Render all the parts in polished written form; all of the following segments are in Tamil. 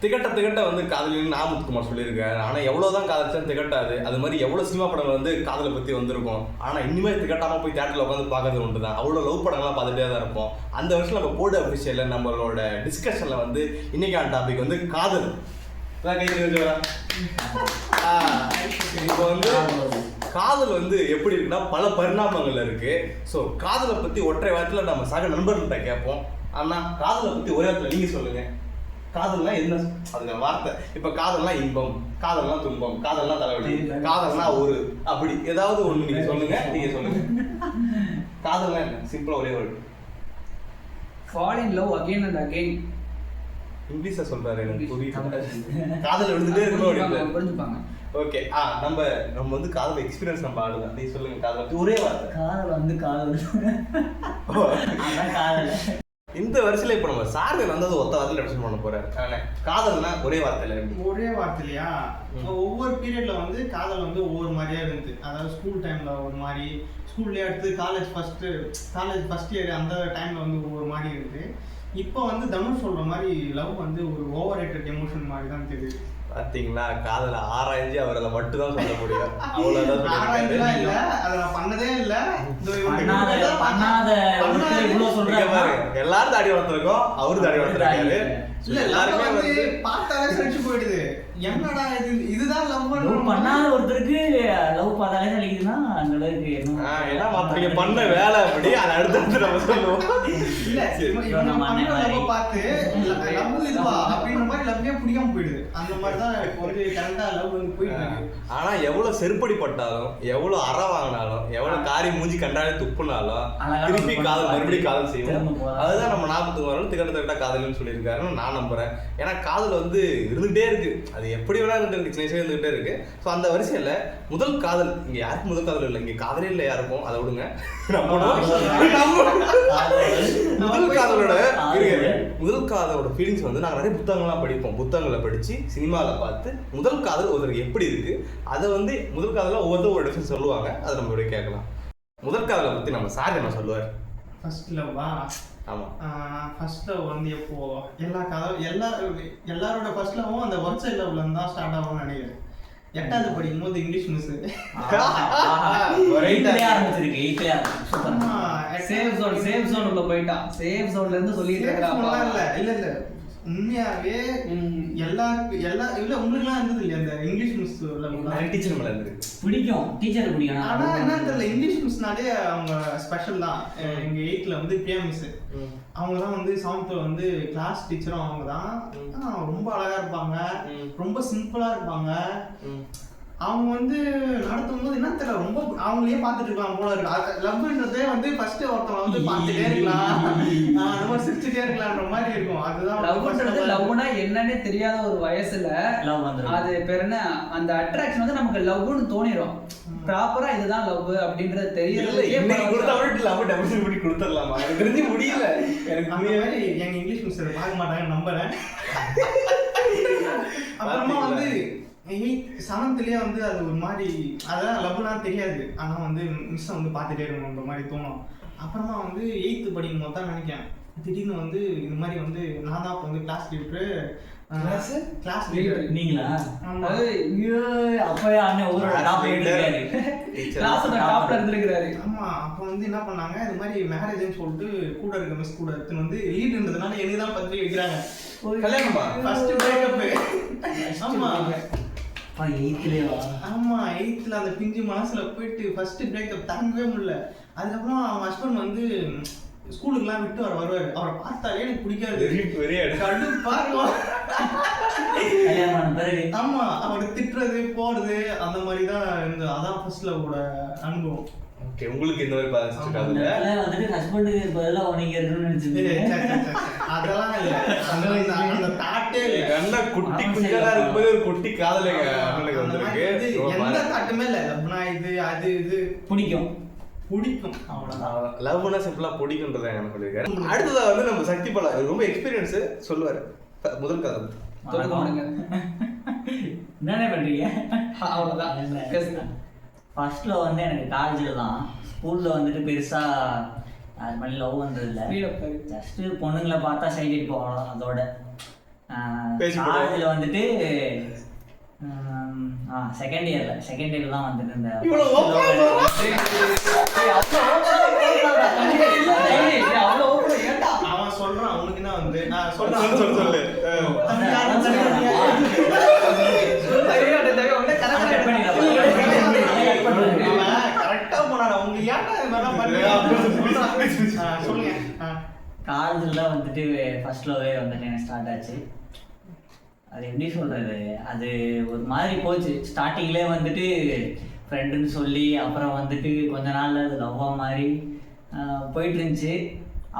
திகட்ட வந்து காதலின்னு நாமத்துக்குமார் சொல்லியிருக்காரு. ஆனால் எவ்வளோதான் காதலிச்சா திகட்டாது. அது மாதிரி எவ்வளோ சினிமா படங்கள் வந்து காதலை பற்றி வந்திருக்கும். ஆனால் இனிமேல் திகட்டாமல் போய் தேட்டரில் உட்காந்து பார்க்கறது உண்டு தான். அவ்வளோ லவ் படங்கள்லாம் பார்த்துட்டே தான் இருப்போம். அந்த வருஷம் நம்ம போர்டு அஃபிஷியலில் நம்மளோட டிஸ்கஷனில் வந்து இன்னைக்கான டாபிக் வந்து காதல். இப்போ வந்து காதல் வந்து எப்படி இருக்குன்னா பல பரிணாமங்கள் இருக்கு. ஸோ காதலை பற்றி ஒற்றை வாரத்தில் நம்ம சக நண்பர்கள்ட்ட கேட்போம். ஆனால் காதலை பற்றி ஒரே வாரத்தில் நீங்கள் சொல்லுங்கள். காதல்னா என்ன? அதுக்கான வார்த்தை. இப்ப காதல்னா இன்பம், காதல்னா துன்பம், காதல்னா தலைவலி, காதல்னா ஒரு அப்படி ஏதாவது ஒண்ணு நீங்க சொல்லுங்க. நீங்க சொல்லுங்க காதல்னா என்ன? சிம்பிளா ஒரே word. fall in love again and again. இங்கிலீஷ்ல சொல்றாரு, எனக்கு புரியல. காதல் விழுந்துட்டே இருக்கணும் புரிஞ்சுப்பாங்க. ஓகே. நம்ம வந்து காதல் எக்ஸ்பீரியன்ஸ் நம்ம ஆடுதான். நீ சொல்லுங்க காதல் ஒரே வார்த்தை. காதல் வந்து காதல் அதான் காதல். இந்த வருஷத்துல இப்ப நம்ம சார் வந்தது ஒத்த வார்த்தையில ரெப்ரசன்ட் பண்ண போறாரு. காதல்னா ஒரே வார்த்தையிலையா? ஒவ்வொரு பீரியட்ல வந்து காதல் வந்து ஒவ்வொரு மாதிரியா இருந்துச்சு. அதாவது ஸ்கூல் டைம்ல ஒரு மாதிரி, ஸ்கூல்ல எடுத்து காலேஜ் ஃபர்ஸ்ட் இயர் அந்த டைம்ல வந்து ஒவ்வொரு மாதிரி இருக்கு. இப்போ வந்து தனுஷ் சொல்ற மாதிரி லவ் வந்து ஒரு ஓவர் ரேட்டட் எமோஷன் மாதிரி தான் தெரியுது. பாத்தீங்களா? காதல ஆராய்ச்சி அவர் அதை மட்டும் தான் சொல்ல முடியும். ஆராய்ச்சிலாம் இல்ல, அதை நான் பண்ணதே இல்ல. எல்லாரும் தாடி வளர்த்துருக்கோம், அவரு தாடி வளர்த்துருக்காரு. இல்ல எல்லாருமே வந்து பார்த்தாலே சலிச்சு போயிடுது. என்னடா இது, இதுதான் லவ் பண்ணாத ஒருத்தருக்கு லவ் பார்த்தாலே சலிக்குதுன்னா அந்த அளவுக்கு ஏன்னா மத்தவங்க பண்ண வேலை அப்படி அதை அடுத்தடுத்து நம்ம சொல்லுவோம். இல்ல நம்ம பார்த்து லவ் இதுவா அப்படின்ற மாதிரி லவ்வே பிடிக்காம போயிடுது. அந்த மாதிரிதான் ஒரு கரெக்டா லவ் வந்து போயிட்டு. ஆனா எவ்வளவு செருப்படி பட்டாலும், எவ்வளவு அற வாங்கினாலும், எவ்வளவு காரி மூஞ்சி கண்டாலே துப்புனாலும் திருப்பி காதல் மறுபடியும் காதல் செய்வோம். அதுதான் நம்ம 40 வருடம் திகட்ட காதல்னு சொல்லியிருக்காரு. நான் நம்புறேன். ஏன்னா காதல் வந்து இருந்துகிட்டே இருக்கு. அது எப்படி வேணா இருக்கு, சின்ன வயசுல இருந்துகிட்டே இருக்கு. ஸோ அந்த வரிசையில முதல் காதல் இங்க யாருக்கும் முதல் காதல் இல்லை. இங்க காதலே இல்லை யாருக்கும். அதை விடுங்க. முதல் காதலோட ஃபீலிங்ஸ் வந்து நாங்கள் நிறைய புத்தகங்கள்லாம் படிப்போம். புத்தகங்களை படிச்சு சினிமாவில் பார்த்து முதல் காதல் ஒருத்தருக்கு எப்படி இருக்கு அதை வந்து முதல் காதல ஒவ்வொருத்தரும் ஒரு டிஃபரன்ஸ் சொல்லுவாங்க. அதை நம்ம கேட்கலாம். முதல் காதலை பத்தி நம்ம சார் என்ன சொல்லுவார்? ஃபர்ஸ்ட் லவ்வா? ஆமா. ஃபர்ஸ்ட் லவ் வந்து எப்போ எல்லாரோட ஃபர்ஸ்ட் லவ்வும் அந்த ஒன் சைட் லவ்ல இருந்து தான் ஸ்டார்ட் ஆகும்னு நினைக்கிறேன். 8வது படிக்கும் போது இங்கிலீஷ் மிஸ் சேஃப் ஜோனுக்குள்ள போயிட்டான். சேஃப் ஜோன்ல இருந்து சொல்லிட்டு இருக்காங்க. இல்ல உண்மையாவே எல்லா உங்களுக்குலாம் இருந்தது இல்லையா அந்த இங்கிலீஷ் மிஸ்? டீச்சர் மேல இருந்து பிடிக்கும், டீச்சர் பிடிக்கும். ஆனா என்ன தெரியல, இங்கிலீஷ் மிஸ்னாலே அவங்க ஸ்பெஷல் தான். எங்க 8th வந்து பிரியா மிஸ், அவங்க தான் வந்து 7th வந்து கிளாஸ் டீச்சரும் அவங்க தான். ரொம்ப அழகா இருப்பாங்க, ரொம்ப சிம்பிளா இருப்பாங்க. அவங்க வந்து நடத்தும் போது என்ன தெரியல, ரொம்ப அவங்களே பார்த்துட்டு இருக்காங்க போல இருக்கு. லவ்ன்றதே வந்து ஃபர்ஸ்ட் ஒருத்தவங்க வந்து பார்த்துட்டே இருக்கலாம், நம்ம சிரிச்சுட்டே இருக்கலாம்ன்ற மாதிரி இருக்கும். அதுதான் லவ்னா என்னன்னே தெரியாத ஒரு வயசுல அது பேர் என்ன, அந்த அட்ராக்ஷன் வந்து நமக்கு லவ்னு தோணிரும். ப்ராப்பரா இதுதான் லவ் அப்படின்றது தெரியல. முடியல எனக்கு மாதிரி எங்க இங்கிலீஷ் மிஸ் பார்க்க மாட்டாங்கன்னு நம்புறேன். அப்புறமா வந்து 7th வந்து அது ஒரு மாதிரி அதான் லவ்லாம் தெரியாது. ஆனா வந்து மிஸ் வந்து பார்த்துட்டே இருக்கணுன்ற மாதிரி தோணும். அப்புறமா வந்து 8th படிக்கும் போது தான் நினைக்கிறேன், திடீர்னு வந்து இந்த மாதிரி வந்து நான் தான் வந்து கிளாஸ் லீடர். கிளாஸ் லீடர் நீங்களா? அப்பவே அண்ணன் ஊரோட டாப்ல இருக்காரு, கிளாஸோட டாப்ல இருந்திருக்காரு. ஆமா. அப்ப வந்து என்ன பண்ணாங்க, இந்த மாதிரி மேரேஜ்னு சொல்லிட்டு கூட இருக்க மிஸ் கூட எடுத்துன்னு வந்து லீடர்ன்றதுனால எனக்கு தான் பத்திரிக்கை வைக்கிறாங்க. கல்யாணமா? First breakup. ஆமா. 8th அந்த பிஞ்சு மனசுல போயிட்டு ஃபர்ஸ்ட் பிரேக்கப் தாங்கவே முடியல. அதுக்கப்புறம் அவன் ஹஸ்பண்ட் வந்து ஸ்கூலுக்குலாம் விட்டு வருவாரு. அவரை பார்த்தாலே எனக்கு பிடிக்காது, கடுப்பா இருக்கும். ஆமா, அவரை திட்டுறது போறது அந்த மாதிரி தான் இருந்தது. அதான் ஃபர்ஸ்ட் லவ்வோட அனுபவம். ஓகே, உங்களுக்கு இந்த மாதிரி பாதிச்சிருக்காங்க? வந்துட்டு ஹஸ்பண்டுக்கு பதிலா உனக்கு இருக்கணும்னு நினைச்சிருக்கேன். அதெல்லாம் இல்ல, அந்த தாட்டே இல்ல. என்ன குட்டி குட்டியா இருக்கும்போது ஒரு குட்டி காதலைங்க அவங்களுக்கு வந்திருக்கு. எந்த தாட்டுமே இல்ல. லவ்னா இது அது இது பிடிக்கும் அவ்வளவுதான். லவ்னா சிம்பிளா பிடிக்கும்ன்றத எனக்கு சொல்லியிருக்காரு. அடுத்ததா வந்து நம்ம சக்தி பல ரொம்ப எக்ஸ்பீரியன்ஸ் சொல்லுவாரு. முதல் காதல் என்னென்ன பண்றீங்க? அவ்வளவுதான். ஃபர்ஸ்ட்ல வந்து எனக்கு காலேஜில் தான். ஸ்கூலில் வந்துட்டு பெருசாக அது மாதிரி லவ் வந்தது இல்லை. ஜஸ்ட்டு பொண்ணுங்களை பார்த்தா சைட் அடிப்போம், அதோட காலேஜில் வந்துட்டு செகண்ட் இயர்ல தான் வந்துட்டு இந்த அவன் சொல்றான் அவனுக்கு என்ன வந்து நான் சொல்லு கரெக்டா போனாடா உங்க சொல்லுங்க. காலேஜில் வந்துட்டு ஃபர்ஸ்ட் லவ்வே வந்துட்டு எனக்கு ஸ்டார்ட் ஆச்சு. அது எப்படி சொல்கிறது, அது ஒரு மாதிரி போச்சு. ஸ்டார்டிங்லேயே வந்துட்டு ஃப்ரெண்டுன்னு சொல்லி அப்புறம் வந்துட்டு கொஞ்ச நாள் அது லவ்வாக மாதிரி போயிட்டு இருந்துச்சு.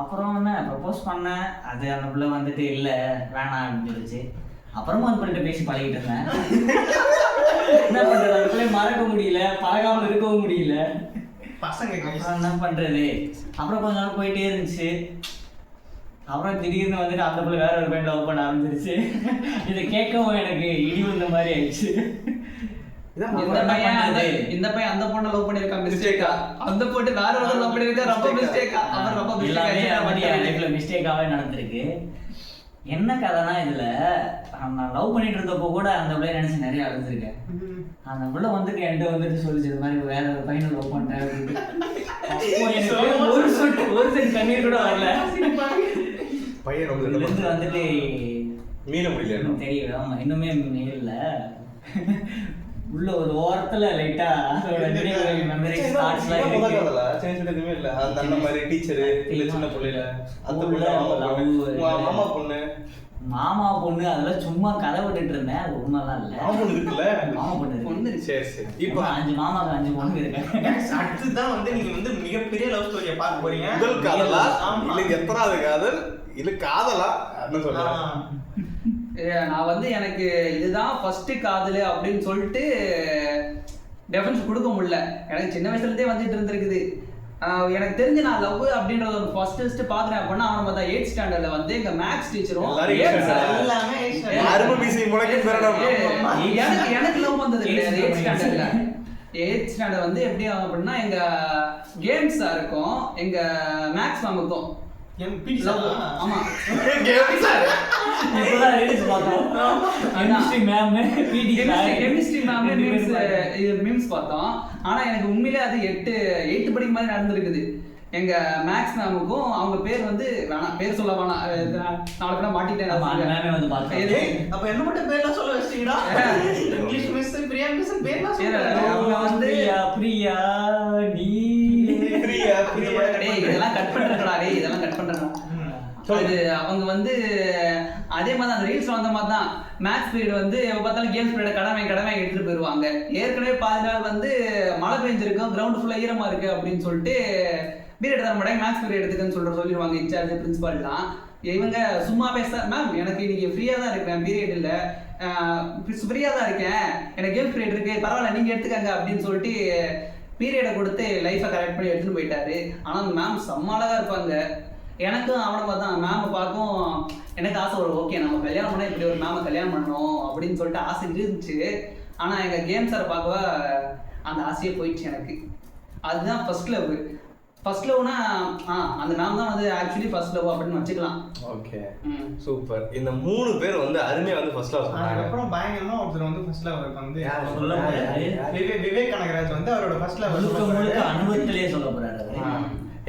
அப்புறம் என்ன ப்ரப்போஸ் பண்ணேன், அது அந்த பிள்ளை வந்துட்டு இல்லை வேணாம் அப்படின்னு சொல்லிச்சு. அப்புறமா அந்த பிள்ளைகிட்ட பேசி பழகிட்டு இருந்தேன். என்ன பண்ணுறது, அந்த பிள்ளைய மறக்க முடியல, பழகாமல் இருக்கவும் முடியல. பசங்க என்ன பண்ணுறது, அப்புறம் கொஞ்ச நாள் போயிட்டே இருந்துச்சு. அப்புறம் திடீர்னு வந்துட்டு அந்த பிள்ளை வேற ஒரு பையன் லவ் பண்ண ஆரம்பிச்சிருச்சு. இதை கேட்கவும் எனக்கு இடி வந்த மாதிரி ஆயிடுச்சு. இந்த பையன் அந்த பொண்ணை லவ் பண்ணிருக்கா மிஸ்டேக்கா, அந்த பொண்ணு வேற ஒரு லவ் பண்ணிருக்கா ரொம்ப மிஸ்டேக்கா, அவர் ரொம்ப மிஸ்டேக்கா மிஸ்டேக்காவே நடந்திருக்கு. என்ன கதைனா இதுல நான் லவ் பண்ணிட்டு இருந்தப்போ கூட அந்த பிள்ளை நினைச்சு நிறைய அழுதுருக்கேன். அந்த பிள்ளை வந்துட்டு என்கிட்ட வந்துட்டு சொல்லிச்சு இது மாதிரி வேற ஒரு பையனை லவ் பண்ணிட்டேன் அப்படின்னு. ஒரு செட் கண்ணீர் கூட வரல. பையன் வந்துட்டு மீன முடியல தெரியல. ஆமா இன்னுமே மீறல. உள்ள ஒரு ஓரத்துல லைட்டா அதோட மெமரிஸ் ஸ்டார்ட்ஸ்லாம் எதுவுமே இல்ல. அந்த அண்ணன் மாதிரி டீச்சர் இல்ல சின்ன பிள்ளைல அந்த மாமா பொண்ணு அதெல்லாம் சும்மா கதை விட்டுட்டு இருந்தேன். அது உண்மைலாம் இல்ல. மாமா பொண்ணு இருக்குல்ல, மாமா பொண்ணு இருக்கு. சரி சரி. இப்போ 5 மாமாக்கு 5 பொண்ணு இருக்காங்க. அடுத்துதான் வந்து நீங்க வந்து மிகப்பெரிய லவ் ஸ்டோரியை பார்க்க போறீங்க. முதல் காதலா இல்ல எத்தனாவது காதல் இல்ல காதலா அப்படின்னு சொல்றேன். நான் வந்து எனக்கு இதுதான் ஃபர்ஸ்ட் காதல் அப்படின்னு சொல்லிட்டு டெஃபரன்ஸ் கொடுக்க முடியல. எனக்கு சின்ன வயசுல இருந்தே வந்துட்டு இருந்திருக்குது. எனக்கு தெரிஞ்சு நான் லவ் அப்படின்றத ஒரு ஃபர்ஸ்ட் பாக்குறேன் அப்படின்னா அவனை பார்த்தா 8th ஸ்டாண்டர்ட்ல வந்து எங்க மேக்ஸ் டீச்சரும் எனக்கு லவ் வந்தது கிடையாது. 8th ஸ்டாண்டர்ட் வந்து எப்படி ஆகும் அப்படின்னா எங்க கேம்ஸ் இருக்கும், எங்க மேக்ஸ் மேமுக்கும் ஆமா கெமிஸ்ட்ரி மேம் மீம்ஸ் பார்த்தோம். ஆனா எனக்கு உண்மையிலே அது 8th படிக்கும் மாதிரி நடந்திருக்குது. எங்க மேக்ஸ் மேமுக்கும் அவங்க பேர் வந்து வேணாம், பேர் சொல்ல வேணாம், நாளைக்கு மாட்டிட்டேன். அப்ப என்ன மட்டும் பேர்லாம் சொல்ல வச்சிட்டீங்களா? இங்கிலீஷ் மிஸ் பிரியா மிஸ் பேர்லாம் அவங்க வந்து பிரியா நீ இதெல்லாம் கட் பண்றா டேய், இதெல்லாம் கட் பண்றா. அது அவங்க வந்து அதே மாதிரி அந்த ரீல்ஸ் வந்த மாதிரி தான் மேக்ஸ் பீரியட் வந்து எப்போ பார்த்தாலும் கேம்ஸ் பீரியட் கடமை எடுத்துட்டு போயிடுவாங்க. ஏற்கனவே பாதி நாள் வந்து மழை பெஞ்சிருக்கும், கிரவுண்ட் ஃபுல்லாக ஈரமா இருக்கு அப்படின்னு சொல்லிட்டு பீரியட் தர மாட்டாங்க, மேக்ஸ் பீரியட் எடுத்துக்கன்னு சொல்லிடுவாங்க இன்சார்ஜ் பிரின்சிபால்லாம். இவங்க சும்மா பேச மேம் எனக்கு இன்னைக்கு ஃப்ரீயாக தான் இருக்கேன், பீரியட் இல்லை ஃப்ரீயாக தான் இருக்கேன், எனக்கு கேம்ஸ் பீரியட் இருக்கு பரவாயில்ல நீங்கள் எடுத்துக்கங்க அப்படின்னு சொல்லிட்டு பீரியடை கொடுத்து லைஃப்பை கரெக்ட் பண்ணி எடுத்துன்னு போயிட்டாரு. ஆனால் அந்த மேம் செம்ம அழகாக இருப்பாங்க. எனக்கும் அவனை பார்த்தா மேமை பார்க்கும் எனக்கு ஆசை ஒரு ஓகே நம்ம கல்யாணம் பண்ணால் இப்படி ஒரு மேமை கல்யாணம் பண்ணணும் அப்படின்னு சொல்லிட்டு ஆசை இருந்துச்சு. ஆனால் எங்கள் கேம் சாரை பார்க்கவா அந்த ஆசையே போயிடுச்சு எனக்கு. அதுதான் ஃபர்ஸ்ட் லவ். ஃபர்ஸ்ட் லவ்னா அந்த மேம் தான் வந்து ஆக்சுவலி ஃபர்ஸ்ட் லவ் அப்படின்னு வச்சுக்கலாம். Okay super. இந்த 3 பேர் வந்து அருமையா வந்து ஃபர்ஸ்ட் லவ் சொன்னாங்க. அப்புறம் பயங்கரமா ஒருத்தர் வந்து ஃபர்ஸ்ட் லவ் வந்து விவேக் கனகராஜ் வந்து அவரோட ஃபர்ஸ்ட் லவ் அனுபவத்திலேயே சொல்ல போறாரு.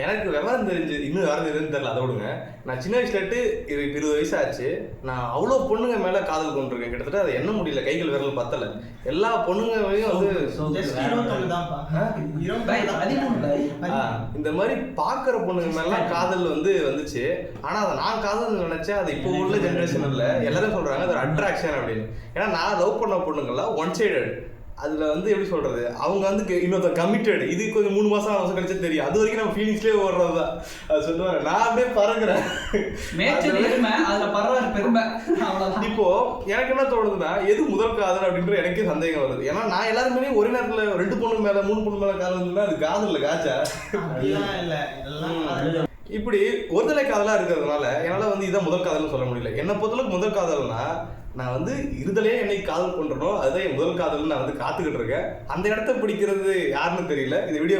எனக்கு விவரம் தெரிஞ்சு இன்னும் யாரும் தெரியுதுன்னு தெரியல, அதை விடுங்க. நான் சின்ன வயசுலட்டு 20 வயசு ஆச்சு. நான் அவ்வளோ பொண்ணுங்க மேலே காதல் கொண்டிருக்கேன். கிட்டத்தட்ட அதை என்ன முடியல, கைகள் விரல் பத்தலை. எல்லா பொண்ணுங்களையும் வந்து இந்த மாதிரி பார்க்குற பொண்ணுங்க மேலாம் காதல் வந்து வந்துச்சு. ஆனால் அதை நான் காதல் நினைச்சேன். அது இப்போ உள்ள ஜென்ரேஷன் இல்லை, எல்லாரும் சொல்கிறாங்க அது ஒரு அட்ராக்ஷன் அப்படின்னு. ஏன்னா நான் லவ் பண்ண பொண்ணுங்கள்லாம் ஒன் சைடட். அதில் வந்து எப்படி சொல்கிறது, அவங்க வந்து இன்னொருத்த கமிட்டட். இது கொஞ்சம் 3 மாதம் கழிச்சு தெரியும். அது வரைக்கும் நம்ம ஃபீலிங்ஸ்லேயே ஓடுறது தான். அது சொல்லுவாங்க, நான் அப்படியே பறங்குறேன். இப்போ எனக்கு என்ன தோணுதுன்னா எது முதல் காதல் அப்படின்ற எனக்கே சந்தேகம் வருது. ஏன்னா நான் எல்லாருமே ஒரே நேரத்தில் 2 பொண்ணு மேலே 3 பொண்ணு மேலே காதல் இருந்ததுன்னா அது காதல் இல்லை, காச்சா இல்லை. இப்படி ஒருதலை காதலாக இருக்கிறதுனால என்னால் வந்து இதான் முதல் காதல்னு சொல்ல முடியல. என்னை பொறுத்தளவுக்கு முதல் காதல்னா நான் வந்து இருதலையே என்னைக்கு காதல் பண்றனோ அதுதான் என் முதல் காதல் நான் வந்து காத்துக்கிட்டு இருக்கேன். அந்த இடத்த பிடிக்கிறது யாருன்னு தெரியல. இந்த வீடியோ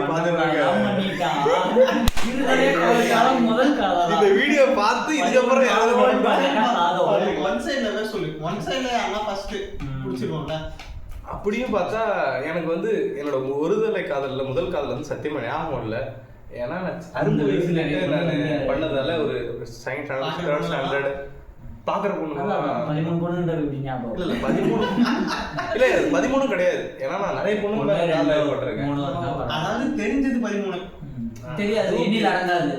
இந்த வீடியோ பார்த்து இதுக்கப்புறம் ஒன் சைடுல சொல்லு, ஒன் சைடுல ஆனா ஃபர்ஸ்ட் பிடிச்சிருவோம்ல. அப்படியும் பார்த்தா எனக்கு வந்து என்னோட ஒருதலை காதல்ல முதல் காதல் வந்து சத்தியமா ஞாபகம் இல்லை. ஏன்னா நான் அரும்பு வயசுல நான் பண்ணதால ஒரு செகண்ட் ஸ்டாண்டர்ட் பாக்குற பொண்ணு 13 கிடையாது. ஏன்னா நான் நிறைய பொண்ணு அதாவது தெரிஞ்சது 13 தெரியாது அடங்காது.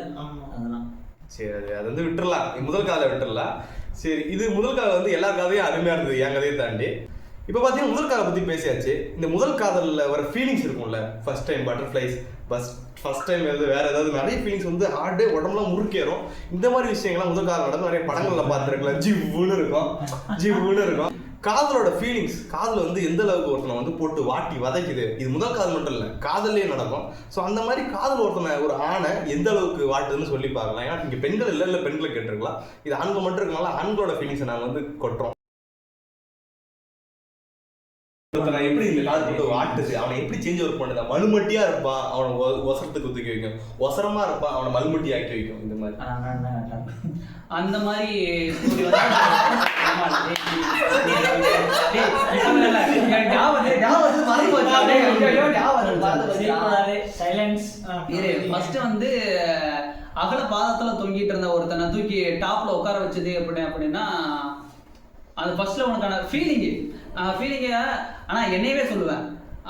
சரி அது வந்து விட்டுறலாம், முதல் காதலை விட்டுறலாம். சரி இது முதல் காதல் வந்து எல்லா காதையும் அருமையா இருந்தது என் கதையை தாண்டி. இப்போ பார்த்தீங்கன்னா முதல் காதலை பற்றி பேசியாச்சு. இந்த முதல் காதலில் வர ஃபீலிங்ஸ் இருக்கும்ல, first time butterflies, first time வேறு ஏதாவது நிறைய ஃபீலிங்ஸ் வந்து ஹார்டே உடம்புலாம் முறுக்கேறும். இந்த மாதிரி விஷயங்கள்லாம் முதல் காதல் நடந்து நிறைய படங்களில் பார்த்துருக்கலாம். ஜிவ்வுன்னு இருக்கும் காதலோட ஃபீலிங்ஸ். காதல் வந்து எந்த அளவுக்கு ஒருத்தனை வந்து போட்டு வாட்டி வதைக்குது, இது முதல் காதல் மட்டும் இல்லை, காதல்லே நடக்கும். ஸோ அந்த மாதிரி காதல் ஒருத்தனை ஒரு ஆணை எந்த அளவுக்கு வாட்டுதுன்னு சொல்லி பார்க்கலாம். ஏன்னா இங்கே பெண்கள் இல்லை பெண்களை கேட்டிருக்கலாம். இது ஆண்கள் மட்டும் இருக்கனால ஆண்களோட ஃபீலிங்ஸை நாங்கள் வந்து கொட்டுறோம். எப்படி இந்த காது போட்டு வாட்டுது, அவனை எப்படி சேஞ்ச் ஒர்க் பண்ணுது. மலுமட்டியா இருப்பான், அவனை ஒசரத்துக்கு தூக்கி வைக்கும். ஒசரமா இருப்பான், அவனை மலுமட்டி ஆக்கி வைக்கும். இந்த மாதிரி அந்த மாதிரி வந்து அகல பாதத்துல தொங்கிட்டு இருந்த ஒருத்தனை தூக்கி டாப்ல உட்கார வச்சது அப்படின்னா அது ஃபர்ஸ்ட்ல உனக்கான ஃபீலிங்கு. ஆனா என்னையவே சொல்லுவேன்,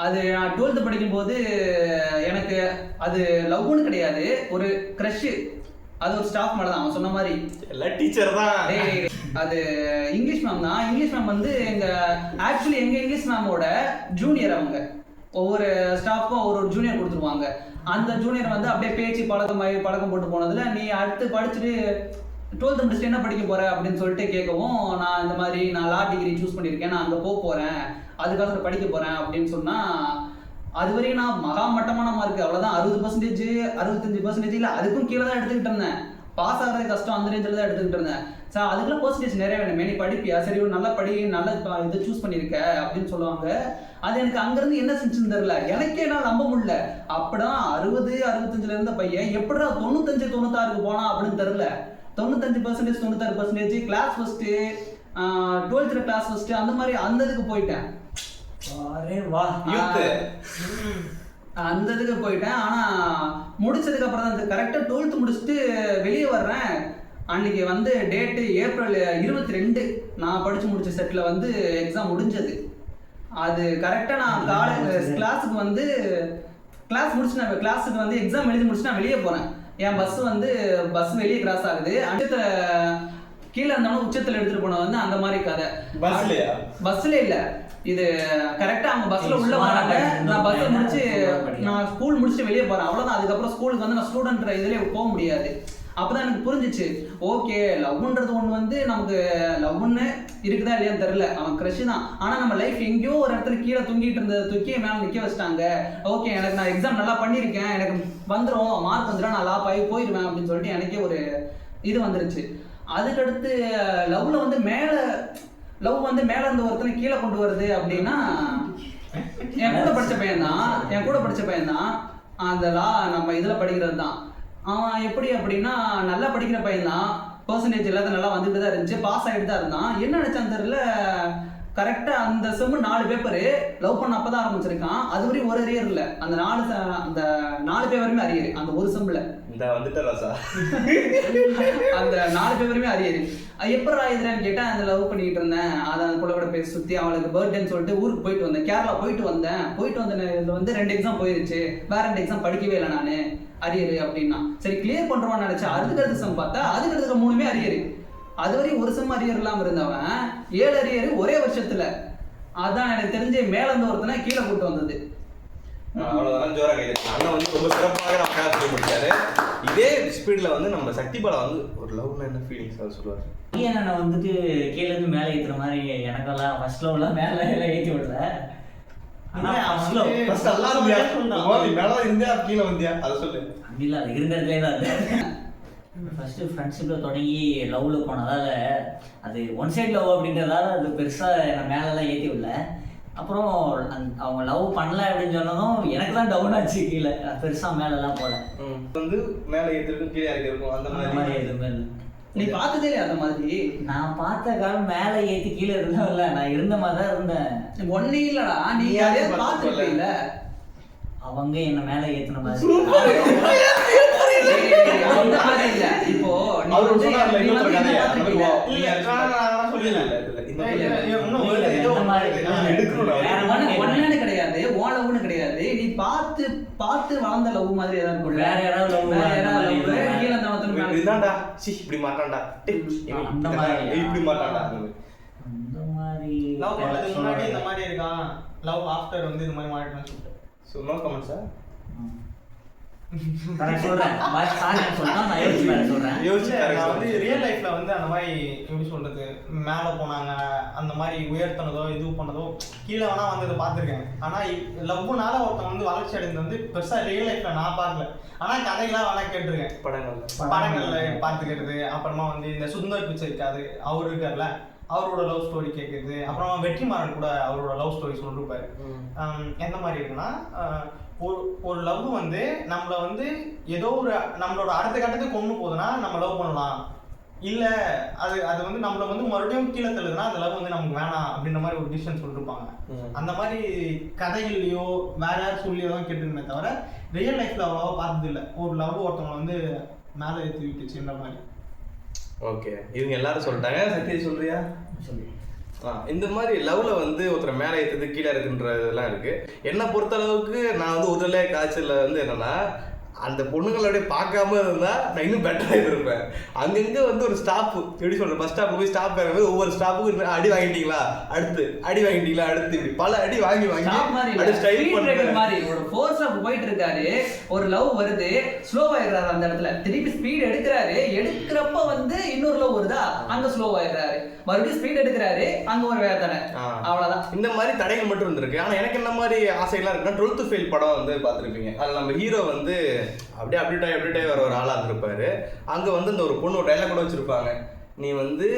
அது நான் 12th படிக்கும்போது எனக்கு அது லவ்னு கிடையாது, ஒரு க்ரஷ். அது ஒரு ஸ்டாஃப் மேல தான், அவன் சொன்ன மாதிரி எல்லா டீச்சர் தான். அது இங்கிலீஷ் மேம் தான். இங்கிலீஷ் மேம் வந்து ஆக்சுவலி எங்க இங்கிலீஷ் மேமோட ஜூனியர். அவங்க ஒவ்வொரு ஸ்டாஃப்க்கும் ஒரு ஜூனியர் கொடுத்துருவாங்க. அந்த ஜூனியர் வந்து அப்படியே பேச்சு பழக்கம் போட்டு போனதுல, நீ அடுத்து படிச்சுட்டு 12th முடிச்சுட்டு என்ன படிக்க போற அப்படின்னு சொல்லிட்டு கேட்கவும், நான் இந்த மாதிரி நான் லா டிகிரி சூஸ் பண்ணியிருக்கேன், நான் அங்கே போகிறேன், அதுக்காக படிக்க போறேன் அப்படின்னு சொன்னா, அது வரையும் நான் மகா மட்டமான மார்க், அவ்வளோதான் 60%, 65% இல்லை அதுக்கும் கீழே தான் எடுத்துக்கிட்டு இருந்தேன். பாஸ் ஆகிறது கஷ்டம், அந்த ரேஞ்சில் தான் எடுத்துக்கிட்டு இருந்தேன். சார் அதுக்கெல்லாம் பர்சன்டேஜ் நிறைய வேணுமே, நீ படிப்பியா, சரி ஒரு நல்லா படி, நல்ல இதை சூஸ் பண்ணியிருக்க அப்படின்னு சொல்லுவாங்க. அது எனக்கு அங்கேருந்து என்ன செஞ்சுன்னு தெரியல, எனக்கே நான் நம்ப முடியல. அப்படிதான் 60, 65 இருந்த பையன் எப்படிடா 95, 96 போனா அப்படின்னு தெரியல. 95%, 96% class first, 12th class first, அந்த மாதிரி அந்த இதுக்கு போயிட்டேன். அந்த இதுக்கு போயிட்டேன். ஆனா முடிச்சதுக்கு அப்புறம் தான் கரெக்டா 12th முடிச்சுட்டு வெளியே வர்றேன். அன்னைக்கு வந்து டேட்டு April 22, நான் படிச்சு முடிச்ச செட்ல வந்து எக்ஸாம் முடிஞ்சது. அது கரெக்டா நான் காலேஜ் கிளாஸுக்கு வந்து கிளாஸுக்கு வந்து எக்ஸாம் எழுதி முடிச்சு நான் வெளியே போறேன். என் பஸ் வெளியே கிராஸ் ஆகுது. கீழே இருந்தாலும் உச்சத்தில் எடுத்துட்டு போன வந்து அந்த மாதிரி கதை. பஸ்ல இல்ல, இது கரெக்டா அவங்க பஸ்ல உள்ள வராங்க. நான் பஸ் முடிச்சு நான் ஸ்கூல் முடிச்சுட்டு வெளியே போறேன், அவ்வளவுதான். அதுக்கப்புறம் ஸ்கூலுக்கு வந்து நான் ஸ்டூடெண்ட் இதுல போக முடியாது. அப்பதான் எனக்கு புரிஞ்சிச்சு, ஓகே லவ்ன்றது ஒண்ணு வந்து நமக்கு லவ்னு இருக்குதா இல்லையான்னு தெரியல, அவன் க்ரஷ் தான். ஆனா நம்ம லைஃப் எங்கேயோ ஒரு இடத்துல கீழே தூங்கிட்டு இருந்ததை தூக்கி மேல நிக்க வச்சிட்டாங்க. ஓகே எனக்கு நான் எக்ஸாம் நல்லா பண்ணியிருக்கேன், எனக்கு வந்துடும், மார்க் வந்துடும், நான் லா போயிடுவேன் அப்படின்னு சொல்லிட்டு எனக்கே ஒரு இது வந்துருச்சு. அதுக்கடுத்து லவ்ல வந்து லவ் வந்து மேல இருந்து ஒருத்தனை கீழே கொண்டு வருது அப்படின்னா, என் கூட படிச்ச பையன் தான் அந்த லா நம்ம இதுல படிக்கிறது தான். அவன் எப்படி அப்படின்னா நல்லா படிக்கிற பையன் தான், பர்சன்டேஜ் எல்லாத்தையும் நல்லா வந்துட்டு தான் இருந்துச்சு, பாஸ் ஆகிட்டு தான் இருந்தான். என்ன நினைச்சான்னு தெரியல, கரெக்டா அந்த செம்மு 4 பேப்பரு லவ் பண்ண அப்பதான் ஆரம்பிச்சிருக்கான். அது வரையும் ஒரு அரியர் இல்லை, அந்த 4 பேப்பருமே அரியர். அந்த ஒரு செம்ல அந்த 4 பேப்பருமே அரியர். எப்படா இதுன்னு கேட்டா, அந்த லவ் பண்ணிட்டு இருந்தேன், அதை அந்த கூட பேச சுத்தி அவளுக்கு பர்த்டேன்னு சொல்லிட்டு ஊருக்கு போயிட்டு வந்தேன், கேரளா போயிட்டு வந்தேன். இதுல வந்து 2 எக்ஸாம் போயிருச்சு, வேற 2 எக்ஸாம் படிக்கவே இல்லை நானு, அரியரு அப்படின்னா. சரி கிளியர் பண்றோம்னு நினைச்சேன். அதுக்கடுத்து செம் பார்த்தா அதுக்கடுத்து 3மே அரியரு. அது வரையும் ஒரு செம் அரியர் இல்லாம இருந்தவன் 7 அரியர் ஒரே வருஷத்துல. அதான் எனக்கு தெரிஞ்சு மேல இருந்து ஒருத்தனை கீழே கூட்டு வந்தது. அவ்வளவுதான், ஜோரா கைது. அண்ணன் வந்து ரொம்ப சிறப்பாக நம்ம கிளாஸ் சொல்லி முடிச்சாரு. இதே ஸ்பீட்ல வந்து நம்ம சக்தி பாலா வந்து ஒரு லவ்ல என்ன ஃபீலிங்ஸ் அதை சொல்லுவாரு. நான் வந்துட்டு கீழே இருந்து மேலே ஏத்துற மாதிரி எனக்கெல்லாம் ஃபர்ஸ்ட் லவ்ல மேல ஏற்றி விடல. ஆனா ஃபர்ஸ்ட் லவ் ஃபர்ஸ்ட் எல்லாரும் மேல இருந்தே கீழே வந்தியா அதை சொல்லு. இல்ல அது இருந்த இடத்துலயே தான் ஃபர்ஸ்ட் ஃப்ரெண்ட்ஷிப்ல தொடங்கி லவ்ல போனதால அது ஒன் சைட் லவ் அப்படின்றதால அது பெருசாக என்னை மேலெல்லாம் ஏற்றி விடல. அப்புறம் அவங்க லவ் பண்ணல அப்படின்னு சொன்னதும் எனக்கு தான் டவுன் ஆச்சு, கீழே பெருசாக மேலெல்லாம் போகல. வந்து மேலே ஏற்றிருக்கும் கீழே இறக்கிருக்கும் அந்த மாதிரி எதுவுமே இல்லை. நீ பார்த்ததே இல்லையா அந்த மாதிரி? நான் பார்த்த காலம் மேலே ஏற்றி கீழே இருந்தேன்ல, நான் இருந்த மாதிரி தான் இருந்தேன். ஒன்னே இல்லடா, நீ அதே பார்த்துருக்கீல்ல. அவங்க என்ன மேலே ஏற்றின மாதிரி. அந்த மாதிரி இல்ல. இப்போ நீ அவரு வந்து சொன்னார்ல நீ இன்னொரு வந்து என்ன கதையா? பார்த்திருக்கீல? நான் சொல்லல இன்னும் இந்த மாதிரி ஒன்னு கிடையாது, உன் லவ்னு கிடையாது. நீ பார்த்து பார்த்து வளர்ந்த லவ் மாதிரி ஏதாவது இருக்கும். வேற யாராவது love வேற அந்த யாராவது மாதிரி love, இல்ல. கீழே தவத்துல மேல. இதான்டா சி இப்படி மாட்டான்டா அந்த மாதிரி. இப்படி மாட்டான்டா அந்த மாதிரி லவ் பண்றதுக்கு முன்னாடி இந்த மாதிரி இருக்கான், லவ் ஆஃப்டர் வந்து இந்த மாதிரி மாறிட்டான்னு சொல்லிட்டு. So no comment sir. நான் சொல்றேன் சொல்றேன், நான் யோசிச்சு வேற சொல்றேன். நான் வந்து ரியல் லைஃப்ல வந்து அந்த மாதிரி எப்படி சொல்றது, மேல போனாங்க அந்த மாதிரி உயர்த்தினதோ இது பண்ணதோ கீழே வேணா வந்து இதை பார்த்துருக்கேன். ஆனா லவ்னால ஒருத்தன் வந்து வளர்ச்சி அடைந்து வந்து பெருசா ரியல் லைஃப்ல நான் பார்க்கல. ஆனா கதைகளாம் வேணா கேட்டிருக்கேன், படங்கள்ல பார்த்துக்கிறது. அப்புறமா வந்து இந்த சுந்தர் பிச்சை இருக்காது, அவரு இருக்கார்ல, அவரோட லவ் ஸ்டோரி கேட்குறது. அப்புறமா வெற்றிமாறன் கூட அவரோட லவ் ஸ்டோரி சொல்லிருப்பாரு. எந்த மாதிரி இருக்குன்னா, ஒரு லவ் வந்து நம்மளை வந்து ஏதோ ஒரு நம்மளோட அடுத்த கட்டத்துக்கு கொண்டு போகுதுன்னா நம்ம லவ் பண்ணலாம். இல்லை அது அது வந்து நம்மளை வந்து மறுபடியும் கீழே தள்ளுதுன்னா அந்த லவ் வந்து நமக்கு வேணாம் அப்படின்ற மாதிரி ஒரு டிசிஷன் சொல்லிருப்பாங்க. அந்த மாதிரி கதைகள்லையோ வேற யாரும் சொல்லியோ தான் கேட்டுருமே தவிர ரியல் லைஃப்ல அவ்வளோவா பார்த்தது இல்லை. ஒரு லவ் ஒருத்தவங்களை வந்து மேலே ஏற்றி விட்டுச்சுன்ற மாதிரி. ஓகே, இவங்க எல்லாரும் சொல்லிட்டாங்க. சத்யா சொல்றியா? சொல்லி இந்த மாதிரி லவ்ல வந்து ஒருத்தர் மேலே ஏற்றது கீழே இருக்குன்றதெல்லாம் இருக்கு. என்னை பொறுத்த அளவுக்கு நான் வந்து ஒரு தடவை காய்ச்சல வந்து என்னன்னா, அந்த பொண்ணுங்களோட பார்க்காம இருந்தா நான் இன்னும் பெட்டராக இருப்பேன். அங்கங்கே வந்து ஒரு ஸ்டாப் எப்படி சொல்றேன், பஸ் ஸ்டாப்ல போய் ஸ்டாப் பண்ணும்போது ஒவ்வொரு ஸ்டாப்புக்கும் அடி வாங்கிட்டீங்களா, அடுத்து அடி வாங்கிட்டீங்களா, அடுத்து இப்படி பல அடி வாங்கி அப்படி ஸ்டைல் பண்ற மாதிரி ஒரு ஃபோர்ஸ்ல போயிட்டு இருக்காரு. ஒரு லவ் வருது, ஸ்லோவாயிடுறாரு அந்த இடத்துல. திருப்பி ஸ்பீட் எடுக்கிறாரு, எடுக்கிறப்ப வந்து இன்னொரு லவ் வருதா, அங்க ஸ்லோவாயிடுறாரு. மறுபடியும் ஸ்பீட் எடுக்கிறாரு, அங்க ஒரு வேதனை. அவ்வளவுதான். இந்த மாதிரி தடைகள் மட்டும் இருந்திருக்கு. ஆனா எனக்கு என்ன மாதிரி ஆசைகள்லாம் இருக்குன்னா, 12th ஃபெயில் படம் வந்து பார்த்துருப்பீங்க. அதில் நம்ம ஹீரோ வந்து அப்படியே அப்டேட் வர ஒரு ஆளாக இருந்திருப்பாரு. அங்கே வந்து இந்த ஒரு பொண்ணு ஒரு டைலாக் கூட வச்சிருப்பாங்க, நீ வந்து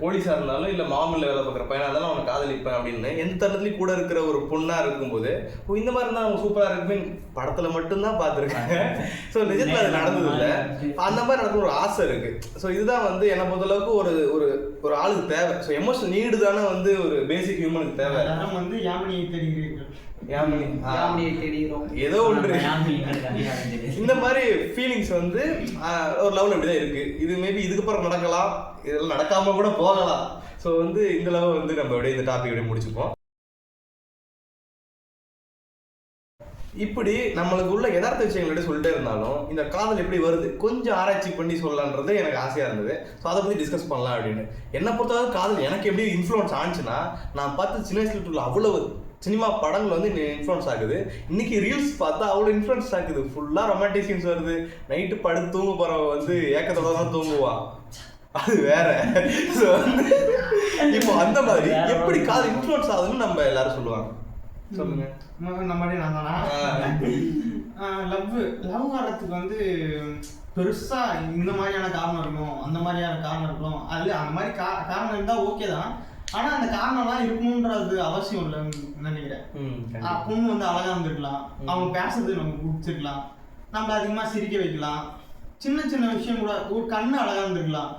போலீஸாக இருந்தாலும் இல்லை மாமூலில் வேலை பார்க்குற பையனாக இருந்தாலும் அவனை காதலிப்பேன் அப்படின்னு. எந்த தருணத்துலையும் கூட இருக்கிற ஒரு பொண்ணாக இருக்கும்போது இந்த மாதிரி இருந்தால் அவங்க சூப்பராக இருக்குமே படத்தில் மட்டும்தான் பார்த்துருக்காங்க. ஸோ நிஜத்தில் அது நடந்தது இல்லை. அந்த மாதிரி நடக்கும் ஒரு ஆசை இருக்குது. ஸோ இதுதான் வந்து என்னை பொறுத்தளவுக்கு ஒரு ஒரு ஒரு ஆளுக்கு தேவை. ஸோ எமோஷனல் நீடு தானே வந்து ஒரு பேசிக் ஹியூமனுக்கு தேவை. வந்து யாமினியை தெரிகிறீர்கள், ஏதோ ஒன்று இந்த மாதிரி ஃபீலிங்ஸ் வந்து ஒரு லவ்ல இப்படிதான் இருக்கு. இது மேபி இதுக்கப்புறம் நடக்கலாம், இதெல்லாம் நடக்காம கூட போகலாம். ஸோ வந்து இந்த லவ் வந்து நம்ம அப்படியே இந்த டாபிக் அப்படியே முடிச்சுப்போம். இப்படி நம்மளுக்கு உள்ள யதார்த்த விஷயங்களோட சொல்லிட்டே இருந்தாலும் இந்த காதல் எப்படி வருது கொஞ்சம் ஆராய்ச்சி பண்ணி சொல்லலான்றது எனக்கு ஆசையாக இருந்தது. ஸோ அதை பற்றி டிஸ்கஸ் பண்ணலாம் அப்படின்னு. என்னை பொறுத்தவரை காதல் எனக்கு எப்படி இன்ஃப்ளூயன்ஸ் ஆனிச்சுன்னா, நான் பார்த்து சின்ன வயசுல உள்ள அவ்வளவு சினிமா படங்கள் வந்து இன்ஃப்ளூயன்ஸ் ஆகுது. இன்னைக்கு ரீல்ஸ் பார்த்தா அவ்வளோ இன்ஃப்ளூயன்ஸ் ஆகுது. ஃபுல்லாக ரொமான்டிக் சீன்ஸ் வருது. நைட்டு படுத்து தூங்க போகிறவங்க வந்து ஏக்கத்தோட தான் தூங்குவா, அது வேற. ஸோ இப்போ அந்த மாதிரி எப்படி காதல் இன்ஃப்ளூயன்ஸ் ஆகுதுன்னு நம்ம எல்லாரும் சொல்லுவாங்க. சொல்லுங்க. இந்த மாதிரி நான் தானா லவ் ஆடுறதுக்கு வந்து பெருசா இந்த மாதிரியான காரணம் இருக்கும், அந்த மாதிரியான காரணம் இருக்கும். அது அந்த மாதிரி காரணம் இருந்தா ஓகே தான். ஆனா அந்த காரணம்லாம் இருக்கணும்ன்றது அவசியம் இல்லைன்னு நினைக்கிறேன். பொண்ணு வந்து அழகா இருந்திருக்கலாம், அவங்க பேசுறது நமக்கு பிடிச்சிருக்கலாம், நம்ம அதிகமா சிரிக்க வைக்கலாம், சின்ன சின்ன விஷயம் கூட ஒரு கண்ணு அழகா இருந்திருக்கலாம்.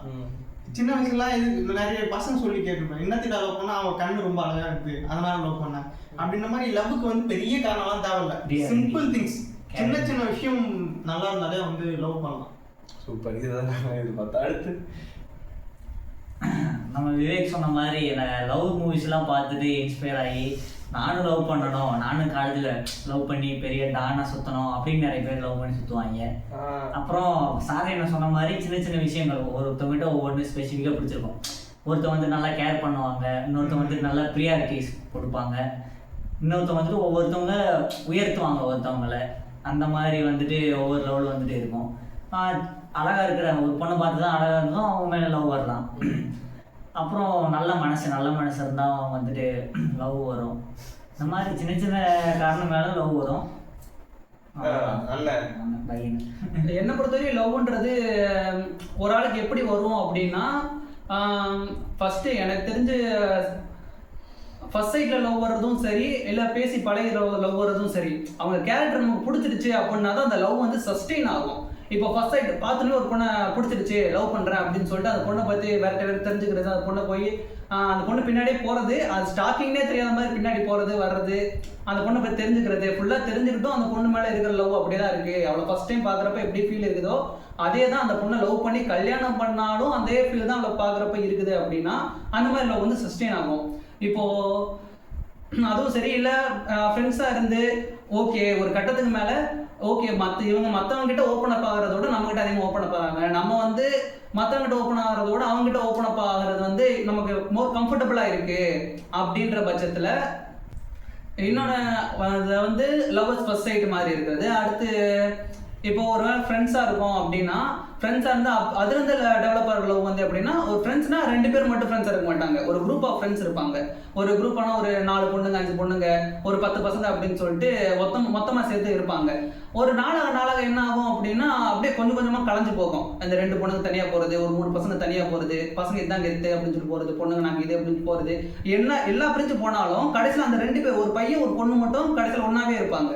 சின்ன வயசுல இது நிறைய பசங்க சொல்லி கேட்டுருப்பேன், என்னத்துக்கு லவ் பண்ணா அவன் கண்ணு ரொம்ப அழகா இருக்கு அதனால லவ் பண்ணேன் அப்படின்ற மாதிரி. லவ்வுக்கு வந்து பெரிய காரணம்லாம் தேவையில்ல, சிம்பிள் திங்ஸ், சின்ன சின்ன விஷயம் நல்லா இருந்தாலே வந்து லவ் பண்ணலாம். சூப்பர். இதுதான் இது பார்த்தா அடுத்து நம்ம விவேக் சொன்ன மாதிரி லவ் மூவிஸ்லாம் பார்த்துட்டு இன்ஸ்பயர் ஆகி நானும் லவ் பண்ணணும், நானும் காலேஜில் லவ் பண்ணி பெரிய டானா சுற்றணும் அப்படின்னு நிறைய பேர் லவ் பண்ணி சுற்றுவாங்க. அப்புறம் சார் என்ன சொன்ன மாதிரி சின்ன சின்ன விஷயங்கள் ஒருத்தவங்கிட்ட ஒவ்வொன்று ஸ்பெசிஃபிக்காக பிடிச்சிருக்கும். ஒருத்தர் வந்து நல்லா கேர் பண்ணுவாங்க, இன்னொருத்தர் வந்து நல்லா ப்ரியாரிட்டிஸ் கொடுப்பாங்க, இன்னொருத்தவங்க வந்துட்டு ஒவ்வொருத்தவங்க உயர்த்துவாங்க ஒருத்தவங்களை. அந்த மாதிரி வந்துட்டு ஒவ்வொரு லெவலும் வந்துட்டு இருக்கும். அழகாக இருக்கிற ஒரு பொண்ணை பார்த்து தான் அழகாக இருந்தோம் அவங்க மேலே லவ் வரலாம். அப்புறம் நல்ல மனசு இருந்தால் அவங்க வந்துட்டு லவ் வரும். இந்த மாதிரி சின்ன சின்ன காரணம் மேலே லவ் வரும். அண்ணன் பையன். என்னை பொறுத்தவரைக்கும் லவ்ன்றது ஒரு ஆளுக்கு எப்படி வரும் அப்படின்னா, ஃபர்ஸ்ட் எனக்கு தெரிஞ்சு ஃபர்ஸ்ட் சைட்ல லவ் வர்றதும் சரி, இல்லை பேசி பழகி லவ் வர்றதும் சரி, அவங்க கேரக்டர் நமக்கு பிடிச்சிருச்சு அப்படின்னா தான் அந்த லவ் வந்து சஸ்டெயின் ஆகும். இப்போ ஃபர்ஸ்ட் சைட் பார்த்துட்டு ஒரு பொண்ணை பிடிச்சிருச்சு, லவ் பண்ணுறேன் அப்படின்னு சொல்லிட்டு அந்த பொண்ணை பற்றி வேற தெரிஞ்சுக்கிறது, அந்த பொண்ணை போய் அந்த பொண்ணு பின்னாடியே போகிறது, அது ஸ்டார்டிங்னே தெரியாத மாதிரி பின்னாடி போகிறது வர்றது, அந்த பொண்ணை பற்றி தெரிஞ்சுக்கிறது, ஃபுல்லாக தெரிஞ்சுக்கிட்டும் அந்த பொண்ணு மேலே இருக்கிற லவ் அப்படியே தான் இருக்குது. அவளை ஃபர்ஸ்ட் டைம் பார்க்குறப்ப எப்படி ஃபீல் இருக்குதோ அதே தான் அந்த பொண்ணை லவ் பண்ணி கல்யாணம் பண்ணாலும் அதே ஃபீல் தான் அவளை பார்க்குறப்ப இருக்குது அப்படின்னா அந்த மாதிரி லவ் வந்து சஸ்டெயின் ஆகும். இப்போது அதுவும் சரி, இல்லை ஃப்ரெண்ட்ஸாக இருந்து ஓகே ஒரு கட்டத்துக்கு மேலே ஓகே இவங்க மற்றவங்க கிட்ட ஓப்பன் அப் ஆகிறதோட நம்மகிட்ட அதிகமாக ஓப்பன் அப் ஆகிறாங்க, நம்ம வந்து மற்றவங்கிட்ட ஓப்பன் ஆகிறதோட அவங்ககிட்ட ஓப்பன் அப் ஆகிறது வந்து நமக்கு மோர் கம்ஃபர்டபுளாக இருக்கு அப்படின்ற பட்சத்தில் இன்னொன்று அதை வந்து லவ்வர்ஸ் ஃபர்ஸ்ட் சைட் மாதிரி இருக்கிறது. அடுத்து இப்போ ஒரு வேளை ஃப்ரெண்ட்ஸாக இருக்கும் அப்படின்னா, ஃப்ரெண்ட்ஸாக இருந்தால் அதுலேருந்து டெவலப் ஆகிற லவ் வந்து எப்படின்னா, ஒரு ஃப்ரெண்ட்ஸ்னா 2 பேர் மட்டும் ஃப்ரெண்ட்ஸாக இருக்க மாட்டாங்க, ஒரு குரூப் ஆஃப் ஃப்ரெண்ட்ஸ் இருப்பாங்க. ஒரு குரூப் ஆனால் ஒரு 4 பொண்ணுங்க 5 பொண்ணுங்க ஒரு 10 பசங்க அப்படின்னு சொல்லிட்டு மொத்தமாக சேர்த்து இருப்பாங்க. ஒரு நாளாக என்ன ஆகும் அப்படின்னா, அப்படியே கொஞ்சம் கொஞ்சமாக கலைஞ்சு போகும். அந்த 2 பொண்ணுங்க தனியாக போகிறது, ஒரு 3 பசங்க தனியாக போகிறது, பசங்க இதாங்க எத்து அப்படின்னு சொல்லி போகிறது, பொண்ணுங்க நாங்கள் இது அப்படின்னு போகிறது, எல்லா பிரிஞ்சு போனாலும் கடைசியில் அந்த 2 பேர், ஒரு பையன் ஒரு பொண்ணு மட்டும் கடைசியில் ஒன்றாவே இருப்பாங்க.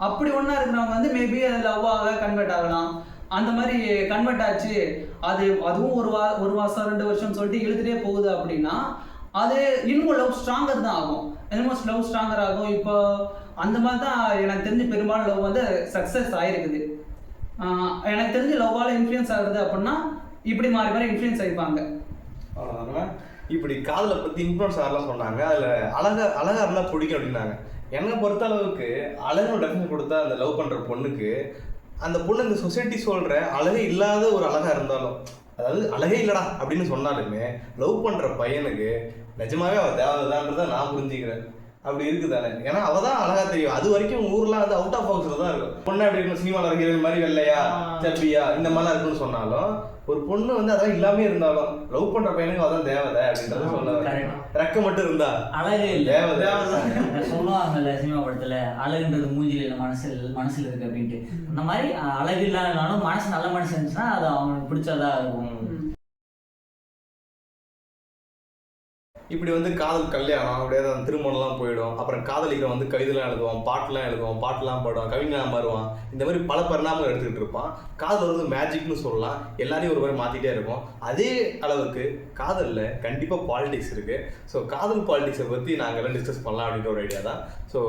அப்படி ஒன்றா இருக்கிறவங்க வந்து மேபி அது லவ்வாக கன்வெர்ட் ஆகலாம். அந்த மாதிரி கன்வெர்ட் ஆச்சு, அதுவும் ஒரு மாதம் 2 வருஷம் சொல்லிட்டு இழுத்துட்டே போகுது அப்படின்னா அது இன்னும் லவ் ஸ்ட்ராங்கர் தான் ஆகும், இன்னும் லவ் ஸ்ட்ராங்கர் ஆகும். இப்போ அந்த மாதிரி தான் எனக்கு தெரிஞ்சு பெரும்பாலும் லவ் வந்து சக்ஸஸ் ஆகிருக்குது. எனக்கு தெரிஞ்சு லவ்வால் இன்ஃப்ளூயன்ஸ் ஆகுது அப்படின்னா இப்படி மாறி இன்ஃப்ளூயன்ஸ் ஆகிப்பாங்க. அவ்வளோதாங்க. இப்படி காதலை பற்றி இன்ஃப்ளூயன்ஸ் ஆகலாம் சொன்னாங்க. அதில் அழகா இருந்தால் பிடிக்கும் அப்படின்னாங்க. என்னை பொறுத்த அளவுக்கு அழகு டெஃபினேஷன் கொடுத்தா அந்த லவ் பண்ணுற பொண்ணுக்கு, அந்த பொண்ணு இந்த சொசைட்டி சொல்கிற அழகே இல்லாத ஒரு அழகாக இருந்தாலும், அதாவது அழகே இல்லடா அப்படின்னு சொன்னாலுமே லவ் பண்ணுற பையனுக்கு நிஜமாவே அவள் தேவைதான்றதை நான் புரிஞ்சுக்கிறேன். அப்படி இருக்குதானே? ஏன்னா அவள் தான் அழகா தெரியும். அது வரைக்கும் ஊர்லாம் வந்து அவுட் ஆஃப் ஃபோக்கஸில் தான் இருக்கும். பொண்ணு அப்படி இருக்கணும், சினிமாவில் ஹீரோயின் மாதிரி வெள்ளையா சப்பியா இந்த மாதிரிலாம் இருக்குன்னு சொன்னாலும், ஒரு பொண்ணு வந்து அதெல்லாம் இல்லாமே இருந்தாலும் லவ் பண்ற பையனுக்கு அதான் தேவதை அப்படின்றது சொன்னாங்க. ரெக்க மட்டும் இருந்தா அழகு தேவதை சொல்லுவாங்கல்ல சினிமா படத்துல, அழகுன்றது மூஞ்சில இல்ல மனசுல இருக்கு அப்படின்ட்டு. அந்த மாதிரி அழகு இல்லாதனாலும் மனசு நல்ல மனசு இருந்துச்சுன்னா அது அவனுக்கு பிடிச்சதா இருக்கும். இப்படி வந்து காதல் கல்யாணம் அப்படியே தான் திருமணம்லாம் போயிடும். அப்புறம் காதலிக்கிறவன் வந்து கவிதைலாம் எழுதுவான், பாட்டுலாம் பாடுவான், கவிஞனாக மாறுவான். இந்த மாதிரி பல பரிணாமங்கள் எடுத்துக்கிட்டு இருப்பான். காதல் வந்து மேஜிக்னு சொல்லலாம், எல்லாரையும் ஒரு மாதிரி மாற்றிட்டே இருக்கும். அதே அளவுக்கு காதலில் கண்டிப்பாக பாலிடிக்ஸ் இருக்குது. ஸோ காதல் பாலிடிக்ஸை பற்றி நாங்கள் எல்லாம் டிஸ்கஸ் பண்ணலாம் அப்படின்ற ஒரு ஐடியா தான். ஸோ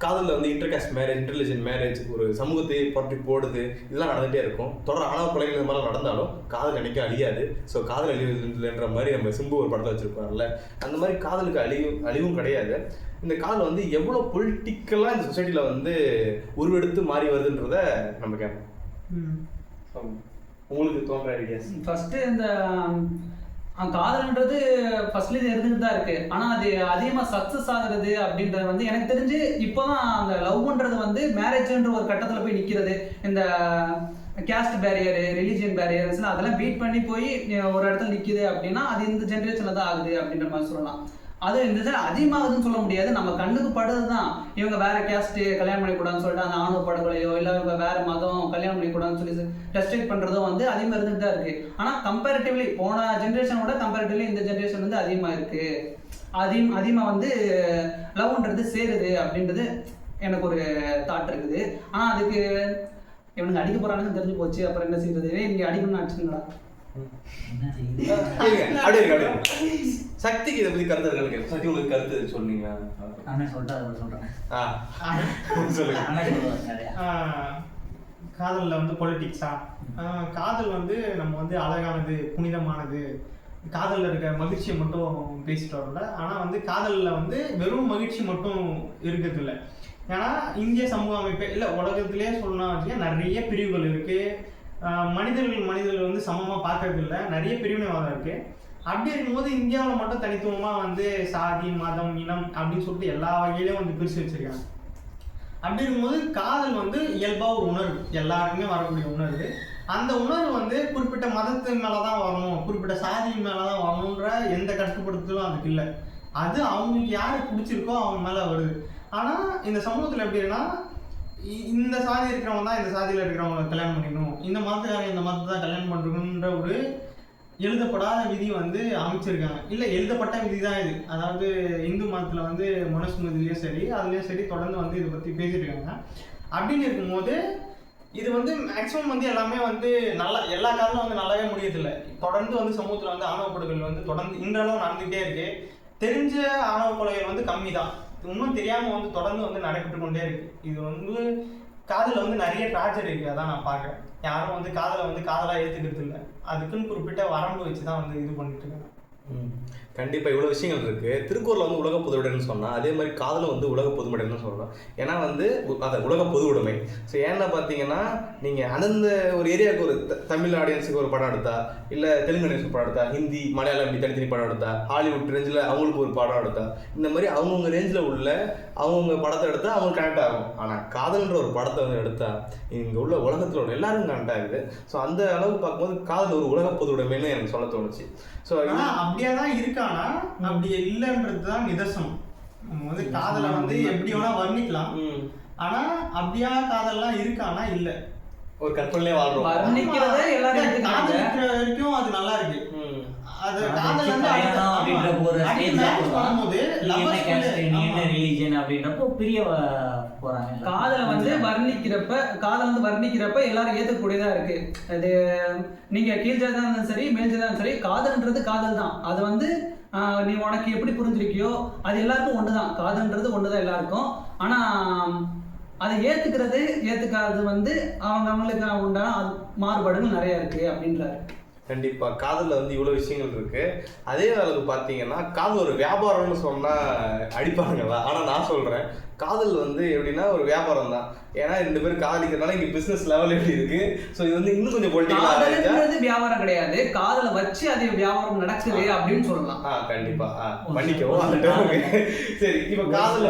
காதலில் வந்து இன்டர்காஸ்ட் மேரேஜ், இன்டர்ரிலிஜன் மேரேஜ் ஒரு சமூகத்தை பற்றி போடுது, இதெல்லாம் நடந்துகிட்டே இருக்கும். தொடர் ஆணவ கொலைகள் இந்த மாதிரிலாம் நடந்தாலும் காதல் அன்றைக்கி அழியாது. ஸோ காதல் அழிவுன்ற மாதிரி நம்ம சிம்பு ஒரு படத்தை வச்சுருப்பாங்கல்ல, அந்த மாதிரி காதலுக்கு அழிவும் கிடையாது. இந்த காதல் வந்து எவ்வளோ பொலிட்டிக்கலாக இந்த சொசைட்டியில் வந்து உருவெடுத்து மாறி வருதுன்றத நம்ம கேட்போம். உங்களுக்கு தோன்ற ஐடியாஸ்? ஃபஸ்ட்டு இந்த காதல்ன்றது ஃபர்ஸ்ட்லேயே இருந்துட்டு தான் இருக்கு. ஆனால் அது அதிகமாக சக்ஸஸ் ஆகுறது அப்படின்றது வந்து எனக்கு தெரிஞ்சு இப்போதான் அந்த லவ்ன்றது வந்து மேரேஜ்ன்ற ஒரு கட்டத்தில் போய் நிற்கிறது. இந்த கேஸ்ட் பேரியரு, ரிலீஜியன் பேரியர்ஸ்லாம் அதெல்லாம் பீட் பண்ணி போய் ஒரு இடத்துல நிற்கிது அப்படின்னா அது இந்த ஜென்ரேஷனில் தான் ஆகுது அப்படின்ற மாதிரி சொல்லலாம். அது இந்த அதிகமாகுதுன்னு சொல்ல முடியாது, நம்ம கண்ணுக்கு படுறது தான். இவங்க வேற கேஸ்ட் கல்யாணம் பண்ணிக்கூடாதுன்னு சொல்லிட்டு அந்த ஆணவ படுகொலையோ இல்லை இவங்க வேற மதம் கல்யாணம் பண்ணிக்கூடாதுன்னு சொல்லி ரெஸ்ட்ரிக்ட் பண்ணுறதும் வந்து அதிகமாக இருந்துட்டு தான் இருக்கு. ஆனால் கம்பேரிட்டிவ்லி போன ஜென்ரேஷனோட கம்பேரிட்டிவ்லி இந்த ஜென்ரேஷன் வந்து அதிகமாக இருக்கு. அதிகமாக வந்து லவ்ன்றது சேருது அப்படின்றது எனக்கு ஒரு தாட் இருக்குது. ஆனால் அதுக்கு இவனுக்கு அடிக்க போறானுன்னு தெரிஞ்சு போச்சு, அப்புறம் என்ன செய்யறது? நீங்க அடிக்கணும்னு நினச்சிங்களா? சக்திக்கு இதை பத்தி கருத்து இருக்கு. சக்தி உங்களுக்கு கருத்து சொன்னீங்க. காதல்ல வந்து பொலிட்டிக்ஸா? காதல் வந்து நம்ம வந்து அழகானது, புனிதமானது, காதலில் இருக்க மகிழ்ச்சியை மட்டும் பேசிட்டு வரல. ஆனால் வந்து காதலில் வந்து வெறும் மகிழ்ச்சி மட்டும் இருக்கிறது இல்லை. ஏன்னா இந்திய சமூக அமைப்பே இல்லை, உலகத்திலே சொல்லலாம் வச்சுக்க நிறைய பிரிவுகள் இருக்குது. மனிதர்கள் வந்து சமமாக பார்க்கறது இல்லை, நிறைய பிரிவினைவாதம் இருக்குது. அப்படி இருக்கும்போது இந்தியாவில் மட்டும் தனித்துவமாக வந்து சாதி, மதம், இனம் அப்படின்னு சொல்லிட்டு எல்லா வகையிலையும் வந்து பிரித்து வச்சுருக்காங்க. அப்படி இருக்கும்போது காதல் வந்து இயல்பாக ஒரு உணர்வு, எல்லாருக்குமே வரக்கூடிய உணர்வு. அந்த உணர்வு வந்து குறிப்பிட்ட மதத்து மேலே தான் வரணும், குறிப்பிட்ட சாதி மேலே தான் வரணுன்ற எந்த கட்டுப்படுத்தலும் அதுக்கு இல்லை. அது அவங்களுக்கு யாருக்கு பிடிச்சிருக்கோ அவங்க மேலே வருது. ஆனால் இந்த சமூகத்தில் எப்படின்னா இந்த சாதி இருக்கிறவங்க தான் இந்த சாதியில் இருக்கிறவங்க கல்யாணம் பண்ணிக்கணும், இந்த மதத்துக்காரங்க இந்த மதத்தை தான் கல்யாணம் பண்ணுறதுன்ற ஒரு எழுதப்படாத விதி வந்து அமைச்சிருக்காங்க. இல்லை, எழுதப்பட்ட விதி தான் இது. அதாவது இந்து மதத்தில் வந்து மனுஸ்மிருதிலையும் சரி அதுலேயும் சரி தொடர்ந்து வந்து இதை பற்றி பேசிட்டு இருக்காங்க. அப்படின்னு இருக்கும்போது இது வந்து மேக்ஸிமம் வந்து எல்லாமே வந்து நல்லா எல்லா காலமும் வந்து நல்லாவே முடியதில்லை. தொடர்ந்து வந்து சமூகத்தில் வந்து ஆணவ படுகொலை வந்து தொடர்ந்து இன்றளவும் நடந்துகிட்டே இருக்கு. தெரிஞ்ச ஆணவ கொலைகள் வந்து கம்மி தான், இன்னும் தெரியாமல் வந்து தொடர்ந்து வந்து நடைபெற்று கொண்டே இருக்கு. இது வந்து காதலில் வந்து நிறைய ட்ராஜடி இருக்குது. அதான் நான் பார்க்குறேன். யாரும் வந்து காதலை வந்து காதலாக ஏற்றுக்கிறது இல்லை. அதுக்குன்னு குறிப்பிட்ட வரம்பு வச்சு தான் வந்து இது பண்ணிட்டு இருக்காங்க. கண்டிப்பாக இவ்வளோ விஷயங்கள் இருக்குது. திருக்குறளில் வந்து உலக பொதுவுடைமைன்னு சொன்னால் அதே மாதிரி காதலும் வந்து உலக பொதுவுடைமைன்னு சொல்லலாம். ஏன்னா வந்து அதை உலக பொது உடைமை. ஸோ ஏன்னா பார்த்தீங்கன்னா நீங்கள் அந்தந்த ஒரு ஏரியாவுக்கு ஒரு தமிழ் ஆடியன்ஸுக்கு ஒரு படம் எடுத்தா, இல்லை தெலுங்கு ஆடியன்ஸுக்கு படம் எடுத்தா, ஹிந்தி மலையாளம் இப்படி தனித்தனி படம் எடுத்தா, ஹாலிவுட் ரேஞ்சில் அவங்களுக்கு ஒரு படம் எடுத்தா, இந்த மாதிரி அவங்கவுங்க ரேஞ்சில் உள்ள அவங்கவுங்க படத்தை எடுத்தால் அவங்க கனெக்ட் ஆகும். ஆனால் காதல்ன்ற ஒரு படத்தை வந்து எடுத்தால் இங்கே உள்ள உலகத்தில் உள்ள எல்லாரும் கனெக்ட் ஆகுது. ஸோ அந்த அளவுக்கு பார்க்கும்போது காதல் ஒரு உலக பொது உடைமைன்னு எனக்கு சொல்ல தோணுச்சு. ஸோ அப்படியே தான் இருக்கானா அப்படி இல்லைன்றது தான் நிதர்சனம். நம்ம வந்து காதலை வந்து எப்படி வேணா வர்ணிக்கலாம், ஆனா அப்படியா காதல்லாம் இருக்கானா இல்ல, ஒரு கற்பனையிலே வாழ்றோம். வர்ணிக்கிறதே எல்லாரும் காதல் இருக்கிற வரைக்கும் அது நல்லா இருக்கு. அது காதல் வந்து அப்படின்ற ஒரு ரிலீஜன் அப்படின்றப்போ பிரிய போறாங்க. காதலை வந்து வர்ணிக்கிறப்ப எல்லாரும் ஏற்றுக்கூடியதா இருக்கு. அது நீங்க கீழ் ஜாதியா இருந்தாலும் சரி மேல் ஜாதியா இருந்தாலும் சரி, காதல்ன்றது காதல் தான். அது வந்து நீ உனக்கு எப்படி புரிஞ்சிருக்கியோ அது எல்லாருக்கும் ஒண்ணுதான். காதல்ன்றது ஒண்ணுதான் எல்லாருக்கும். ஆனா அதை ஏத்துக்காதது வந்து அவங்களுக்கு உண்டான மாறுபாடுகள் நிறைய இருக்கு அப்படின்றாரு. கண்டிப்பா காதல்ல வந்து இவ்வளவு விஷயங்கள் இருக்கு. அதே அளவுக்கு பாத்தீங்கன்னா காதல் ஒரு வியாபாரம்னு சொன்னா அடிப்பாங்களா? ஆனா நான் சொல்றேன் காதல் வந்து எப்படின்னா ஒரு வியாபாரம் தான். ஏன்னா 2 பேரும் காதலிக்கிறதுனால இங்க பிசினஸ் லெவல் எப்படி இருக்கு. ஸோ இது வந்து இன்னும் கொஞ்சம் பொலிட்டிக்கலா வியாபாரம் கிடையாது, காதலை வச்சு அது வியாபாரம் நடக்குது அப்படின்னு சொல்லலாம். கண்டிப்பா பண்ணிக்கவும். சரி, இப்ப காதல்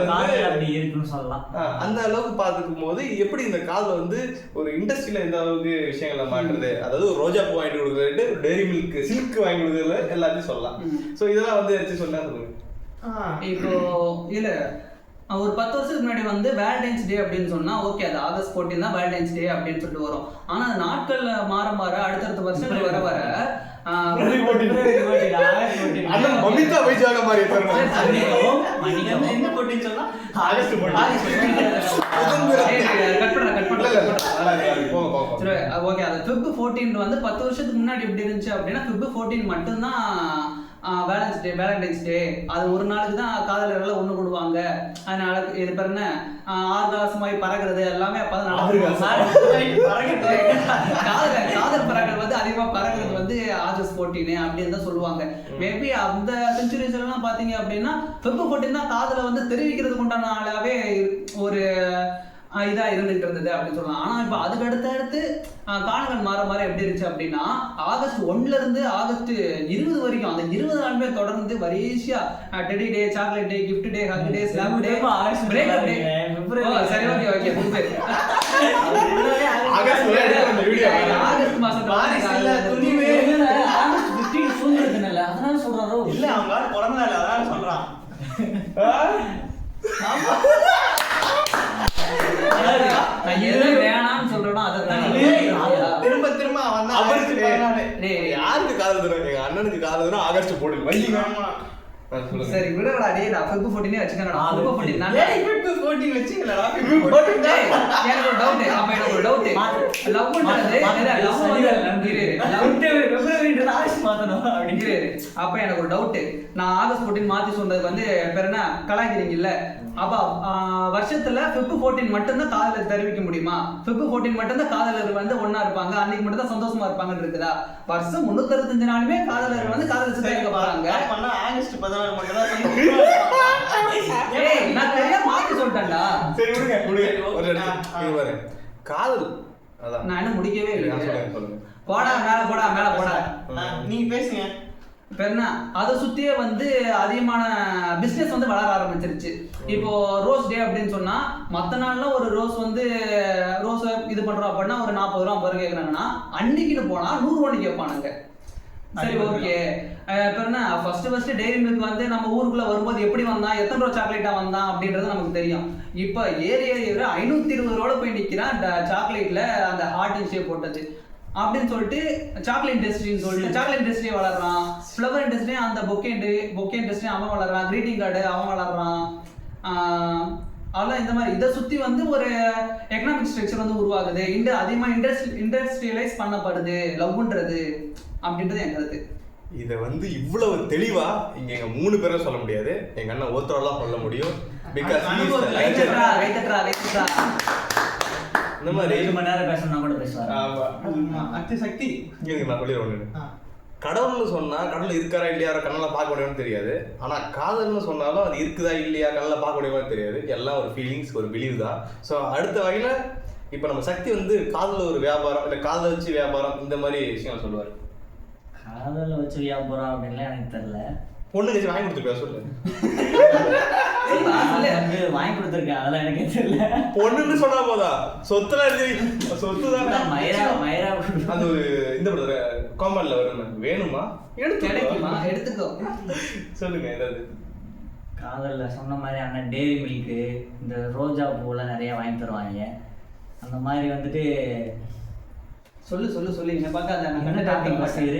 அப்படி இருக்குன்னு சொல்லலாம். அந்த அளவுக்கு பார்த்துக்கும் போது எப்படி இந்த காதல் வந்து ஒரு இண்டஸ்ட்ரியில எந்த அளவுக்கு விஷயங்களை மாற்றுறது, அதாவது ஒரு ரோஜா பூ வாங்கி கொடுக்குறது, டெய்ரி மில்க் சில்க் வாங்கி கொடுக்குறது எல்லாத்தையும் சொல்லலாம். ஸோ இதெல்லாம் வந்து எடுத்து சொன்னா சொல்லுங்க. இப்போ இல்ல ஒரு 10 வருஷத்துக்கு முன்னாடி வந்து வேலண்டைன்ஸ் டே அப்படின்னு சொன்னா ஓகே, அது ஆகஸ்ட் 14 தான் வேலண்டைன்ஸ் டே அப்படின்னு சொல்லிட்டு வரும். ஆனா அது நாட்கள் மாற அடுத்தடுத்த வருஷங்கள் வர Feb 14 வந்து 10 வருஷத்துக்கு முன்னாடி எப்படி இருந்துச்சு அப்படின்னா Feb 14 மட்டும்தான் வேலண்டைன்ஸ் டே. அது ஒரு நாளுக்கு தான் காதலர்கள் ஒண்ணு கூடுவாங்க. அதனால இது பேர் என்ன ஆர்காசமாய் பறக்கிறது எல்லாமே அப்பதான் நடக்கும். காதல் பறக்கிறது வந்து அதிகமா பறக்கிறது வந்து ஆகஸ்ட் 14 அப்படின்னு தான் சொல்லுவாங்க. மேபி அந்த செஞ்சுரிஸ் எல்லாம் பாத்தீங்க அப்படின்னா Feb 14 தான் காதலை வந்து தெரிவிக்கிறதுக்கு உண்டான ஆளாவே ஒரு இதா இருந்துட்டு இருந்தது அப்படின்னு சொல்லலாம். ஆனா இப்ப அதுக்கு அடுத்து காலங்கள் மாற எப்படி இருந்துச்சு அப்படின்னா ஆகஸ்ட் 1 இருந்து ஆகஸ்ட் 20 வரைக்கும் அந்த 20 நாளுமே தொடர்ந்து வரிசையா teddy day, chocolate day, gift day, hug day, slap day, breakup day. சரி, ஓகே ஆகஸ்ட் மாசம் அதனால சொல்றாரோ இல்ல அவங்க பிறந்த நாள் அதனால சொல்றான். வேணாம்னு சொல்றோம். திரும்ப யாருக்கு காதல் தரும்? எங்க அண்ணனுக்கு காதல் தரும் ஆகஸ்ட் 14. சரி விடடா டேய், நான் Feb 14 வச்சுக்கறேன்டா. Feb 14 நான் Feb 14 வச்சுக்கலடா. எனக்கு ஒரு டவுட். லவ் பண்றது லவ் வந்து பிப்ரவரி ஆகஸ்ட் மாத்தணும் அப்படிங்கிறது. அப்ப எனக்கு ஒரு டவுட். நான் ஆகஸ்ட் 14 மாத்தி சொன்னது வந்து பேர் என்ன கலாய்க்கிறீங்க இல்ல? அப்ப வருஷத்துல Feb 14 மட்டும் தான் காதலர் தெரிவிக்க முடியுமா? Feb 14 மட்டும் தான் காதலர் வந்து ஒண்ணா இருப்பாங்க, அன்னைக்கு மட்டும் தான் சந்தோஷமா இருப்பாங்கன்னு இருக்குதா? வருஷம் 365 நாளுமே காதலர் வந்து காதலர் தெரிவிக்க போறாங்க. அப்பனா ஆகஸ்ட் 14 மட்டும் தான் ஏய் நான் தெரியாம மாத்தி சொல்லிட்டேன்டா. சரி விடுங்க ஒரு நிமிஷம் பாரு. காதல் அதான் நான் என்ன முடிக்கவே இல்லை. சொல்லுங்க. போடா மேல போடா. நீங்க பேசுங்க. என்ன அதை சுத்தியே வந்து அதிகமான பிசினஸ் வந்து வளர ஆரம்பிச்சிருச்சு. இப்போ ரோஸ் டே அப்படின்னு சொன்னா மத்த நாள்ல ஒரு ரோஸ் இது பண்றோம் அப்படின்னா ஒரு 40 ரூபா 50 ரூபா கேட்கறாங்கன்னா அன்னைக்குன்னு போனா 100 ரூபாய்க்கு கேட்பானுங்க. சரி ஓகே, என்ன ஃபர்ஸ்ட் டெய்ரி மில்க் வந்து நம்ம ஊருக்குள்ள வரும்போது எப்படி வந்தான், எத்தனை ரூபா சாக்லேட்டா வந்தான் அப்படின்றது நமக்கு தெரியும். இப்போ ஏறி 520 ரூபாய் போய் நிற்கிறான் சாக்லேட்ல அந்த ஹார்ட் ஷேப் போட்டது அப்படின்னு சொல்லிட்டு சாக்லேட் இண்டஸ்ட்ரின்னு சொல்லிட்டு சாக்லேட் இண்டஸ்ட்ரியை வளர்றான். ஃப்ளவர் இண்டஸ்ட்ரியும் அந்த பொக்கே இண்டஸ்ட்ரியும் அவன் வளர்றான். கிரீட்டிங் கார்டு அவன் வளர்றான். அதெல்லாம் இந்த மாதிரி இதை சுற்றி வந்து ஒரு எக்கனாமிக் ஸ்ட்ரக்சர் வந்து உருவாகுது. அதிகமாக இண்டஸ்ட்ரியலைஸ் பண்ணப்படுது லவ்ன்றது அப்படின்றது என் கருத்து. இதை வந்து இவ்வளவு தெளிவா இங்க எங்க 3 பேரும் சொல்ல முடியாது, எங்க அண்ணன் ஒருத்தரெல்லாம் சொல்ல முடியும். இந்த மாதிரி 2 மணி நேரம் பேசணும்னா கூட பேசுவாங்க. சக்தி நான் சொல்லிடுறேன். கடவுள்னு சொன்னா கடவுள் இருக்காரா இல்லையா கண்ணால பார்க்க முடியும்னு தெரியாது. ஆனா காதல்னு சொன்னாலும் அது இருக்குதா இல்லையா கண்ணால பார்க்க முடியுமான்னு தெரியாது. எல்லாம் ஒரு ஃபீலிங்ஸ், ஒரு பிலீவ் தான். ஸோ அடுத்த வகையில இப்ப நம்ம சக்தி வந்து காதல ஒரு வியாபாரம் இல்ல காதல வச்சு வியாபாரம் இந்த மாதிரி விஷயம் சொல்லுவாரு. காதல வச்சு வியாபாரம் அப்படின்லாம் எனக்கு தெரியல. பொண்ணு கட்சி வாங்கி கொடுத்துருக்கா சொல்லு. வாங்கி கொடுத்துருக்கேன், அதெல்லாம் எனக்கு தெரியல. பொண்ணுன்னு சொன்னா போதா, சொத்துலாம் சொத்து தான். மயிரா அது ஒரு இந்த படத்துல காமெண்ட்ல வரும், வேணுமா எடுத்துக்கோ சொல்லுங்க ஏதாவது. காதல்ல சொன்ன மாதிரி அண்ணன் டெய்ரி மில்க்கு, இந்த ரோஜா பூலாம் நிறைய வாங்கி தருவாங்க. அந்த மாதிரி வந்துட்டு சொல்லு என்ன பார்க்காத என்ன டாபிக் பசங்க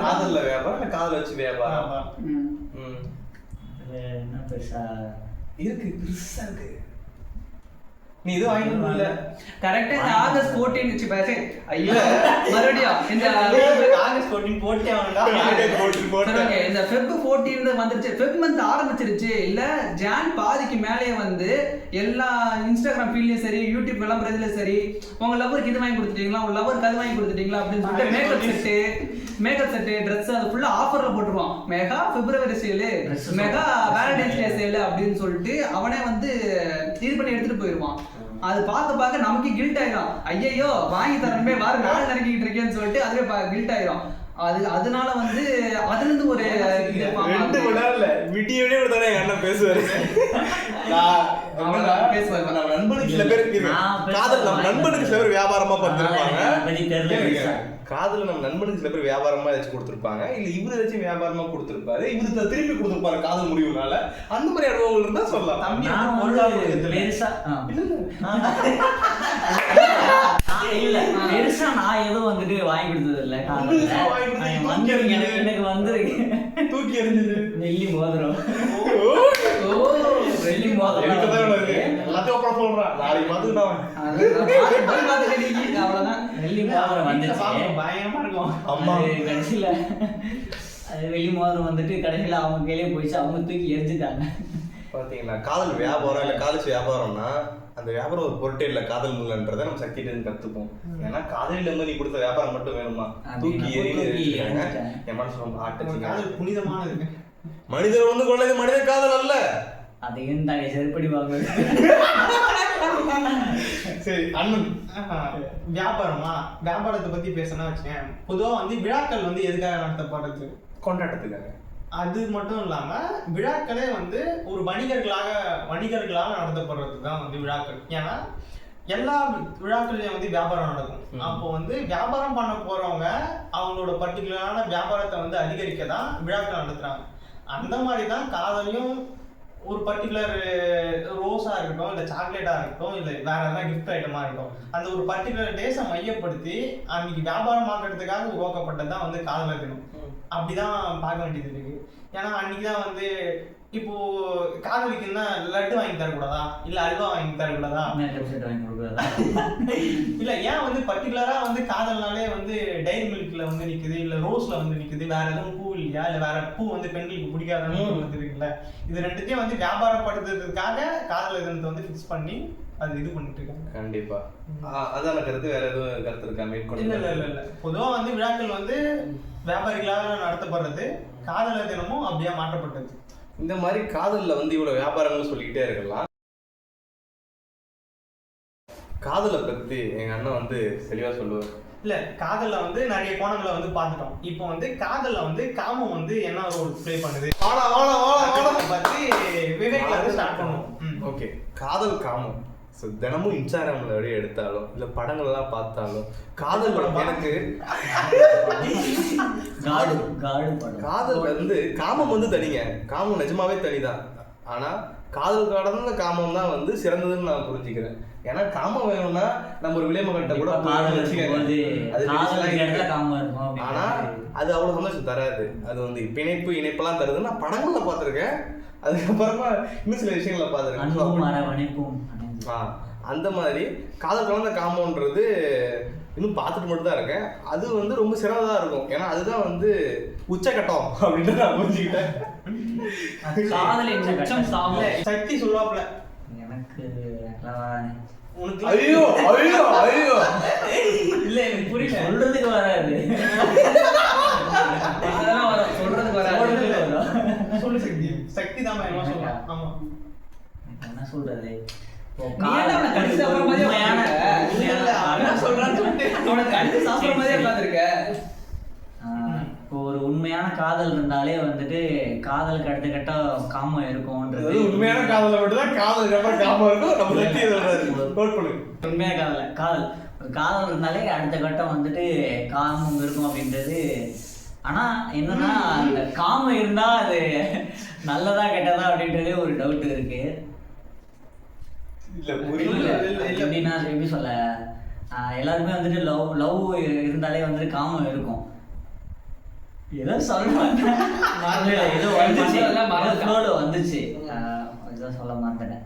காதல்ல வியாபாரம் காதல் வச்சு வியாபாரம் என்ன பெருசா இருக்கு, பெருசா இருக்கு. நீ இது வாங்கிட்டு கரெக்டா இந்த ஆகஸ்ட் 14 வச்சு பேச ஐயோ மறுபடியும் இந்த ஆகஸ்ட் 14 போட்டே ஆகணும்டா. இந்த ஃபெப் 14 வந்துருச்சு. ஃபெப் மந்த் ஆரம்பிச்சிருச்சு இல்ல, ஜான் பாதிக்கு மேலேயே வந்து எல்லா இன்ஸ்டாகிராம் ஃபீல்ட்லயும் சரி, யூடியூப் விளம்பரத்துலயும் சரி, உங்க லவருக்கு இது வாங்கி கொடுத்துட்டீங்களா, உங்க லவருக்கு அது வாங்கி கொடுத்துட்டீங்களா அப்படின்னு சொல்லிட்டு மேக்கப் செட்டு ட்ரெஸ் அது ஃபுல்லா ஆஃபர்ல போட்டுருவான். மெகா பிப்ரவரி சேலு, மெகா வேலண்டைன்ஸ் டே சேலு அப்படின்னு சொல்லிட்டு அவனே வந்து இது பண்ணி எடுத்துட்டு போயிருவான். அது பார்க்க நமக்கு கில்ட் ஆயிரும். ஐயோ வாங்கி தரணுமே வார நாள் நினைக்கிட்டு இருக்கேன்னு சொல்லிட்டு அதுவே கில்ட் ஆயிரும். அதனால வந்து அதுல இருந்து ஒரு 2 மணி நேரம்ல விடியோடே ஒரு தடவை எங்க அண்ணன் பேசுவாரு. நண்பனுக்கு சில பேர் காதல் நம்ம நண்பனுக்கு சில பேர் வியாபாரமா பார்த்திருப்பாங்க. காதல நம்ம நண்பனுக்கு சில பேர் வியாபாரமா ஏதாச்சும் கொடுத்துருப்பாங்க, இல்ல இவரு ஏதாச்சும் வியாபாரமா கொடுத்துருப்பாரு, இவரு திருப்பி கொடுத்துருப்பாரு காதல் முடிவுனால. அந்த மாதிரி அனுபவங்கள் இருந்தா சொல்லலாம். இல்ல பெருசா நான் எதுவும் வந்துட்டு வாங்கி கொடுத்தது இல்ல. எனக்கு வந்துருக்கு தூக்கி எறிஞ்சது வெள்ளி மோதிரம். வெள்ளி மோதிரம் எல்லாத்தையும் அப்புறம் சொல்றேன், நாளைக்கு பாத்துக்கிட்டான். அவ்வளவுதான். வெள்ளி மோதிரம் வந்துச்சு, பயமா இருக்கும். அம்மா கடைசியில அது வெள்ளி மோதிரம் வந்துட்டு கடைசியில அவங்க கையிலே போயிடுச்சு, அவங்க தூக்கி எரிஞ்சுட்டாங்க. பாத்தீங்களா, காதல் வியாபாரம் இல்ல காலேஜ் வியாபாரம்னா அந்த வியாபாரம் ஒரு பொருட்டே இல்ல, காதல் முள்ளன்றதை நம்ம சக்திட்டு இருந்து கத்துப்போம். ஏன்னா காதலில இருந்து நீ கொடுத்த வியாபாரம் மட்டும் வேணுமா, தூக்கி எறிஞ்சாங்க. என் மனசு ரொம்ப ஆட்டுச்சு. காதல் புனிதமானது. மனிதர் வந்து கொள்ளது மனித காதல் அல்ல. அதையும் தாங்க செருப்படி வாங்க. சரி அண்ணன் வியாபாரத்தை பத்தி பேசணும்னா வச்சுக்கேன். பொதுவா வந்து விழாக்கள் வந்து எதுக்காக நடத்தப்படுறது? கொண்டாட்டத்துக்காக. அது மட்டும் இல்லாம விழாக்களே வந்து ஒரு வணிகர்களாக நடத்தப்படுறது தான் வந்து விழாக்கள். ஏன்னா எல்லா விழாக்கள்லயும் வந்து வியாபாரம் நடக்கும். அப்போ வந்து வியாபாரம் பண்ண போறவங்க அவங்களோட பர்டிகுலரான வியாபாரத்தை வந்து அதிகரிக்க தான் விழாக்கள் நடத்துறாங்க. அந்த மாதிரி தான் காதலையும் ஒரு பர்டிகுலர் ரோஸா இருக்கட்டும், இல்லை சாக்லேட்டா இருக்கட்டும், இல்லை வேற எதாவது கிஃப்ட் ஐட்டமா இருக்கட்டும், அந்த ஒரு பர்டிகுலர் டேஸை மையப்படுத்தி அன்னைக்கு வியாபாரம் ஆக்கிறதுக்காக உருவாக்கப்பட்டது தான் வந்து காதலர் தினம். அப்படிதான் பார்க்க வேண்டியது இருக்கு. ஏன்னா அன்னைக்கு தான் வந்து இப்போ காதலிக்குன்னா லட்டு வாங்கி தரக்கூடாதா, இல்ல அல்வா வாங்கி தரக்கூடாதா, இல்ல ஏன் வந்து பர்டிகுலரா வந்து காதல்னாலே வந்து டைரி மில்க்ல வந்து நிக்குது, இல்ல ரோஸ்ல வந்து நிக்குது, வேற எதுவும் பூ இல்லையா, இல்ல வேற பூ வந்து பெண்களுக்கு பிடிக்காதுன்னு வந்து இருக்குல்ல. இது ரெண்டுத்தையும் வந்து வியாபாரப்படுத்துறதுக்காக காதலர் தினத்தை வந்து ஃபிக்ஸ் பண்ணி அது இது பண்ணிட்டு இருக்காங்க. கண்டிப்பா அதான கருத்து. வேற எதுவும் கருத்து இருக்கா? இல்ல பொதுவா வந்து விழாக்கள் வந்து வியாபாரிகளாக நடத்தப்படுறது, காதலர் தினமும் அப்படியே மாற்றப்பட்டது. இந்த மாதிரி காதல்ல வந்து இவ்வளவு வியாபாரங்கள் சொல்லிக்கிட்டே இருக்கலாம். காதலை பத்தி எங்க அண்ணன் வந்து தெளிவா சொல்லுவார். இல்ல காதல்ல வந்து நிறைய கோணங்களை வந்து பார்த்துட்டோம். இப்போ வந்து காதல்ல வந்து காமம் வந்து என்ன ரோல் ப்ளே பண்ணுது பத்தி விவேக்ல வந்து ஸ்டார்ட் பண்ணுவோம். ஓகே, காதல் காமம் ஸோ தினமும் இன்ஸ்டாகிராமில் அப்படியே எடுத்தாலும் இல்லை படங்கள்லாம் பார்த்தாலும் காதல் எனக்கு காதல் வந்து காமம் வந்து தனிங்க, காமம் நிஜமாவே தனிதான். ஆனால் காதல் கடந்த காமம் தான் வந்து சிறந்ததுன்னு நான் புரிஞ்சுக்கிறேன். ஏன்னா காமம் வேணும்னா நம்ம ஒரு விலைமகன்கிட்ட கூட ஆனா அது அவ்வளவு சந்தோஷம் தராது. அது வந்து இணைப்பெல்லாம் தருது. நான் படங்கள்ல பார்த்துருக்கேன், அதுக்கப்புறமா இன்னும் சில விஷயங்கள பார்த்துருக்கேன். அந்த மாதிரி காதல் கலந்த காமம்ன்றது இன்னும் பார்த்துட்டு மட்டும் தான் இருக்கேன். அது வந்து ரொம்ப சிறந்ததா இருக்கும். ஏன்னா அதுதான் வந்து உச்சகட்டம் அப்படின்னு நான் புரிஞ்சுக்கிட்டேன். சக்தி சொல்லுவாப்ல எனக்கு ஐயோ ஐயோ ஐயோ இல்ல எனக்கு புரியல, சொல்றதுக்கு வராது. அதெல்லாம் வரும், சொல்றதுக்கு வராது. சொல்லு சக்தி. சக்தி தான் என்ன சொல்றா? ஆமா என்ன சொல்றது, ஒரு உண்மையான காதல் இருந்தாலே வந்துட்டு காதலுக்கு அடுத்த கட்டம் காமம் இருக்கும்ன்றது. உண்மையான காதலை மட்டும்தான் காதலுக்கு அப்புறம் காமம் இருக்கும். உண்மையான காதல் இருந்தாலே அடுத்த கட்டம் வந்துட்டு காமம் இருக்கும் அப்படின்றது. ஆனா என்னன்னா அந்த காமம் இருந்தா அது நல்லதா கெட்டதா அப்படின்றது ஒரு டவுட் இருக்கு. எப்படின்னா எப்படி சொல்ல, எல்லாருமே வந்துட்டு லவ் இருந்தாலே வந்துட்டு காமம் இருக்கும். ஏதோ சொல்ல மாட்டேன், ஏதோ வந்துச்சு ஏதோ சொல்ல மாட்டேன்,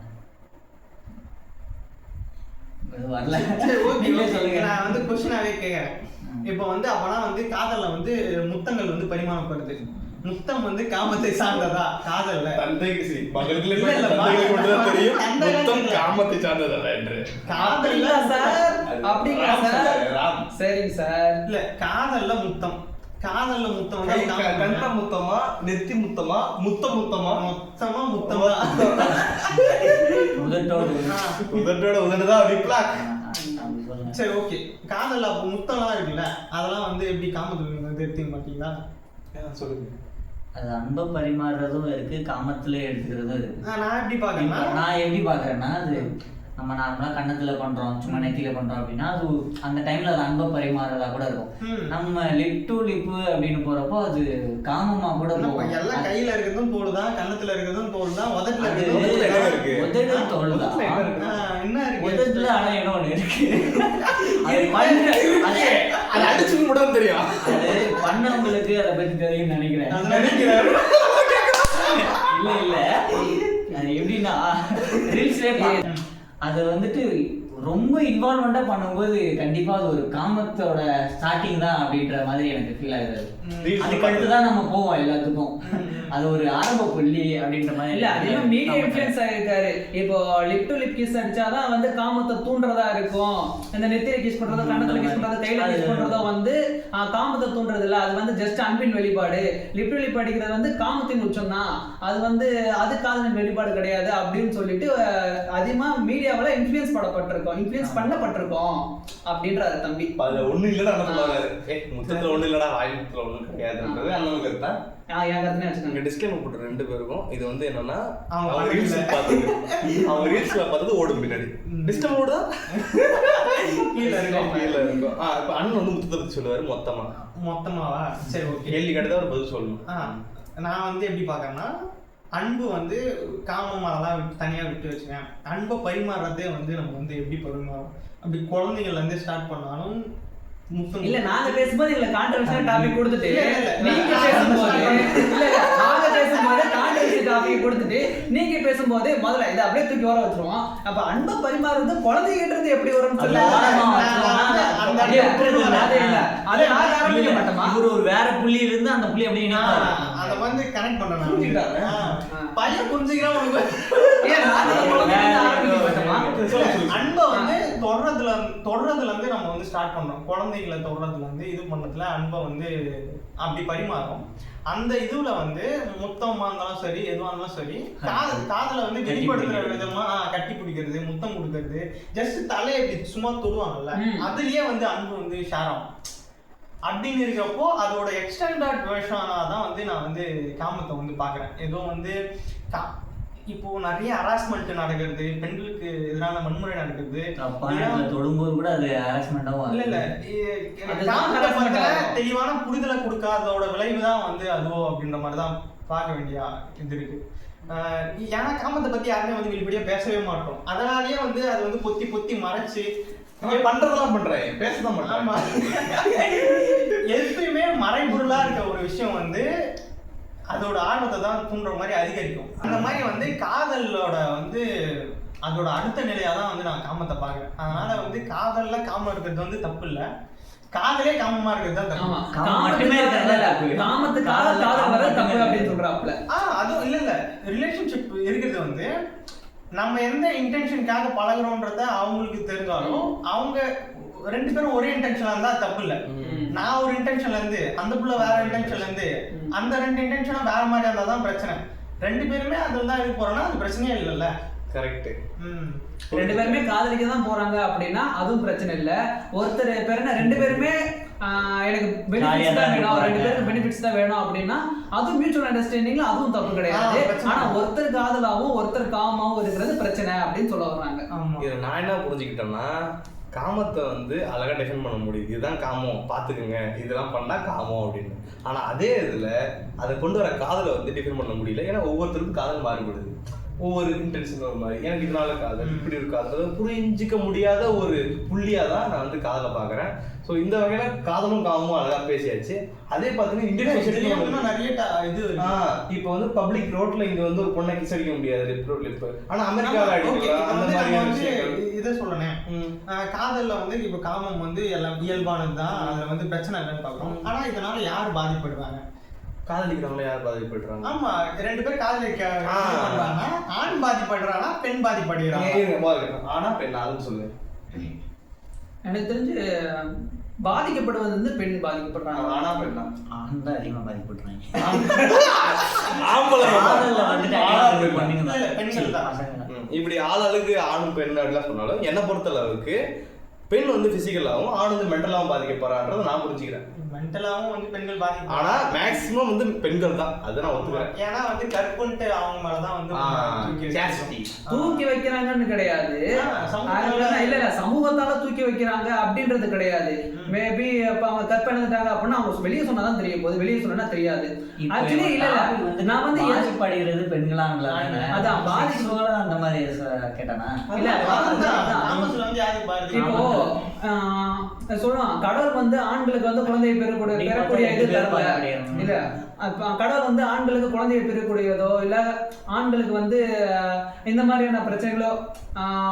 வரல. நான் வந்து கொஸ்டினாவே கேட்கறேன். இப்போ வந்து அப்பனா வந்து காதல்ல வந்து முத்தங்கள் வந்து பரிமாணப்படுது. முத்தம் வந்து காமத்தை சார்ந்ததா? காதல்ல தந்தைக்கு காமத்தை சார்ந்ததா என்று காதல்ல சார் அப்படிங்களா சார்? சரிங்க சார். இல்ல காதல்ல முத்தம், காதல்ல முத்தம் கண்ண முத்தமா, நெத்தி முத்தமா, முத்தமா உதட்டோட உதடுதான் ரிப்ளாக். சரி ஓகே. காதல்ல அப்ப முத்தம்லாம் இருக்குல்ல, அதெல்லாம் வந்து எப்படி காமத்துல வந்து எடுத்துக்க மாட்டீங்களா? சொல்லுங்க. அது அன்பை பரிமாறுறதும் இருக்கு, காமத்துல எடுத்துக்கிறதும் இருக்கு. நான் எப்படி பாக்குறேன்னா அது நம்ம நார்மலா கண்ணத்துல பண்றோம், சும்மா நெத்தியில பண்றோம் அப்படின்னா அது அந்த டைம்ல அது அன்பை பரிமாறுறதா கூட இருக்கும். நம்ம லிப் டு லிப் அப்படின்னு போறப்போ அது காமமா கூட போகும். எல்லாம் கையில இருக்கிறதும் தோல்தான், கண்ணத்துல இருக்கிறதும் தோல்தான், உதட்டுல உதடு தோல்தான் என்ன இருக்கு உதட்டுல. ஆனா என்ன ஒண்ணு இருக்கு, அது அடிச்சு மட்டும் தெரியும். அது பண்ணவங்களுக்கு அதை பத்தி தெரியும் நினைக்கிறேன். இல்ல அது எப்படின்னா ரீல்ஸ்லயே அது வந்துட்டு ரொம்ப இன்வால்வ்மெண்டா பண்ணும்போது கண்டிப்பா அது ஒரு காமத்தோட ஸ்டார்டிங் தான் அப்படின்ற மாதிரி எனக்கு ஃபீல் ஆகுது. அதுக்கு அடுத்துதான் நம்ம போவோம் எல்லாத்துக்கும். அது ஒரு ஆரம்ப புள்ளி அப்படின்ற மாதிரி. இல்ல அதிகமா மீடியா இன்ஃப்ளூயன்ஸ் ஆயிருக்காரு. இப்போ லிப் டு லிப் கிஸ் அடிச்சாதான் வந்து காமத்தை தூண்டுறதா இருக்கும். இந்த நெத்தியில கிஸ் பண்றதோ, கண்ணத்துல கிஸ் பண்றதோ, கையில கிஸ் பண்றதோ வந்து காமத்தை தூண்டுறது இல்ல. அது வந்து ஜஸ்ட் அன்பின் வெளிப்பாடு. லிப் டு லிப் அடிக்கிறது வந்து காமத்தின் உச்சம் தான். அது வந்து அது காதலின் வெளிப்பாடு கிடையாது அப்படின்னு சொல்லிட்டு அதிகமா மீடியாவில இன்ஃப்ளூயன்ஸ் பண்ணப்பட்டிருக்கோம் அப்படின்றாரு தம்பி. அதுல ஒண்ணு இல்லடா முத்தத்துல ஒண்ணு இல்லடா, வாய்ப்புல ஒண்ணு கிடையாதுன்றது அண்ணன் கருத்தா. டிஸ்க்ளைமர் போட்டு ரெண்டு பேருக்கும் இது வந்து என்னன்னா அவங்க ரீல்ஸ்ல பார்த்தது ஓடும் பின்னாடி டிஸ்க்ளைமர் ஓடுதா கீழ இருக்கும். இப்ப அண்ணன் வந்து முத்தத்தை பத்தி சொல்லுவாரு மொத்தமாவா? சரி ஓகே. கேள்வி கேட்டதா ஒரு பதில் சொல்லணும். நான் வந்து எப்படி பாக்கறேன்னா, அன்பு வந்து காமமாலாம் தனியா விட்டு வச்சுக்கேன். அன்பை பரிமாறுறதே வந்து நம்ம வந்து எப்படி பரிமாறும், அப்படி குழந்தைங்கள்ல இருந்து ஸ்டார்ட் பண்ணாலும் இல்ல நாங்க பேசும்போது இல்ல கான்ட்ரோவர்சியல் டாபிக் கொடுத்துட்டு நீங்க பேசும்போது இல்ல நாங்க பேசும்போது கான்ட்ரோவர்சியல் டாபிக் கொடுத்துட்டு நீங்க பேசும்போது முதல்ல இத அப்படியே தூக்கி வர வச்சிருவோம். அப்ப அன்பை பரிமாறுறது குழந்தைகிட்ட எப்படி வரும்னு சொல்ல அதே நான் ஆரம்பிக்க மாட்டேமா. இவரு ஒரு வேற புள்ளியில இருந்து அந்த புள்ளி அப்படியே அத வந்து கனெக்ட் பண்ணணும். பையன் புரிஞ்சுக்கிறான் உனக்கு. அன்பை வந்து தொடர்றதுல இருந்து நம்ம வந்து ஸ்டார்ட் பண்றோம். குழந்தைகளை தொடர்றதுல இருந்து இது பண்ணதுல அன்பை வந்து அப்படி பரிமாறும். அந்த இதுல வந்து முத்தமா இருந்தாலும் சரி, எதுவா இருந்தாலும் சரி, காதலை வந்து வெளிப்படுத்துற விதமா கட்டி பிடிக்கிறது, முத்தம் கொடுக்கறது, ஜஸ்ட் தலையை இப்படி சும்மா தொடுவாங்கல்ல, அதுலயே வந்து அன்பு வந்து ஷேர் ஆகும். அப்படின்னு இருக்கிறப்போ அதோட எக்ஸ்டெண்டட் வெர்ஷனா தான் வந்து நான் வந்து காமத்தை வந்து பாக்குறேன். ஏதோ வந்து இப்போ நிறைய ஹராஸ்மெண்ட் நடக்கிறது, பெண்களுக்கு எதிரான வன்முறை நடக்கிறது, தொடும்போது கூட அது ஹராஸ்மெண்டாவும் இல்ல தெளிவான புரிதலை கொடுக்காதோட விளைவு தான் வந்து அதுவோ அப்படின்ற மாதிரி தான் பார்க்க வேண்டிய இது இருக்கு. ஏன்னா காமத்தை பத்தி யாருமே வந்து வெளிப்படையா பேசவே மாட்டோம். அதனாலயே வந்து அது வந்து பொத்தி பொத்தி மறைச்சு பண்றதெல்லாம் பண்றேன், பேசதான் மாட்டேன். எப்பயுமே மறைபொருளா இருக்க ஒரு விஷயம் வந்து அதோட ஆர்வத்தை தான் தூண்டுற மாதிரி அதிகரிக்கும். அந்த மாதிரி வந்து காதலோட வந்து அதோட அடுத்த நிலையா தான் வந்து நான் காமத்தை பார்க்குறேன். அதனால வந்து காதல்ல காமம் இருக்கிறது வந்து தப்பு இல்லை, காதலே காமமா இருக்கிறது தான் தப்பு. அதுவும் இல்ல ரிலேஷன்ஷிப் இருக்கிறது வந்து நம்ம எந்த இன்டென்ஷனுக்காக பழகுறோன்றத அவங்களுக்கு தெரிஞ்சாலும் அவங்க 2 பேரும் ஒரே இன்டென்ஷன்ல இருந்தா தப்பு இல்ல. நான் ஒரு இன்டென்ஷன்ல இருந்து அந்த புள்ள வேற இன்டென்ஷன்ல இருந்து அந்த 2 இன்டென்ஷனும் வேற மாதிரி இருந்தா தான் பிரச்சனை. 2 பேருமே அதுல தான் இருக்க போறோம்னா அது பிரச்சனையே இல்லைல்ல. கரெக்ட். 2 பேருமே காதலிக்க தான் போறாங்க அப்படின்னா அதுவும் பிரச்சனை இல்ல. ஒருத்தர் பேருனா 2 பேருமே எனக்கு பெனிஃபிட்ஸ் தான் வேணும், 2 பேருக்கு பெனிஃபிட்ஸ் தான் வேணும் அப்படின்னா அதுவும் மியூச்சுவல் அண்டர்ஸ்டாண்டிங்ல அதுவும் தப்பு கிடையாது. ஆனா ஒருத்தர் காதலாவும் ஒருத்தர் காமாவும் இருக்கிறது பிரச்சனை அப்படின்னு சொல்ல வர்றாங்க. இதை நான் என்ன புரிஞ்சுக்கிட்டேன்னா, காமத்தை வந்து அழகா டிஃபைன் பண்ண முடியுது, இதுதான் காமம் பார்த்துக்குங்க, இதெல்லாம் பண்ணா காமம் அப்படின்னு. ஆனா அதே இதுல அதை கொண்டு வர காதலை வந்து டிஃபைன் பண்ண முடியல. ஏன்னா ஒவ்வொருத்தருக்கும் காதல் மாறுபடுது, ஒவ்வொரு இன்டென்ஷன் ஒரு மாதிரி. எனக்கு இதனால காதல் இப்படி ஒரு காதல் புரிஞ்சிக்க முடியாத ஒரு புள்ளியா தான் நான் வந்து காதலை பாக்குறேன். ஸோ இந்த வகையில காதலும் காமமும் அழகா பேசியாச்சு. அதே பார்த்தீங்கன்னா இந்தியன் சொசைட்டில நிறைய இது இப்போ வந்து பப்ளிக் ரோட்ல இங்க வந்து ஒரு பொண்ணை கிஸ் அடிக்க முடியாது, லிப் ரோட் லிப். ஆனா அமெரிக்காவில் அடிக்கலாம் அந்த மாதிரியான விஷயங்கள். இதை சொல்லணும், காதல்ல வந்து இப்போ காமம் வந்து எல்லாம் இயல்பானது தான், அதுல வந்து பிரச்சனை இல்லைன்னு பாக்குறோம். ஆனா இதனால யார் பாதிப்படுவாங்க? காதலிக்கிறவங்கள யார் பாதிப்படுறாங்க? ஆமா, 2 பேர் காதலிக்கிறாங்க, ஆண் பாதிப்படுறானா பெண் பாதிப்படுறாங்க? ஆனா பெண் ஆளுன்னு சொல்லு. எனக்கு தெரிஞ்சு பாதிக்கப்படுவது வந்து பெண் பாதிக்கப்படுறாங்க. ஆனா பெண்ணா? ஆண் தான் அதிகமா பாதிக்கப்படுறாங்க. இப்படி ஆளாளுக்கு ஆணும் பெண் அப்படிலாம் சொன்னாலும் என்னை பொறுத்த அளவுக்கு பெண் வந்து பிசிக்கலாகவும் ஆண் வந்து மென்டலாகவும் பாதிக்கப்படுறான்றதை நான் புரிஞ்சுக்கிறேன். மென்டலாகவும் வந்து பெண்கள் பாதிக்க, ஆனா மேக்ஸிமம் வந்து பெண்கள் தான், அதை நான் ஒத்துக்கிறேன். ஏன்னா வந்து கற்புன்ட்டு அவங்க மேலதான் வந்து தூக்கி வைக்கிறாங்கன்னு கிடையாது, இல்ல சமூகத்தால தூக்கி வைக்கிறாங்க அப்படின்றது கிடையாது. மேபி அப்ப அவங்க கற்பனைட்டாங்க அப்படின்னா அவங்க வெளியே சொன்னாதான் தெரிய போகுது, வெளியே சொன்னா தெரியாது. ஆக்சுவலி இல்ல நான் வந்து பாதிக்கப்படுகிறது பெண்களாங்களா? அதான் பாதிக்க அந்த மாதிரி கேட்டானா? இல்ல இப்போ சொல்லுவான் கடவுள் வந்து ஆண்களுக்கு வந்து குழந்தையை பெறக்கூடிய இது தரல. இல்ல கடவுள் வந்து ஆண்களுக்கு குழந்தையை பெறக்கூடியதோ இல்ல ஆண்களுக்கு வந்து இந்த மாதிரியான பிரச்சனைகளோ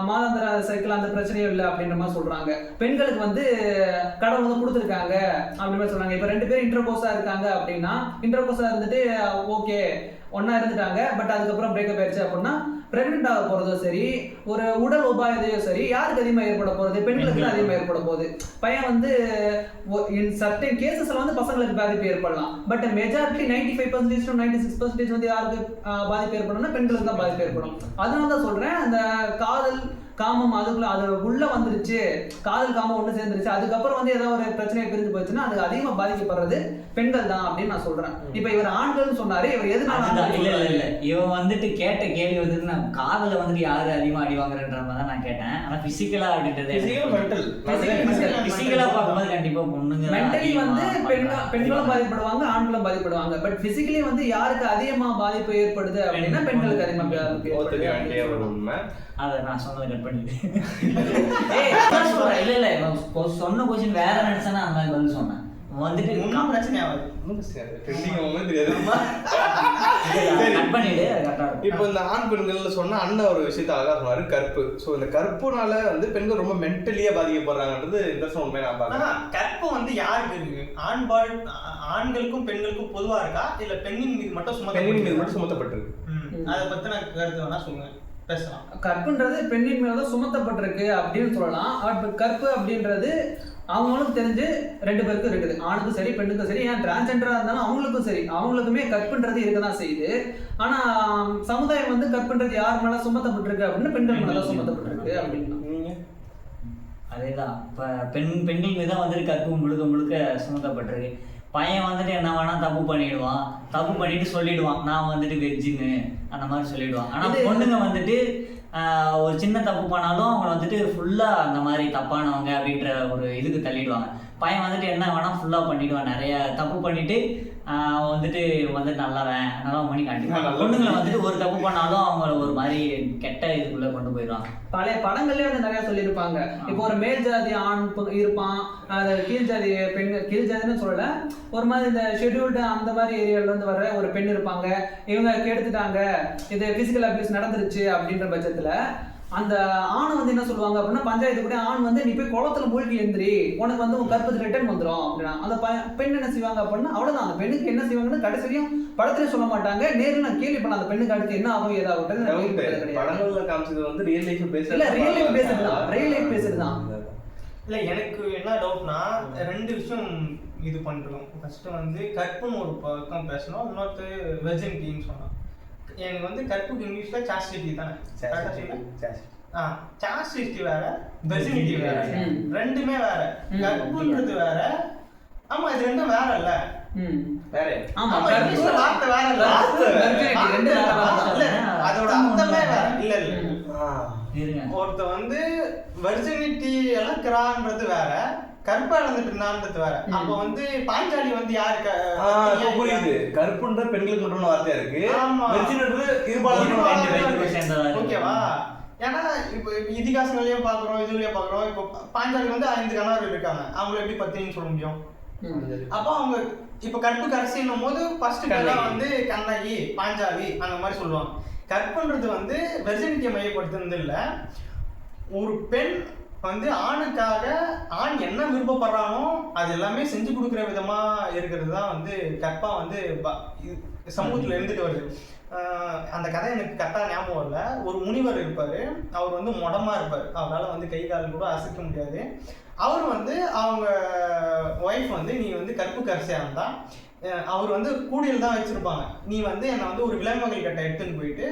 மாதாந்திர சைக்கிள் அந்த பிரச்சனையோ இல்லை அப்படின்ற மாதிரி சொல்றாங்க. பெண்களுக்கு வந்து கடவுள் வந்து கொடுத்துருக்காங்க அப்படி மாதிரி சொல்றாங்க. இப்ப 2 பேரும் இன்டர்கோர்ஸா இருக்காங்க அப்படின்னா இன்டர்கோர்ஸா இருந்துட்டு ஓகே ஒன்னா இருந்துட்டாங்க, பட் அதுக்கப்புறம் பிரேக்கப் ஆயிடுச்சு அப்படின்னா பிரெக்னென்ட் ஆக போறதோ சரி, ஒரு உடல் உபாதையோ சரி, யாருக்கு அதிகமாக ஏற்பட போறது? பெண்களுக்கு அதிகமாக ஏற்பட போகுது. பையன் வந்து சர்டன் கேசஸ்ல வந்து பசங்களுக்கு பாதிப்பு ஏற்படலாம், பட் மெஜாரிட்டி 95% to 96% வந்து யாருக்கு பாதிப்பு ஏற்படும்னா பெண்களுக்கு தான் பாதிப்பு ஏற்படும். அதனால தான் சொல்றேன், அந்த காதல் காமம் அதுக்குள்ள அது உள்ள வந்துருச்சு, காதல் காமம் ஒண்ணு சேர்ந்துருச்சு, அதுக்கப்புறம் வந்து ஏதாவது ஒரு பிரச்சனையை பிரிஞ்சு போச்சுன்னா அது அதிகமா பாதிக்கப்படுறது பெண்கள் தான் அப்படின்னு நான் சொல்றேன். இப்ப இவர் ஆண்கள் சொன்னாரு, இவர் எதுனால இல்ல இவன் வந்துட்டு கேட்ட கேள்வி வந்துட்டு நான் காதல வந்துட்டு யாரு அதிகமா அடி வாங்குறன்ற மாதிரி தான் நான் கேட்டேன். ஆனா பிசிக்கலா அப்படின்றது பிசிக்கலா பார்க்கும்போது கண்டிப்பா பொண்ணுங்க மென்டலி வந்து பெண்களும் பாதிப்படுவாங்க ஆண்களும் பாதிப்படுவாங்க. பட் பிசிக்கலி வந்து யாருக்கு அதிகமா பாதிப்பு ஏற்படுது அப்படின்னா பெண்களுக்கு அதிகமா உண்மை. அதை நான் சொன்னதை கட் பண்ணிட்டு இல்ல சொன்ன கொஸ்டின் வேற நினைச்சா அந்த மாதிரி பதில் சொன்னேன். வந்துட்டு ஒன்றும் பிரச்சனை ஆகாது. இப்போ இந்த ஆண் பெண்கள் சொன்னா அண்ணன் ஒரு விஷயத்த அழகா சொன்னாரு, கற்பு. ஸோ இந்த கற்புனால வந்து பெண்கள் ரொம்ப மென்டலியா பாதிக்கப்படுறாங்கன்றது இந்த உண்மை. நான் பாக்கிறேன் கற்பு வந்து யாருக்கு இருக்கு? ஆண்களுக்கும் பெண்களுக்கும் பொதுவா இருக்கா இல்ல பெண்ணின் மீது மட்டும் சுமத்தப்பட்டிருக்கு? அதை பத்தி நான் கருத்து வேணா சொல்லுங்க, பேசலாம். கற்புன்றது பெண்ணின் மேலதான் சுமத்தப்பட்டிருக்கு அப்படின்னு சொல்லலாம். கற்பு அப்படின்றது அவங்களுக்கும் தெரிஞ்சு 2 பேருக்கும் இருக்குது, ஆணுக்கும் சரி பெண்ணுக்கும் சரி. ஏன் டிரான்ஸ்ஜெண்டரா இருந்தாலும் அவங்களுக்கும் சரி, அவங்களுக்குமே கற்புன்றது இருக்கதான் செய்யுது. ஆனா சமுதாயம் வந்து கற்புன்றது யார் மேல சுமத்தப்பட்டிருக்கு அப்படின்னா பெண்கள் மேலதான் சுமத்தப்பட்டிருக்கு அப்படின்னா அதேதான். இப்ப பெண்கள் மீதான் வந்துட்டு கற்பு முழுக்க சுமத்தப்பட்டிருக்கு. பையன் வந்துட்டு என்ன வேணா தப்பு பண்ணிடுவான், தப்பு பண்ணிட்டு சொல்லிடுவான் நான் வந்துட்டு வெஜ்ஜுன்னு அந்த மாதிரி சொல்லிடுவான். ஆனால் பொண்ணுங்க வந்துட்டு ஒரு சின்ன தப்பு பண்ணாலும் அவங்க வந்துட்டு ஃபுல்லாக அந்த மாதிரி தப்பானவங்க அப்படின்ற ஒரு இதுக்கு தள்ளிடுவாங்க. பையன் வந்துட்டு என்ன வேணா ஃபுல்லாக பண்ணிடுவான், நிறைய தப்பு பண்ணிட்டு அவன் வந்துட்டு நல்லவன் நல்லா பண்ணி காட்டிடுவான். பொண்ணுங்களை வந்துட்டு ஒரு தப்பு பண்ணாலும் அவங்கள ஒரு மாதிரி கெட்ட இதுக்குள்ளே கொண்டு போயிடுவாங்க. பழைய படங்கள்லேயே வந்து நிறைய சொல்லியிருப்பாங்க. இப்போ ஒரு மேல் ஜாதி ஆண் இருப்பான், கீழ் ஜாதி பெண்கள், கீழ் ஜாதின்னு சொல்லல, ஒரு மாதிரி இந்த ஷெட்யூல்டு அந்த மாதிரி ஏரியாவில் வந்து வர ஒரு பெண் இருப்பாங்க. இவங்க கெடுத்துட்டாங்க, இது பிசிக்கல் அபியூஸ் நடந்துருச்சு அப்படின்ற பட்சத்தில் அந்த ஆணை வந்து என்ன சொல்லுவாங்க அப்படின்னா, பஞ்சாயத்து கூட ஆண் வந்து நீ போய் குளத்துல மூழ்கி எந்திரி, உனக்கு வந்து உன் கற்பது ரிட்டர்ன் வந்துடும் அப்படின்னா, அந்த பெண் என்ன செய்வாங்க அப்படின்னா அவ்வளவுதான். அந்த பெண்ணுக்கு என்ன செய்வாங்கன்னு கடைசியும் படத்திலே சொல்ல மாட்டாங்க. நேரில் நான் கேள்வி பண்ண அந்த பெண்ணுக்கு அடுத்து என்ன ஆகும் ஏதாவது படங்கள்ல காமிச்சது வந்து ரியல் லைஃப் பேஸ் இல்ல, ரியல் லைஃப் பேஸ்டு தான், ரியல் லைஃப் பேஸ்டு தான். இல்லை எனக்கு என்ன டவுட்னா 2 விஷயம் இது பண்ணிருக்கோம். ஃபர்ஸ்ட் வந்து கற்புன்னு ஒரு பக்கம் பேசணும், இன்னொருத்தர் வெர்ஜினிட்டின்னு சொன்னான். எனக்கு வந்து கற்புக்கு இங்கிலீஷ்ல சாஸ்டிட்டி தானே, சாஸ்டிட்டி வேற வெர்ஜினிட்டி வேற, ரெண்டுமே வேற. கற்புன்றது வேற, ஆமா இது ரெண்டும் வேற இல்ல, வேற. ஆமா, இங்கிலீஷ்ல வார்த்தை வேற இல்ல, அதோட அர்த்தமே வேற. இல்ல ஒருத்த வந்து வெர்ஜினிட்டி இழக்கிறான்றது வேற, கற்ப இழந்துட்டு இருந்தான்றது வேற. அப்ப வந்து பாஞ்சாலி வந்து யாருக்கு புரியுது, கற்புன்ற பெண்களுக்கு மட்டும் வார்த்தையா இருக்கு, ஓகேவா? ஏன்னா இப்ப இதிகாசங்களையும் பாக்குறோம், இதுலயும் பாக்குறோம். இப்போ பாஞ்சாலி வந்து 5 கணவர் இருக்காங்க, அவங்களை எப்படி பத்தினின்னு சொல்ல முடியும்? அப்ப அவங்க இப்ப கற்பு கடைசின்னும் போது ஃபர்ஸ்ட் வந்து கண்ணகி, பாஞ்சாலி அந்த மாதிரி சொல்லுவாங்க. கற்புன்றது வந்து வெர்ஜினிட்டியை மையப்படுத்துறது இல்ல, ஒரு பெண் வந்து ஆணுக்காக ஆண் என்ன விருப்பப்படுறானோ அது எல்லாமே செஞ்சு கொடுக்குற விதமா இருக்கிறது தான் வந்து கற்பா வந்து சமூகத்துல இருந்துட்டு வருது. அந்த கதை எனக்கு கரெக்டாக ஞாபகம் இல்லை. ஒரு முனிவர் இருப்பார், அவர் வந்து மொடமா இருப்பார், அவரால் வந்து கை கால் கூட அசைக்க முடியாது. அவர் வந்து அவங்க ஒய்ஃப் வந்து நீ வந்து கற்பு கரிசியாக இருந்தா அவர் வந்து கூடியில் தான் வச்சிருப்பாங்க, நீ வந்து என்னை வந்து ஒரு விலைமகள் கட்டை எடுத்துன்னு போயிட்டு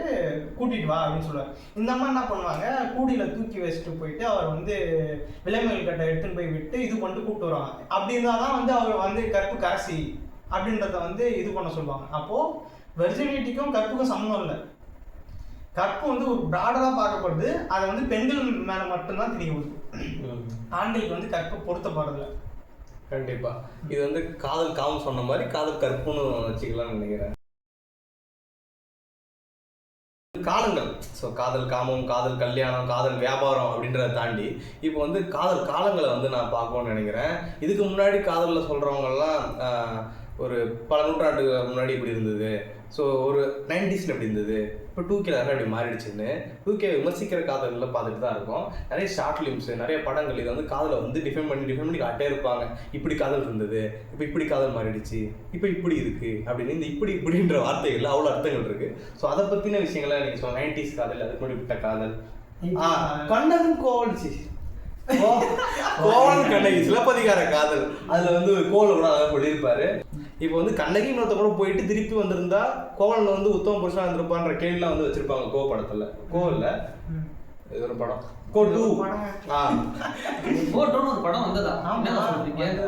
கூட்டிட்டு வா அப்படின்னு சொல்லுவார். இந்த அம்மா என்ன பண்ணுவாங்க, கூடியில் தூக்கி வச்சுட்டு போயிட்டு அவர் வந்து விலைமகள் கட்டை எடுத்துன்னு போய் விட்டு இது பண்ணிட்டு கூப்பிட்டு வருவாங்க. அப்படி இருந்தால் தான் வந்து அவர் வந்து கற்பு கரசி அப்படின்றத வந்து இது பண்ண சொல்லுவாங்க. அப்போது வெர்ஜினிட்டிக்கும் கற்புக்கும் சம்மந்தம் இல்லை, கற்பு வந்து ஒரு ப்ராடராக பார்க்கப்படுது, அதை வந்து பெண்கள் மேலே மட்டும்தான் திணிக்கப்படுது, ஆண்களுக்கு வந்து கற்பு பொருத்தப்படுறதில்ல. கண்டிப்பா இது வந்து காதல் காமம் சொன்ன மாதிரி காதல் கற்புன்னு வச்சுக்கலாம்னு நினைக்கிறேன். காலங்கள், ஸோ காதல் காமம், காதல் கல்யாணம், காதல் வியாபாரம் அப்படின்றத தாண்டி இப்போ வந்து காதல் காலங்களை வந்து நான் பார்க்கணும்னு நினைக்கிறேன். இதுக்கு முன்னாடி காதலில் சொல்கிறவங்கெல்லாம் ஒரு பல நூற்றாண்டுக்கு முன்னாடி இப்படி இருந்தது, ஸோ ஒரு 90s இப்படி இருந்தது, இப்போ 2K அப்படி மாறிடுச்சுன்னு 2K விமர்சிக்கிற காதலில் பார்த்துட்டு தான் இருக்கும். நிறைய ஷார்ட் ஃபிலிம்ஸ், நிறைய படங்கள் இதை வந்து காதலை வந்து டிஃபைன் பண்ணி காட்டே இருப்பாங்க. இப்படி காதல் இருந்தது, இப்போ இப்படி காதல் மாறிடுச்சு, இப்போ இப்படி இருக்கு அப்படின்னு இந்த இப்படின்ற வார்த்தைகள் அவ்வளோ அர்த்தங்கள் இருக்கு. ஸோ அதை பற்றின விஷயங்களை நீங்கள் சொல்ல 90s காதல், அதுக்கு முன்னாடி விட்ட காதல், கண்டதும் கோவடிச்சு கோவலன் கண்ணகி சிலப்பதிகார காதல், அதுல வந்து கோவல கூட அழகாக சொல்லியிருப்பாரு. இப்போ வந்து கண்ணகி இன்னொருத்த கூட போயிட்டு திருப்பி வந்திருந்தா கோவலன் வந்து உத்தம புருஷனா இருந்திருப்பான்ற கேள்விலாம் வந்து வச்சிருப்பாங்க கோ படத்துல. கோவில்ல இது ஒரு படம், கோட்டு கோட்டுன்னு ஒரு படம் வந்ததா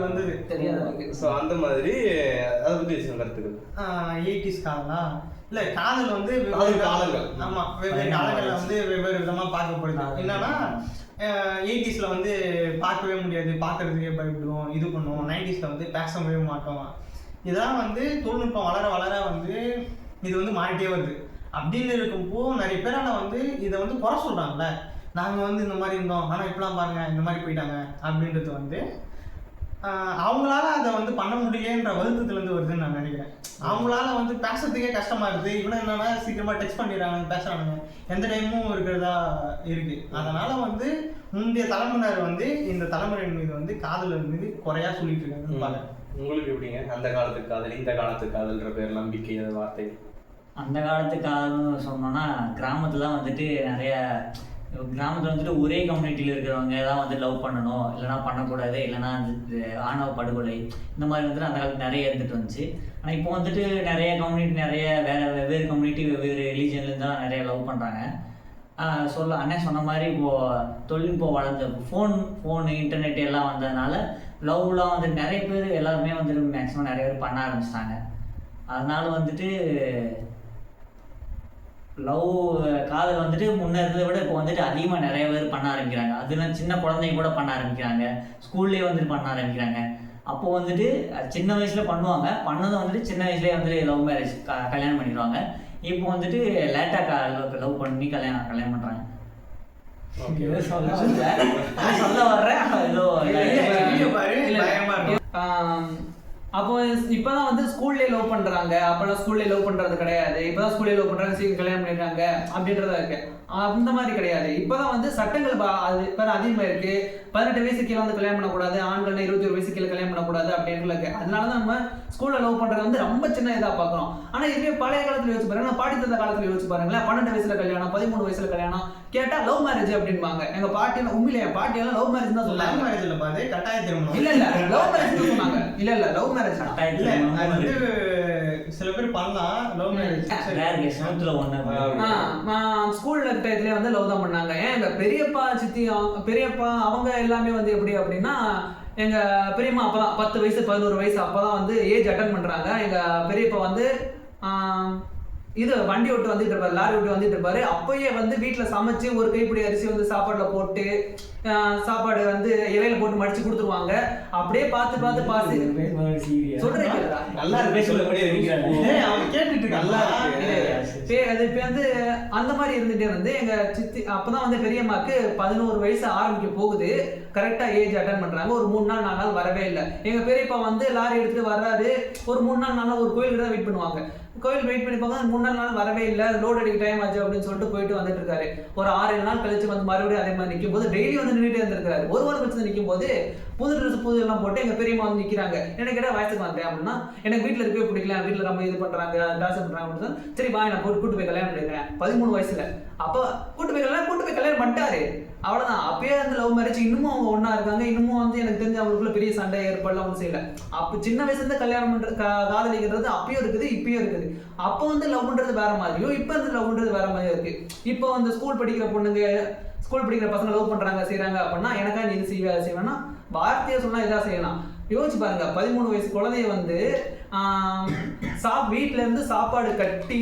வந்தது தெரியாது. ஸோ அந்த மாதிரி அதை பற்றி கருத்துக்கள் 80s காதலா இல்ல காதல் வந்து காலங்கள், ஆமா வெவ்வேறு காலங்கள்ல வந்து வெவ்வேறு விதமா பார்க்கப்படுது. என்னன்னா 80sல வந்து பார்க்கவே முடியாது, பார்க்கறதுக்கே பயப்படுவோம், இது பண்ணுவோம். 90sல வந்து பேசவே மாட்டோம். இதெல்லாம் வந்து தொழில்நுட்பம் வளர வளர வந்து இது வந்து மாறிட்டே வருது. அப்படின்னு இருக்கும்போ நிறைய பேரால் வந்து இதை வந்து குறை சொல்றாங்கல்ல, நாங்கள் வந்து இந்த மாதிரி இருந்தோம் ஆனால் இப்பெல்லாம் பாருங்க இந்த மாதிரி போயிட்டாங்க அப்படின்றது வந்து அவங்களால அதை வந்து பண்ண முடியலன்ற வருத்தத்துலேருந்து வருதுன்னு நான் நினைக்கிறேன். அவங்களால வந்து பேசுறதுக்கே கஷ்டமா இருக்குது. இவனை என்னன்னா சீக்கிரமா டெக்ஸ்ட் பண்ணிடுறாங்க, பேசுறாங்க, எந்த டைமும் இருக்கிறதா இருக்கு. அதனால வந்து முந்தைய தலைமுறையினர் வந்து இந்த தலைமுறையின் மீது வந்து காதலர் மீது குறையா சொல்லிட்டு இருக்காங்க. உங்களுக்கு எப்படிங்க அந்த காலத்துக்கு காதல், இந்த காலத்துக்கு காதல்ன்ற பேர் நம்பிக்கை வார்த்தை? அந்த காலத்து காதல்னு சொன்னோன்னா கிராமத்துல வந்துட்டு நிறைய கிராமத்தில் வந்துட்டு ஒரே கம்யூனிட்டியில் இருக்கிறவங்க தான் வந்து லவ் பண்ணணும், இல்லைனா பண்ணக்கூடாது, இல்லைனா வந்து ஆணவ படுகொலை இந்த மாதிரி வந்துட்டு அந்த காலத்தில் நிறைய இருந்துட்டு வந்துச்சு. ஆனால் இப்போ வந்துட்டு நிறைய கம்யூனிட்டி, நிறைய வெவ்வேறு கம்யூனிட்டி வெவ்வேறு ரிலீஜன்லேருந்து தான் நிறைய லவ் பண்ணுறாங்க. அண்ணன் சொன்ன மாதிரி இப்போது தொழில்நுட்பம் வளர்ந்த ஃபோனு இன்டர்நெட் எல்லாம் வந்ததுனால லவ்லாம் வந்து நிறைய பேர் எல்லாருமே வந்துட்டு மேக்ஸிமம் நிறைய பேர் பண்ண ஆரம்பிச்சிட்டாங்க. அதனால வந்துட்டு லவ் காதல் வந்துட்டு முன்ன இருந்ததை விட இப்போ வந்துட்டு அதிகமாக நிறைய பேர் பண்ண ஆரம்பிக்கிறாங்க. அதெல்லாம் சின்ன குழந்தைங்க கூட பண்ண ஆரம்பிக்கிறாங்க, ஸ்கூல்லேயே வந்துட்டு பண்ண ஆரம்பிக்கிறாங்க. அப்போ வந்துட்டு சின்ன வயசில் பண்ணுவாங்க, பண்ணதும் வந்துட்டு சின்ன வயசுலேயே வந்துட்டு லவ் மேரேஜ் கல்யாணம் பண்ணிடுவாங்க. இப்போ வந்துட்டு லேட்டாக லவ் பண்ணி கல்யாணம் பண்ணுறாங்க. சொல்ல வர்றேன் ஏதோ அப்போ இப்பதான் வந்து ஸ்கூல்லேயே லவ் பண்றாங்க, அப்பெல்லாம் ஸ்கூல்லேயே லவ் பண்றது கிடையாது. இப்பதான் ஸ்கூல்லேயே லவ் பண்றாங்க, சீக்கிரம் கல்யாணம் பண்ணிடுறாங்க அப்படின்றதா இருக்கு. அந்த மாதிரி கிடையாது. இப்பதான் வந்து சட்டங்கள் அது இப்போ அதிகமா இருக்கு. 18 வயசு கீழே வந்து கல்யாணம் பண்ணக்கூடாது, ஆண்கள் 21 வயசு கீழே கல்யாணம் பண்ணக்கூடாது அப்படின்னு இருக்கு. அதனாலதான் நம்ம ஸ்கூல்ல லவ் பண்றது வந்து ரொம்ப சின்ன இதா பாக்குறோம். ஆனா இதுவே பழைய காலத்துல யோசிச்சு பாருங்க, பாட்டி தந்த காலத்துல யோசிச்சு பாருங்களேன், 12 வயசுல கல்யாணம், 13 வயசுல கல்யாணம் கேட்டா லவ் மேரேஜ் அப்படின்பாங்க. எங்க பாட்டி உண்மையிலே என் பாட்டி எல்லாம் லவ் மேரேஜ் தான் சொன்னாங்க. மேரேஜ்ல பாரு கட்டாய திருமணம் இல்ல லவ் மேரேஜ் சொன்னாங்க. இல்ல லவ் மேரேஜ் சில பேர் பண்ணலாம். லவ் மேரேஜ் ஸ்கூல்ல டயத்துலயே வந்து லவ் தான் பண்ணாங்க. ஏன் எங்க பெரியப்பா சித்தி பெரியப்பா அவங்க எல்லாமே வந்து எப்படி அப்படின்னா, எங்க பெரியம்மா அப்பதான் 10 வயசு 11 வயசு அப்பதான் வந்து ஏஜ் அட்டன் பண்றாங்க. எங்க பெரியப்பா வந்து இது வண்டி விட்டு வந்துட்டு இருப்பாரு, லாரி விட்டு வந்துட்டு இருப்பாரு. அப்பயே வந்து வீட்டுல சமைச்சு ஒரு கைப்பிடி அரிசி வந்து சாப்பாடுல போட்டு சாப்பாடு வந்து இலையில போட்டு மடிச்சு கொடுத்துருவாங்க. அப்படியே பார்த்து சொல்றேன் நல்லா கேட்டுட்டு நல்லா இப்ப வந்து அந்த மாதிரி இருந்துட்டே வந்து எங்க சித்தி அப்பதான் வந்து பெரியம்மாக்கு 11 வயசு ஆரம்பிக்க போகுது. கரெக்டா ஏஜ் அட்டன் பண்றாங்க. ஒரு 3 நாள் 4 நாள் வரவே இல்லை. எங்க பெரியப்பா வந்து லாரி எடுத்துட்டு வர்றாரு. ஒரு 3 நாள் 4 நாள் ஒரு கோயிலுக்கு தான் வெயிட் பண்ணுவாங்க. கோயில் வெயிட் பண்ணி பார்க்க 3 நாள் வரவே இல்லை. லோட் அடிக்க டைம் ஆச்சு அப்படின்னு சொல்லிட்டு போயிட்டு வந்துட்டு இருக்காரு. ஒரு 6-7 நாள் கழிச்சு வந்து மறுபடியும் அதே மாதிரி நிற்கும் போது டெய்லி வந்து நின்றுட்டே இருந்திருக்காரு. ஒரு வாரம் கழிச்சு நிற்கும் போது புது ட்ரெஸ் புது எல்லாம் போட்டு எங்க பெரியம்மா வந்து நிக்கிறாங்க. எனக்கு கேட்டா வயசுக்கு வந்தேன் அப்படின்னா, எனக்கு வீட்டுல இருக்கவே பிடிக்கல, வீட்டுல நம்ம இது பண்றாங்க டான்ஸ் பண்றாங்க அப்படின்னு. சரி வா நான் கூட்டு போய் கல்யாணம் பண்ணிருக்கேன் 13 வயசுல. அப்ப கூட்டு போய் கல்யாணம் பண்ணிட்டாரு. அவ்வளவுதான். அப்பயே வந்து லவ் மேரேஜ். இன்னமும் அவங்க ஒன்னா இருக்காங்க. இன்னமும் வந்து எனக்கு தெரிஞ்ச அவங்களுக்குள்ள பெரிய சண்டை ஏற்படலாம் ஒன்றும் செய்யல. அப்ப சின்ன வயசுல இருந்து கல்யாணம் பண்ற காதலிக்கிறது அப்பயும் இருக்குது, இப்பயும் இருக்குது. அப்போ வந்து லவ் பண்றது வேற மாதிரியும், இப்ப வந்து லவ் பண்றது வேற மாதிரியும் இருக்கு. இப்போ வந்து ஸ்கூல் படிக்கிற பொண்ணுங்க, ஸ்கூல் படிக்கிற பசங்க லவ் பண்றாங்க செய்யறாங்க அப்படின்னா, எனக்கா நீ செய்வேன்னா வார்த்தையை சொன்னா இதா செய்யலாம். யோசிச்சு பாருங்க, 13 வயசு குழந்தைய வந்து வீட்டுல இருந்து சாப்பாடு கட்டி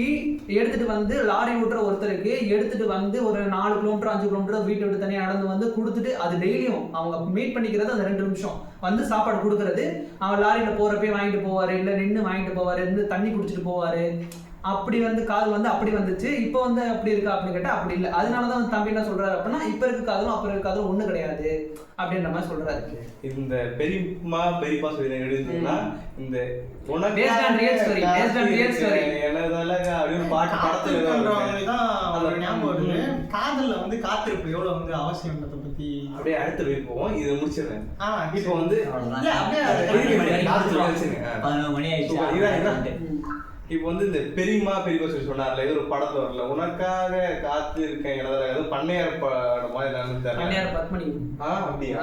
எடுத்துட்டு வந்து லாரி ஓட்டுற ஒருத்தருக்கு எடுத்துட்டு வந்து ஒரு 4 கிலோமீட்டர் 5 கிலோமீட்டர் வீட்டை விட்டு தனியாக நடந்து வந்து கொடுத்துட்டு, அது டெய்லியும் அவங்க மீட் பண்ணிக்கிறது அந்த 2 நிமிஷம் வந்து சாப்பாடு கொடுக்கறது. அவன் லாரியில போறப்பே வாங்கிட்டு போவாரு, இல்ல நின்று வாங்கிட்டு போவாரு, இருந்து தண்ணி குடிச்சிட்டு போவாரு. அப்படி வந்து காதல் வந்து அப்படி வந்துச்சு. இப்போ வந்து அப்படி இருக்கா அப்படின்னு கேட்டா அப்படி இல்லை. அதனாலதான் வந்து தம்பி என்ன சொல்றாரு அப்படின்னா, இப்ப இருக்க காதலும் அப்ப இருக்க காதலும் ஒண்ணு கிடையாது அப்படின்ற மாதிரி சொல்றாரு. இந்த பெரியப்பா சொல்லி எழுதுனா இந்த காதல்ல வந்து காத்திருப்பு எவ்வளவு வந்து அவசியம்ன்றத பத்தி அப்படியே அடுத்து போய் போவோம். இதை முடிச்சிடுறேன். இப்போ வந்து இப்போ வந்து இந்த பெரியப்பா சொல்லி சொன்னார்ல, ஏதோ ஒரு படத்துல வரல, உனக்காக காத்து இருக்கேன் ஏதோ பண்ணையார் மாதிரி அப்படியா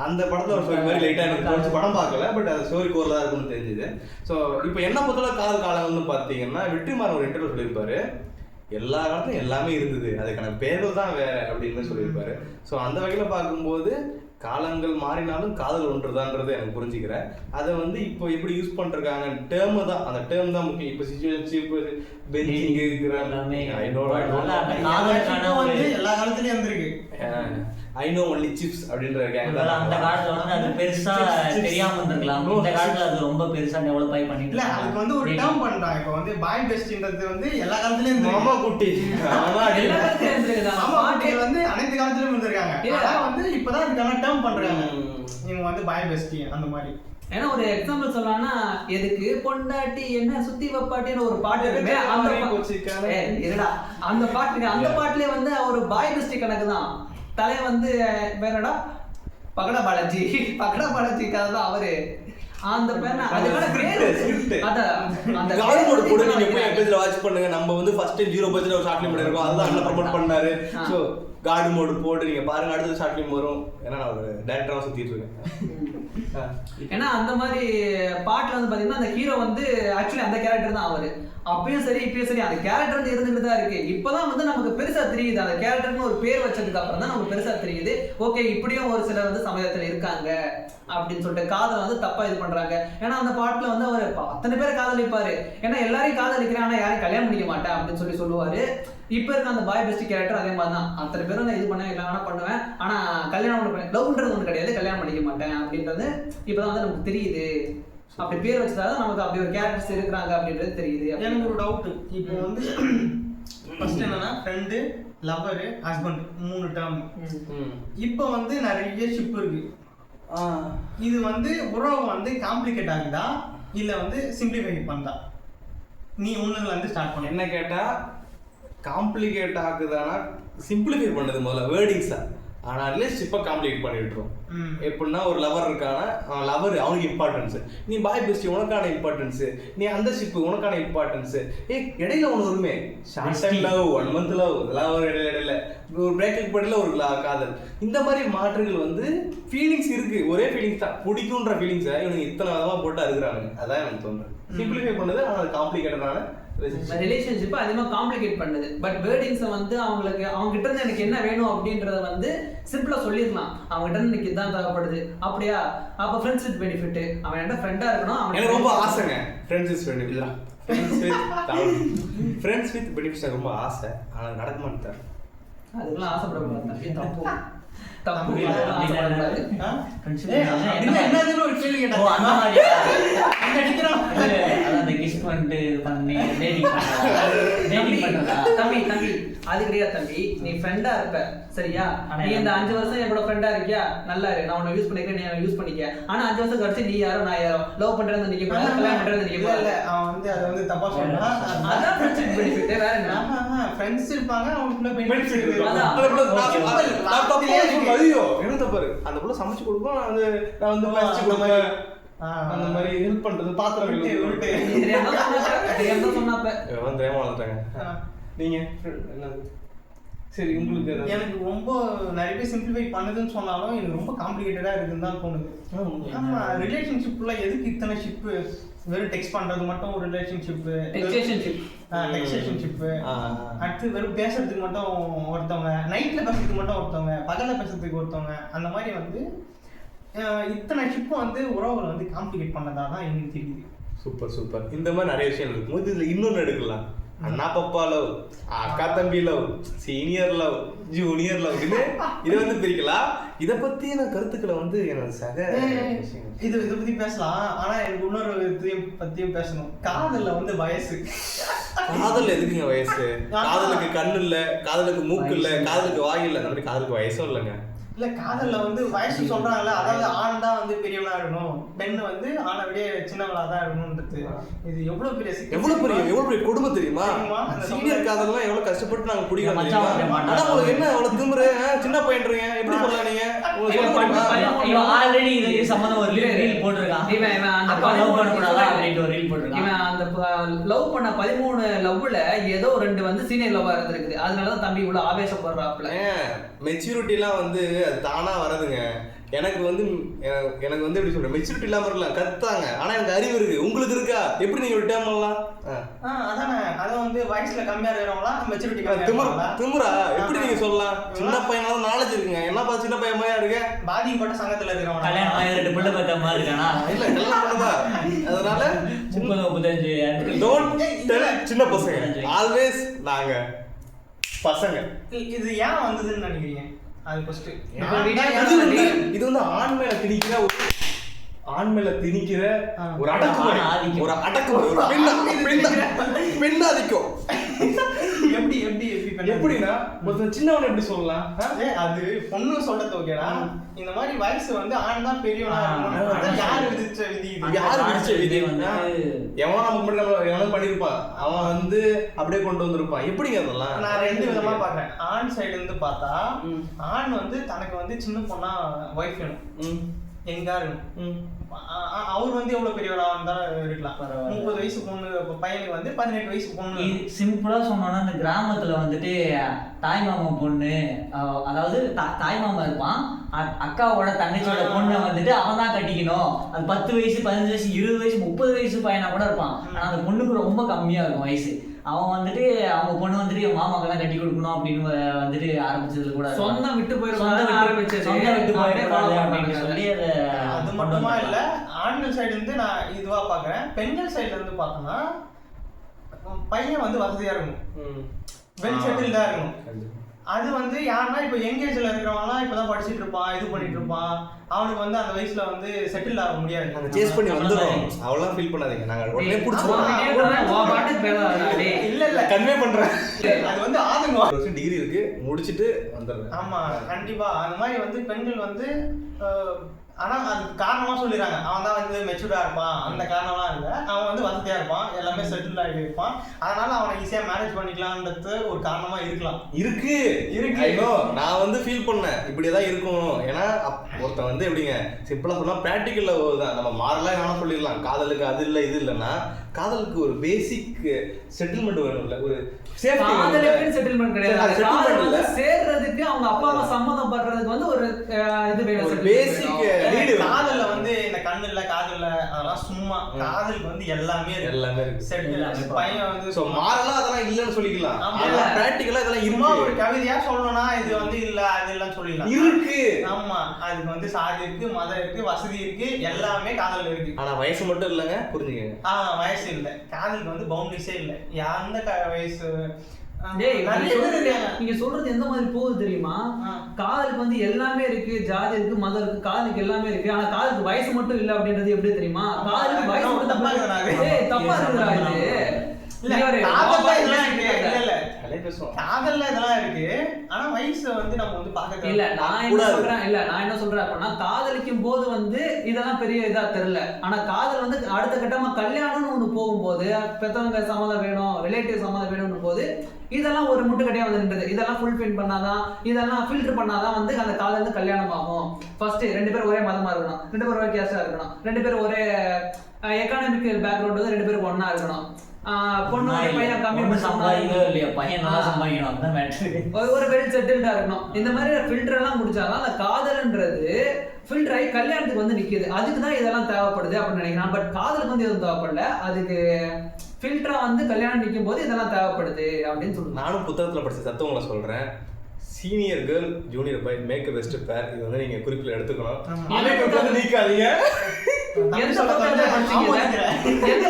அந்த படத்துல ஒரு ஸ்டோரி மாதிரி லைட்டா எனக்கு படம் பார்க்கல, பட் அது ஸ்டோரி கோர்ல தான் இருக்குன்னு தெரிஞ்சுது. ஸோ இப்போ என்ன பொறுத்தவரை காதல் காலங்கள்னு பார்த்தீங்கன்னா, வெற்றிமாறன் ஒரு இன்டர்வியூ சொல்லியிருப்பாரு, எல்லா காலத்துலையும் எல்லாமே இருந்தது, அதுக்கான பேர்கள் தான் வேற அப்படின்னு சொல்லியிருப்பாரு. ஸோ அந்த வகையில் பார்க்கும்போது காலங்கள் மாறினாலும் காதல் ஒன்றுதான்றது எனக்கு புரிஞ்சுக்கிறேன். அதை வந்து இப்போ எப்படி யூஸ் பண்ணிருக்காங்க டேர்ம் தான், அந்த டேர்ம் தான் முக்கியம். இப்போ சிச்சுவேஷன்ஷிப் பெஞ்சிங் இருக்கிற எல்லா காலத்துலயும் வந்திருக்கு. ஐ நோ ஒன்லி சிப்ஸ் அப்படின்ற அந்த காலத்துல வந்து அது பெருசா தெரியாம இருந்திருக்கலாம். இந்த காலத்துல அது ரொம்ப பெருசா டெவலப் ஆகி பண்ணிட்டு இல்ல, அதுக்கு வந்து ஒரு டேர்ம் பண்றாங்க. இப்போ வந்து பாய் பெஸ்ட்ன்றது வந்து எல்லா காலத்துலயும் இருந்து மாமா குட்டி எல்லா காலத்துலயும் இருந்திருக்காங்க. மாமா குட்டி வந்து அனைத்து காலத்துலயும் இருந்திருக்காங்க. ஆனா வந்து இப்பதான் இதுக்கான டேர்ம் பண்றாங்க. நீங்க வந்து பாய் பெஸ்ட் அந்த மாதிரி. ஏன்னா ஒரு எக்ஸாம்பிள் சொல்லலாம்னா, எதுக்கு பொண்டாட்டி என்ன சுத்தி வப்பாட்டின்னு ஒரு பாட்டு இருக்கு. அந்த பாட்டுலயே வந்து ஒரு பாய் பெஸ்டி கணக்கு தான். தலை வந்து வேறடா பகடா பாலாஜி கதை தான் அவரு. அந்த பேன அதுக்கான கிரியேட் அந்த கார்டோட கூட நீங்க போய் எபிசோட் வாட்ச் பண்ணுங்க. நம்ம வந்து ஃபர்ஸ்ட் டைம் 0 பட்ஜெட்ல ஒரு ஷார்ட் ஃபிலிம் பண்ணிருக்கோம், அதுதான் அண்ணா ப்ரோமோட் பண்ணாரு. சோ கார்டு மோட் போட்டு நீங்க பாருங்க, அடுத்த ஷார்ட் ஃபிலிம் வரும். ஏன்னா நான் ஒரு டைரக்டரா சுத்திட்டு இருக்கேன். ஏன்னா அந்த மாதிரி பாட்டுல வந்து பாத்தீங்கன்னா அந்த ஹீரோ வந்து ஆக்சுவலி அந்த கேரக்டர் தான் அவரு. அப்பயும் சரி இப்பயும் சரி அந்த கேரக்டர் வந்து இருந்துட்டு தான் இருக்கு. இப்பதான் வந்து நமக்கு பெருசா தெரியுது, அந்த கேரக்டர்னு ஒரு பேர் வச்சதுக்கு அப்புறம் தான் நமக்கு பெருசா தெரியுது. ஓகே இப்படியும் ஒரு சிலர் வந்து சமயத்துல இருக்காங்க அப்படின்னு சொல்லிட்டு காதலை வந்து தப்பா இது பண்றாங்க. ஏன்னா அந்த பாட்டுல வந்து அவர் அத்தனை பேரை காதலிப்பாரு, ஏன்னா எல்லாரையும் காதலிக்கிறேன் ஆனா யாரையும் கல்யாணம் பண்ணிக்க மாட்டேன் அப்படின்னு சொல்லுவாரு. இப்ப இருக்க அந்த பாய் பெஸ்ட் கேரக்டர் அதே மாதிரி தான், அத்தனை பேரும் நான் இது பண்ணேன் எல்லாம் வேணா பண்ணுவேன் ஆனா கல்யாணம் பண்ண லவ்ன்றது ஒண்ணு கிடையாது, கல்யாணம் பண்ணிக்க மாட்டேன் அப்படின்றது இப்பதான் வந்து நமக்கு தெரியுது. அப்படி பேர் வச்சதாதான் நமக்கு அப்படி ஒரு கேரக்டர்ஸ் இருக்கிறாங்க அப்படின்றது தெரியுது. எனக்கு ஒரு டவுட், இப்போ வந்து ஃபர்ஸ்ட் என்னன்னா ஃப்ரெண்டு, லவர், ஹஸ்பண்ட் 3 டேர்ம். இப்போ வந்து நிறைய ஷிப் இருக்கு. இது வந்து உறவு வந்து காம்ப்ளிகேட் ஆகுதா இல்ல வந்து சிம்பிளிஃபை பண்ணா? நீ ஒண்ணுல இருந்து ஸ்டார்ட் பண்ண. என்ன கேட்டா காம்ப்ளிகேட் ஆகுதானா சிம்பிளிஃபை பண்ணுது முதல்ல வேர்டிங்ஸா, ஆனா ரிலேஷன்ஷிப்பை காம்ப்ளிகேட் பண்ணி விட்டுரும். எப்படின்னா ஒரு லவர் இருக்கானா, லவர் அவனுக்கு இம்பார்ட்டன்ஸ், நீ பாய் பெஸ்டி உனக்கான இம்பார்ட்டன்ஸ், நீ அந்த ஷிப் உனக்கான இம்பார்ட்டன்ஸ். இடையில ஒன்று வருமே short time love, 1 month love, இதெல்லாம் ஒரு இடையில ஒரு பிரேக்கப் படியில் ஒரு காதல். இந்த மாதிரி மாற்றுகள் வந்து ஃபீலிங்ஸ் இருக்கு, ஒரே ஃபீலிங்ஸ் தான், பிடிக்குன்ற ஃபீலிங்ஸை இவனுக்கு இத்தனை விதமாக போட்டு அறுக்குறாங்க. அதான் எனக்கு தோணுது சிம்பிளிஃபை பண்ணுது, ஆனால் அது காம்ப்ளிகேட்டடான ரிலேஷன்ஷிப் அதிகமாக காம்ப்ளிகேட் பண்ணுது. பட் வேர்டிங்ஸை வந்து அவங்களுக்கு அவங்க கிட்ட இருந்து எனக்கு என்ன வேணும் அப்படின்றத வந்து சிம்பிளா சொல்லிடலாம். அவங்க கிட்ட இருந்து எனக்கு இதுதான் தேவைப்படுது அப்படியா, அப்போ ஃப்ரெண்ட்ஸ் வித் பெனிஃபிட், அவன் என்கிட்ட ஃப்ரெண்டா இருக்கணும். எனக்கு ரொம்ப ஆசைங்க friends with benefit, friends with benefit ரொம்ப ஆசை, ஆனால் நடக்க மாட்டேன். அதுக்கெல்லாம் ஆசைப்படக்கூடாது, தப்பு தப்பு. தம்பி தம்பி அது கிடையாது தம்பி, நீ ஃப்ரெண்டா இருப்ப சரியா, நீ இந்த 5 வருஷம் என் கூட ஃப்ரெண்டா இருக்கியா, நல்லா இரு, நான் உன்னை யூஸ் பண்ணிக்கிறேன், நீ யூஸ் பண்ணிக்க. ஆனா 5 வருஷம் கழிச்சு நீ யாரோ நான் யாரோ லவ் பண்றது நிக்க கூடாது, கல்யாணம் பண்றது நிக்க கூடாது. அவன் வந்து அதை வந்து தப்பா சொல்றான். அதான் ஃப்ரெண்ட்ஷிப் பெனிஃபிட், வேற என்ன? ஃப்ரெண்ட்ஸ் இருப்பாங்க, அவங்களுக்குள்ள பெனிஃபிட் இருக்கு. ஐயோ என்ன தப்பாரு, அந்த புள்ள சமைச்சு கொடுப்போம், நான் வந்து பறிச்சு கொடுப்பேன், அந்த மாதிரி ஹெல்ப் பண்றது, பாத்திரம் தெரியாம சொன்னாப்ப தெரியாம வளர்த்தாங்க. நீங்க என்னது சரி உங்களுக்கு எனக்கு ரொம்ப நிறைய பேர் சிம்பிளிஃபை பண்ணுதுன்னு சொன்னாலும் எனக்கு ரொம்ப காம்ப்ளிகேட்டடா இருக்குன்னு தான் தோணுது. ஆமா, ரிலேஷன்ஷிப்ல எதுக்கு இத்தனை ஷிப்? வெறும் டெக்ஸ்ட் பண்றது மட்டும் ஒரு ரிலேஷன்ஷிப், டெக்ஸ்டேஷன்ஷிப். அடுத்து வெறும் பேசுறதுக்கு மட்டும் ஒருத்தவங்க, நைட்ல பேசுறதுக்கு மட்டும் ஒருத்தவங்க, பகல்ல பேசுறதுக்கு ஒருத்தவங்க, அந்த மாதிரி வந்து இத்தனை ஷிப் வந்து உறவுகளை வந்து காம்ப்ளிகேட் பண்ணதா தான் எனக்கு தெரியுது. Super super. இந்த மாதிரி நிறைய விஷயம் இருக்கும்போது இதுல இன்னொன்னு எடுக்கலாம், அண்ணா பப்பா லவ், அக்கா தம்பி love, senior love, junior love, இதை வந்து பிரிக்கலாம். இதை பத்தின கருத்துக்களை வந்து எனக்கு சக இதை பத்தி பேசலாம். ஆனா எனக்கு இன்னொரு பத்தியும் பேசணும். காதல்ல வந்து வயசு, காதல் எதுக்குங்க வயசு? காதலுக்கு கண்ணு இல்ல, காதலுக்கு மூக்கு இல்ல, காதலுக்கு வாய் இல்ல, அந்த மாதிரி காதலுக்கு வயசும் இல்லைங்க. இல்ல காதல்ல வந்து வயசு சொல்றாங்கல்ல, அதாவது ஆண் தான் வந்து பெரியவனா இருக்கணும், பெண் வந்து ஆணை விட சின்னவளா தான் இருக்கணும்ன்றது. இது எவ்வளவு பெரிய கொடுமை தெரியுமா? சீனியர் காதல்லாம் எவ்வளவு கஷ்டப்பட்டு நாங்க குடிக்கிறோம் தெரியுமா? ஆனா உங்களுக்கு என்ன அவ்வளவு திமிரு, சின்ன பையன்றீங்க, எப்படி சொல்லலாம் நீங்க? ஆல்ரெடி இது சம்பந்தம் ஒரு ரீல் போட்டுருக்கான். இவன் அந்த லவ் பண்ணக்கூடாதா அப்படினு ஒரு ரீல் போட்டுருக்கான். இவன் அந்த லவ் பண்ண 13 லவ்ல ஏதோ 2 வந்து சீனியர் லவ்வா இருந்திருக்குது. அதனால தான் தம்பி இவ்வளவு ஆவேசப்படுறாப்ல. மெச்சூரிட்டி எல்லாம் வந்து அது தானா வரதுங்க. எனக்கு வந்து எப்படி சொல்றேன், மெச்சூரிட்டி இல்லாம இருக்கலாம் கத்தாங்க, ஆனா எனக்கு அறிவு இருக்கு, உங்களுக்கு இருக்கா? எப்படி நீங்க ஒரு டைம் பண்ணலாம்? அதானே, அத வந்து வயசுல கம்மியா இருக்கிறவங்களா மெச்சூரிட்டி திமுறா எப்படி நீங்க சொல்லலாம்? சின்ன பையனால நாலேஜ் இருக்குங்க, என்னப்பா சின்ன பையன் மாதிரியா இருக்க, பாதிக்கப்பட்ட சங்கத்துல இருக்கிறவங்க கல்யாணம் 2 பிள்ளை பத்த மாதிரி இருக்கானா? இல்ல கல்யாணம் பண்ணதா, அதனால 35 டோன்ட் டெல் சின்ன பசங்க, ஆல்வேஸ் நாங்க பசங்க. இது ஏன் வந்ததுன்னு நினைக்கிறீங்க? அது ஃபர்ஸ்ட் இது வந்து ஆண் மேல திணிக்கிற ஒரு அடக்குமுறை, ஒரு அடக்குமுறை, பெண்ணாதிக்கம். எப்படின்னா ஒரு சின்னவன் எப்படி சொல்லலாம்? அது பொண்ணு சொல்றது ஓகேடா, இந்த மாதிரி வயசு வந்து ஆண் தான் பெரியவனா இருக்கணும், யாரு விதிச்ச விதி? யாரு விதிச்ச விதி? வந்து எவன் நமக்கு முன்னாடி எவனும் பண்ணிருப்பான், அவன் வந்து அப்படியே கொண்டு வந்திருப்பான். எப்படிங்க அதெல்லாம்? நான் 2 விதமா பாக்குறேன். ஆண் சைடுல இருந்து பார்த்தா, ஆண் வந்து தனக்கு வந்து சின்ன பொண்ணா வைஃப் வேணும், எங்கா இருக்கணும், அவர் வந்து எவ்வளவு பெரியவரா இருந்தாலும் இருக்கலாம். பரவாயில்ல. 30 வயசு பொண்ணு பையனுக்கு வந்து 18 வயசு பொண்ணு. சிம்பிளா சொன்னோம்னா இந்த கிராமத்துல வந்துட்டு தாய் மாமா பொண்ணு, அதாவது தாய் மாமா இருப்பான், அக்காவோட தங்கச்சியோட பொண்ணை வந்துட்டு அவன் தான் கட்டிக்கணும். அது 10 வயசு 15 வயசு 20 வயசு 30 வயசு பையனா கூட இருப்பான். ஆனா அந்த பொண்ணுக்கு ரொம்ப கம்மியா இருக்கும் வயசு. அவன் வந்துட்டு அவங்க பொண்ணு வந்துட்டு மாமாக்கு தான் கட்டி கொடுக்கணும் அப்படின்னு வந்துட்டு ஆரம்பிச்சதுல கூட சொந்தம் விட்டு சொந்தம் விட்டு போயிடக்கூடாது அப்படின்னு சொல்லி அதை அது மட்டுமா இல்ல, ஆண்கள் சைடு இருந்து நான் இதுவா பாக்குறேன். பெண்கள் சைடுல இருந்து பார்த்தோம்னா பையன் வந்து வசதியா இருக்கும், வெல் செட்டில்டா இருக்கும். அது வந்து யாருன்னா இப்போ எங்கேஜ்ல இருக்கிறவங்கலாம் இப்பதான் படிச்சுட்டு இருப்பான், இது பண்ணிட்டு இருப்பான், அவனுக்கு வந்து அந்த வயசுல வந்து செட்டில் ஆக முடியாது. நாங்க சேஸ் பண்ணி வந்துறோம், அவ்வளவு ஃபீல் பண்ணாதீங்க, நாங்க உடனே புடிச்சுறோம். இல்ல கன்வே பண்றேன். அது வந்து ஆதங்கம். டிகிரி இருக்கு, முடிச்சிட்டு வந்துடுறேன். ஆமா கண்டிப்பா அந்த மாதிரி வந்து பெண்கள் வந்து ஆனா அதுக்கு காரணமா சொல்லிடுறாங்க, அவன் தான் வந்து மெச்சூர்டா இருப்பான், அந்த காரணம்லாம் இல்லை, அவன் வந்து வசதியா இருப்பான், எல்லாமே செட்டில் ஆகி இருப்பான், அதனால அவனை ஈஸியா மேனேஜ் பண்ணிக்கலாம்ன்றது ஒரு காரணமா இருக்கலாம். இருக்கு. நான் வந்து ஃபீல் பண்ணேன் இப்படிதான் இருக்கும். ஏன்னா ஒருத்தன் வந்து எப்படிங்க சிம்பிளா சொன்னா பிராக்டிக்கல்ல தான் நம்ம மாறலாம் வேணா சொல்லிடலாம். காதலுக்கு அது இல்லை இது இல்லைன்னா காதலுக்கு ஒரு பேசிக் செட்டில்மெண்ட் வேணும்ல, ஒரு செட்டில்மெண்ட் கிடையாது. சேர்றதுக்கு அவங்க அப்பா அம்மா சம்மதம் பண்றதுக்கு வந்து ஒரு இது வேணும், பேசிக். காதல்ல வந்து இந்த கண்ணு இல்ல காதல் இல்ல அதெல்லாம் சும்மா, காதலுக்கு வந்து எல்லாமே இருக்கு. செட்டில் பையன் வந்து சோ மாறலாம் அதெல்லாம் இல்லன்னு சொல்லிக்கலாம். ஆனா பிராக்டிகலா இதெல்லாம் சும்மா ஒரு கவிதையா சொல்லணும்னா இது வந்து இல்ல அது இல்லன்னு சொல்லிடலாம். இருக்கு. ஆமா அதுக்கு வந்து சாதி இருக்கு, மதம் இருக்கு, வசதி இருக்கு, எல்லாமே காதல் இருக்கு. ஆனா வயசு மட்டும் இல்லங்க, புரிஞ்சுக்கங்க. வயசு இல்ல, காதலுக்கு வந்து பவுண்டரிஸே இல்ல. அந்த வயசு நீங்க சொல்றது எந்த மாதிரி போகுது தெரியுமா? காதலுக்கு வந்து எல்லாமே இருக்கு, ஜாதி இருக்கு, மதம் இருக்கு, காதலுக்கு எல்லாமே இருக்கு. ஆனா காதலுக்கு வயசு மட்டும் இல்ல அப்படின்றது எப்படி தெரியுமா? காதலுக்கு வயசு மட்டும் தப்பா இருக்குறா இது. காதல்ல இதெல்லாம் இருக்கு, ஆனா வயசு வந்து நம்ம வந்து பார்க்க இல்ல. நான் என்ன சொல்றேன் அப்படின்னா, காதலிக்கும் போது வந்து இதெல்லாம் பெரிய இதா தெரியல. ஆனா காதல் வந்து அடுத்த கட்டமா கல்யாணம்னு ஒண்ணு போகும்போது, பெத்தவங்க சம்மதம் வேணும், ரிலேட்டிவ் சம்மதம் வேணும்னு போது இதெல்லாம் ஒரு முட்டுக்கட்டையா வந்து நின்றது. இதெல்லாம் ஃபுல்ஃபில் பண்ணாதான், இதெல்லாம் ஃபில்டர் பண்ணாதான் வந்து அந்த காதல் வந்து கல்யாணம் ஆகும். ஃபர்ஸ்ட் 2 பேரும் ஒரே மதமா இருக்கணும், 2 பேரும் ஒரே கேஸ்டா இருக்கணும், 2 பேரும் ஒரே எக்கானமிக்கல் பேக்ரவுண்ட் வந்து 2 பேரும் ஒண்ணா இருக்கணும். பொண்ணு பையன் கம்மி சம்பாதிக்கணும் இல்லையா, பையன் நல்லா சம்பாதிக்கணும், அதுதான் மேட்டர். ஒரு வெல் செட்டில்டா இருக்கணும். இந்த மாதிரி ஃபில்டர் எல்லாம் முடிச்சாதான் அந்த காதல்ன்றது ஃபில்டர் ஆகி கல்யாணத்துக்கு வந்து நிக்குது. அதுக்கு தான் இதெல்லாம் தேவைப்படுது அப்படின்னு நினைக்கிறேன். பட் காதலுக்கு வந்து எதுவும் தேவைப்படல, அதுக்கு ஃபில்டரா வந்து கல்யாணம் நிற்கும் போது இதெல்லாம் தேவைப்படுது அப்படின்னு சொல்லுங்க. நானும் புத்தகத்துல படிச்ச தத்துவங்களை சொல்றேன். சீனியர் கேர்ள் ஜூனியர் பாய் மேக் பெஸ்ட் பேர், இது வந்து நீங்க குறிப்பில் எடுத்துக்கணும். நீக்காதீங்க. எந்த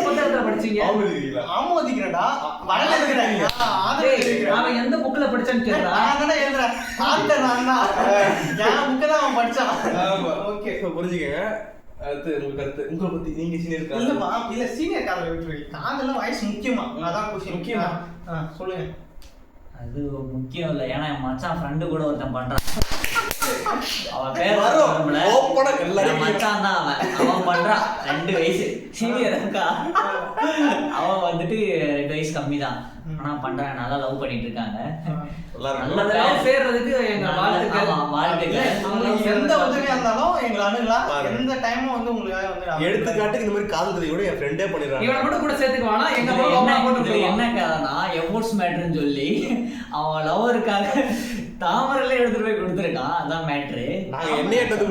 புத்தகத்துல படிச்சீங்க? ஆமோதிக்கிறடா அவன் எந்த புக்ல படிச்சான்னு கேக்குறா. அவன் படிச்சான். ஓகே புரிஞ்சுக்கங்க. அடுத்து உங்க கருத்து, உங்களை பத்தி நீங்க சீனியர் இல்ல சீனியர் காதல விட்டுரு. காதல வயசு முக்கியமா, அதான் முக்கியமா சொல்லுங்க. அது முக்கியம் இல்லை, ஏன்னா என் மச்சான் ஃப்ரெண்டு கூட ஒருத்தன் பண்றான். அவன் பேர் மச்சான் தான், அவன் பண்றான். 2 வயசு சீனியர் இருக்கா, அவன் வந்துட்டு 2 வயசு கம்மி தான். ஆனா பண்றாங்க, நல்லா லவ் பண்ணிட்டு இருக்காங்க. சேர்றதுக்கு எங்க வாழ்த்துக்கள். எந்த உதவியா இருந்தாலும் எங்களை அணுகலாம், எந்த டைமும் வந்து உங்களுக்கு எடுத்துக்காட்டுக்கு இந்த மாதிரி காதல் கதை கூட என் ஃப்ரெண்டே பண்ணிடுறாங்க. இவனை மட்டும் கூட சேர்த்துக்குவானா? என்ன காரணம்னா எமோட்ஸ் மேட்டர்னு சொல்லி அவன் லவ்வருக்காக தாமரையில எடுத்துட்டு போய் கொடுத்துருக்கான். அதான் மேட்ரு. நாங்க என்ன எடுத்து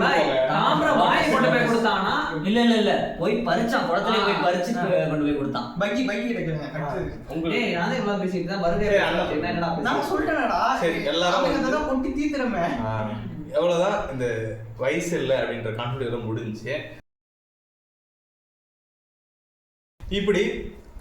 தாமரை வாங்கி கொண்டு போய் கொடுத்தானா? இல்ல போய் பறிச்சான், குளத்துல போய் பறிச்சு கொண்டு போய் கொடுத்தான். பக்கி கிடைக்குங்க. நானே இவ்வளவு பேசிட்டு தான் வருது. நான் சொல்லிட்டேனடா, சரி எல்லாரும் கொட்டி தீத்துறமே. எவ்வளவுதான் இந்த வயசு இல்லை அப்படின்ற கான்ஃபிடன்ஸ் முடிஞ்சு. இப்படி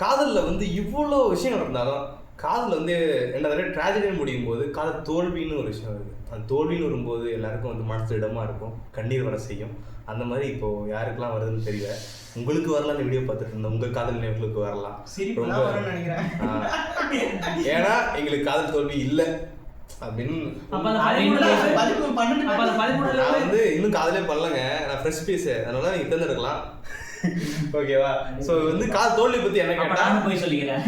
காதல்ல வந்து இவ்வளோ விஷயம் இருந்தாலும் காதல் வந்து என்ன ட்ராஜடின்னு முடியும் போது காதல் தோல்வின்னு ஒரு விஷயம் இருக்குது. அந்த தோல்வின்னு வரும்போது எல்லாருக்கும் வந்து மனசு இடமா இருக்கும், கண்ணீர் வர செய்யும். அந்த மாதிரி இப்போ யாருக்கெல்லாம் வருதுன்னு தெரியல. உங்களுக்கு வரலாம், இந்த வீடியோ பார்த்துட்டு இருந்தேன், உங்க காதல் நினைவுகளுக்கு வரலாம். ஏன்னா எங்களுக்கு காதல் தோல்வி இல்லை அப்படின்னு வந்து இன்னும் காதலே பண்ணலங்க. நான் ஃப்ரெஷ் பீஸ், அதனால நீங்க தேர்ந்தெடுக்கலாம். ஓகேவா? சோ வந்து காதல் தோல்வி பத்தி என்ன கேட்டா போய் சொல்லிக்கிறேன்.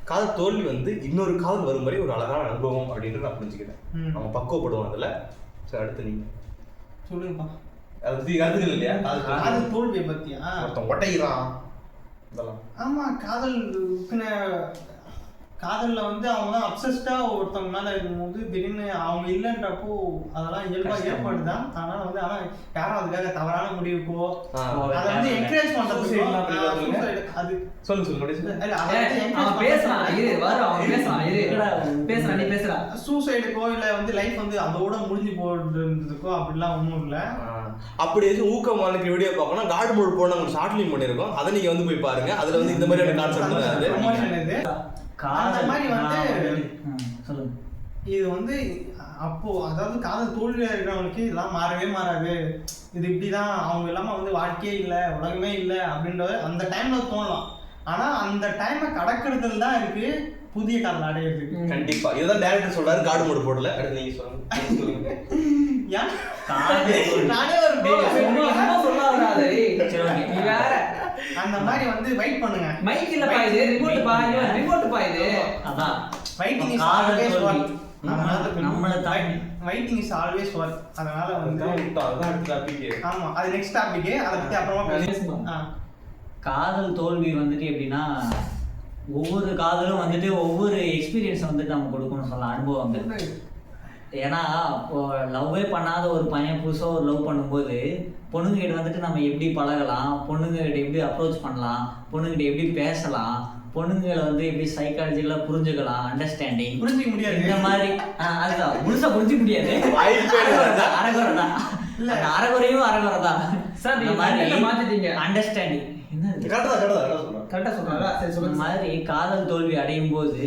காதல் தோல்வி வந்து இன்னொரு காதல் வரும் வரை ஒரு அழகான அனுபவம் அப்படின்னு நான் புரிஞ்சுக்கிட்டேன். அவன் பக்குவப்படுவான் அதுல. சரி அடுத்து நீங்க சொல்லுங்கப்பா. அதை பத்தி கருத்துக்கள் இல்லையா? காதல் தோல்வியை பத்தியா? ஒருத்தன் ஒட்டைகிறான் இதெல்லாம். ஆமா, காதல்ல வந்து அவங்க தான் அப்சஸ்டா ஒருத்தவங்க மேல இருக்கும்போது திடீர்னு அவங்க இல்லைன்றப்போ அதெல்லாம் இயல்பா ஏற்படுதான். அதனால வந்து ஆனா யாரும் அதுக்காக தவறான முடிவுக்கோ அதை வந்து என்கரேஜ் பண்றது அது சூசைடுக்கோ இல்ல வந்து லைஃப் வந்து அதோட முடிஞ்சு போடுறதுக்கோ அப்படிலாம் ஒன்றும் இல்லை. அப்படி ஊக்கமான வீடியோ பார்க்கணும். காடு மோடு போன நம்ம ஷார்ட் ஃபிலிம் பண்ணியிருக்கோம், அதை நீங்க வந்து போய் பாருங்க. அதுல வந்து இந்த மாதிரியான கான்செப்ட் ப்ரமோஷன் இது. அந்த மாதிரி வந்து சொல்லுங்க. இது வந்து அப்போ அதாவது காதல் தோல்வியா இருக்கிறவங்களுக்கு இதெல்லாம் மாறவே மாறாது, இது இப்படிதான், அவங்க இல்லாம வந்து வாழ்க்கையே இல்லை, உலகமே இல்லை அப்படின்றது அந்த டைம்ல தோணலாம். ஆனா அந்த டைமை கடக்கிறதுல தான் இருக்கு புதிய காதல் அடையிறதுக்கு. கண்டிப்பா இதுதான் டைரக்டர் சொல்றாரு, காடு மோடு போடல. அடுத்து நீங்க சொல்லுங்க. நானே ஒரு வேற அந்த மாதிரி வந்து வெயிட் பண்ணுங்க. மைக் இல்ல பாயுது, ரிமோட் பாயுது. அதான் வெயிட்டிங் இஸ் ஆல்வேஸ் வொர்க். நம்மள தாண்டி வெயிட்டிங் இஸ் ஆல்வேஸ் வொர்க். அதனால வந்து அடுத்த டாபிக். ஆமா, அது நெக்ஸ்ட் டாபிக். அத பத்தி அப்புறமா பேசலாம். காதல் தோல்வி வந்துட்டு எப்படின்னா ஒவ்வொரு காதலும் வந்துட்டு ஒவ்வொரு எக்ஸ்பீரியன்ஸ் வந்துட்டு நம்ம கொடுக்கணும்னு சொல்லலாம், அனுபவங்கள். ஏன்னா இப்போ லவ்வே பண்ணாத ஒரு பையன் புதுசாக ஒரு லவ் பண்ணும்போது பொண்ணுங்கிட்ட வந்துட்டு நம்ம எப்படி பழகலாம், பொண்ணுங்கிட்ட எப்படி அப்ரோச் பண்ணலாம், பொண்ணுங்கிட்ட எப்படி பேசலாம், பொண்ணுங்களை வந்து எப்படி சைக்காலஜிக்கலாக புரிஞ்சுக்கலாம், அண்டர்ஸ்டாண்டிங் புரிஞ்சிக்க முடியாது. இந்த மாதிரி அதுதான் முழுசா புரிஞ்சுக்க முடியாது, அரைகுறை தான். இல்லை அரைகுறையும் அரைகுறை தான். இந்த மாதிரி மாத்திட்டீங்க அண்டர்ஸ்டாண்டிங் கரெக்டா சொல்றாரா? சரி சொல்லுங்க. இந்த மாதிரி காதல் தோல்வி அடையும் போது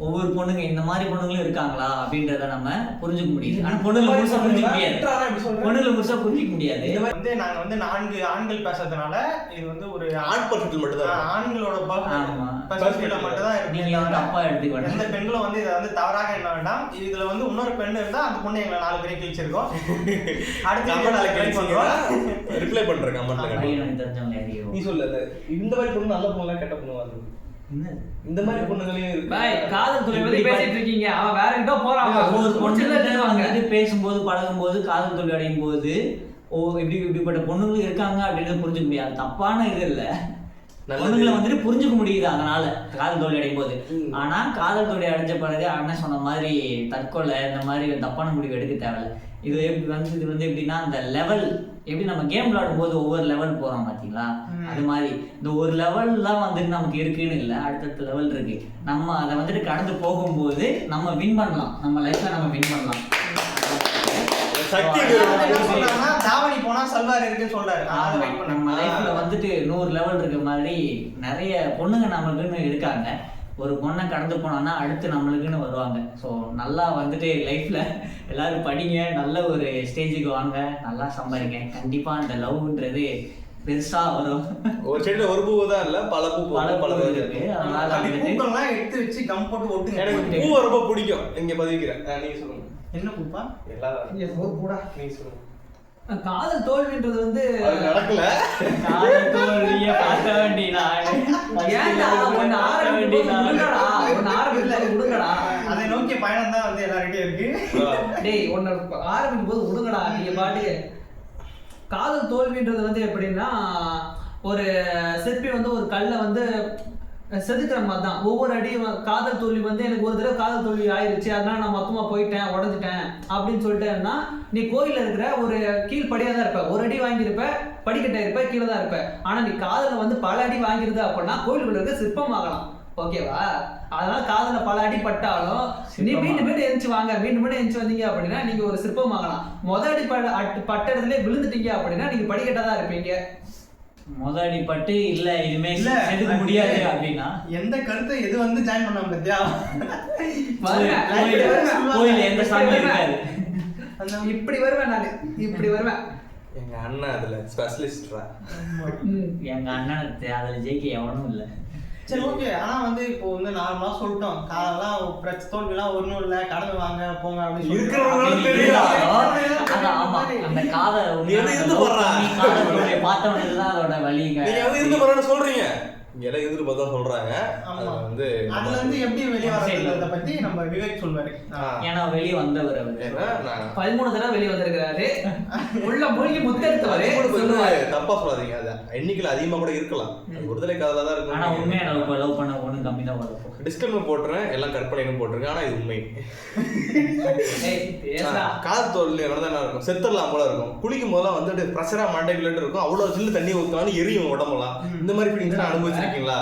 ஒவ்வொரு பொண்ணுங்க இந்த மாதிரி பொண்ணுங்களும் இருக்காங்களா அப்படின்றத நம்ம புரிஞ்சுக்க முடியுது. ஆனா பொண்ணுங்களை முழுசா புரிஞ்சுக்க முடியாது, பொண்ணுங்களை முழுசா புரிஞ்சுக்க முடியாது. இது வந்து நாங்க வந்து 4 ஆண்கள் பேசுறதுனால இது வந்து ஒரு ஆண் பர்செப்ட் மட்டும் தான், ஆண்களோட பர்செப்ட்ல மட்டும் தான் இருக்கு. நீங்க வந்து தப்பா எடுத்துக்க வேண்டாம். எந்த பெண்களும் வந்து இதை வந்து தவறாக என்ன வேண்டாம். இதுல வந்து இன்னொரு பெண் இருந்தா அந்த பொண்ணு எங்களை 4 பேரை கிழிச்சிருக்கோம். அடுத்து ரிப்ளை பண்றேன் கமெண்ட்ல. தெரிஞ்சவங்க யாரையோ நீ சொல்லு, இந்த மாதிரி பொண்ணு நல்ல பொண்ணு கெட்ட பொண்ணு வருது, இந்த மாதிரி பொண்ணுங்களையும் இருக்கு. பாய் காதல் தோல்வி பத்தி பேசிட்டு இருக்கீங்க, அவன் வேற எங்கோ போறான். ஒரு பொண்ணு பேசும்போது பழகும்போது காதல் தோல்வி அடையும் போது இப்படிப்பட்ட பொண்ணுங்களும் இருக்காங்க அப்படின்னு புரிஞ்சுக்க முடியாது. தப்பான இது இல்ல, பொண்ணுங்களை வந்துட்டு புரிஞ்சுக்க முடியுது அதனால காதல் தோல்வி அடையும் போது. ஆனா காதல் தோல்வி அடைஞ்ச பிறகு அண்ணன் சொன்ன மாதிரி தற்கொலை இந்த மாதிரி தப்பான முடிவு எடுக்க தேவையில்ல. இது வந்து எப்படின்னா அந்த லெவல் எப்படி நம்ம கேம் விளையாடும் போது ஒவ்வொரு லெவல் போறோம் பாத்தீங்களா, அது மாதிரி இந்த ஒரு லெவல் தான் வந்துட்டு நமக்கு இருக்குன்னு இல்லை, அடுத்தடுத்த லெவல் இருக்கு. நம்ம அதை வந்துட்டு கடந்து போகும்போது நம்ம வின் பண்ணலாம், நம்ம லைஃப்ல நம்ம வின் பண்ணலாம். தாவணி போனா சல்வார் இருக்குன்னு சொல்றாரு. நம்ம லைஃப்ல வந்துட்டு 100 லெவல் இருக்க மாதிரி நிறைய பொண்ணுங்க நம்மளுக்குன்னு இருக்காங்க. ஒரு பொண்ணை கடந்து போனோம்னா அடுத்து நம்மளுக்குன்னு வருவாங்க. ஸோ நல்லா வந்துட்டு லைஃப்ல எல்லாரும் படிங்க, நல்ல ஒரு ஸ்டேஜுக்கு வாங்க, நல்லா சம்பாதிங்க. கண்டிப்பா அந்த லவ்ன்றது பெருசா வரும். ஒரு செடியில ஒரு பூ தான் இல்ல, பல பூ பல இருக்கு. அதனால பூக்கள்லாம் எடுத்து வச்சு கம் போட்டு ஒட்டுங்க. எனக்கு பூ ரொம்ப பிடிக்கும். இங்க பதிவிக்கிறேன், நீங்க சொல்லுங்க. என்ன பூப்பா? எல்லாரும் பூடா நீங்க சொல்லுங்க. காதல் தோல்வின்றது வந்து நடக்கல. காதல் தோல்வியை பார்க்க வேண்டியதா? அதை நோக்கிய பயணம் தான் வந்து எல்லார்கிட்டயும் இருக்கு. டேய் ஒன்னு ஆரம்பிக்கும் போது விடுங்கடா நீங்க பாட்டு. காதல் தோல்வின்றது வந்து எப்படின்னா ஒரு சிற்பி வந்து ஒரு கல்லை வந்து செதுக்கிற மாதிரி தான். ஒவ்வொரு அடியும் காதல் தோல்வி வந்து எனக்கு ஒரு தடவை காதல் தோல்வி ஆயிடுச்சு, அதனால நான் மொத்தமா போயிட்டேன், உடஞ்சிட்டேன் அப்படின்னு சொல்லிட்டேன்னா நீ கோயில இருக்கிற ஒரு கீழ்படியா தான் இருப்ப, ஒரு அடி வாங்கியிருப்ப, படிக்கட்டா இருப்ப, கீழே தான் இருப்ப. ஆனா நீ காதல வந்து பல அடி வாங்கிருது அப்படின்னா கோயிலுக்குள்ள இருக்க சிற்பம் ஆகலாம். ஓகேவா? அதனால காதல பல அடி பட்டாலும் நீ மீண்டும் எந்திச்சு வாங்க, மீண்டும் எந்திச்சு வந்தீங்க அப்படின்னா நீங்க ஒரு சிற்பம் ஆகலாம். அடி பட்ட இடத்துல விழுந்துட்டீங்க அப்படின்னா நீங்க படிக்கட்டா தான் இருப்பீங்க. முதலடி பட்டு இல்ல இனிமே செதுக்க முடியாது அப்படின்னா எந்த கருத்தை எது வந்து ஜாயின் பண்ண பத்தியா கோயில் எந்த சாமி இருக்காது. இப்படி வருவேன் நான், இப்படி வருவேன். எங்க அண்ணன் அதுல ஸ்பெஷலிஸ்ட்ரா. எங்க அண்ணனுக்கு அதுல ஜெயிக்க எவனும் இல்லை. சரி ஓகே. ஆனா வந்து இப்போ வந்து நார்மலா சொல்லிட்டோம், காதெல்லாம் பிரச்சனை தோல்விலாம் ஒன்றும் இல்லை, கடந்து வாங்க போங்க அப்படின்னு அந்த காதல் பார்த்தவனுக்கு தான் அதோட வழி. சொல்றீங்க இங்க எல்லாம் எதிர்த்து பார்த்தா சொல்றாங்க. அது வந்து அதுல இருந்து எப்படி வெளியே வரதை பத்தி நம்ம விவேக் சொல்வாரு. ஏன்னா வெளியே வந்தவர் ஏன்னா நான் 13 தடவை வெளியே வந்திருக்கிறாரு. உள்ள மூழ்கி முத்தெடுத்தவரு தப்பா சொல்லாதீங்க. அது எண்ணிக்கையில் அதிகமா கூட இருக்கலாம். விடுதலை காதலா தான் இருக்கும். ஆனா உண்மையா லவ் பண்ண ஒண்ணு கம்மி தான் வரும். டிஸ்கிளைமர் போட்டுறேன், எல்லாம் கற்பனைன்னு போட்டிருக்கேன். ஆனா இது உண்மை. பேசுறா காது தோல்ல என்னதான் இருக்கும், செத்துடலாம் போல இருக்கும். குளிக்கும் போதெல்லாம் வந்துட்டு ப்ரெஷரா மண்டைக்குள்ளே இருக்கும். அவ்வளவு சில்லு தண்ணி ஊற்றினாலும் எரியும் உடம்பெல்லாம். இந்த மாதிரி ஃபீலிங்ஸ் அனுபவிச்சிருக்கீங்களா?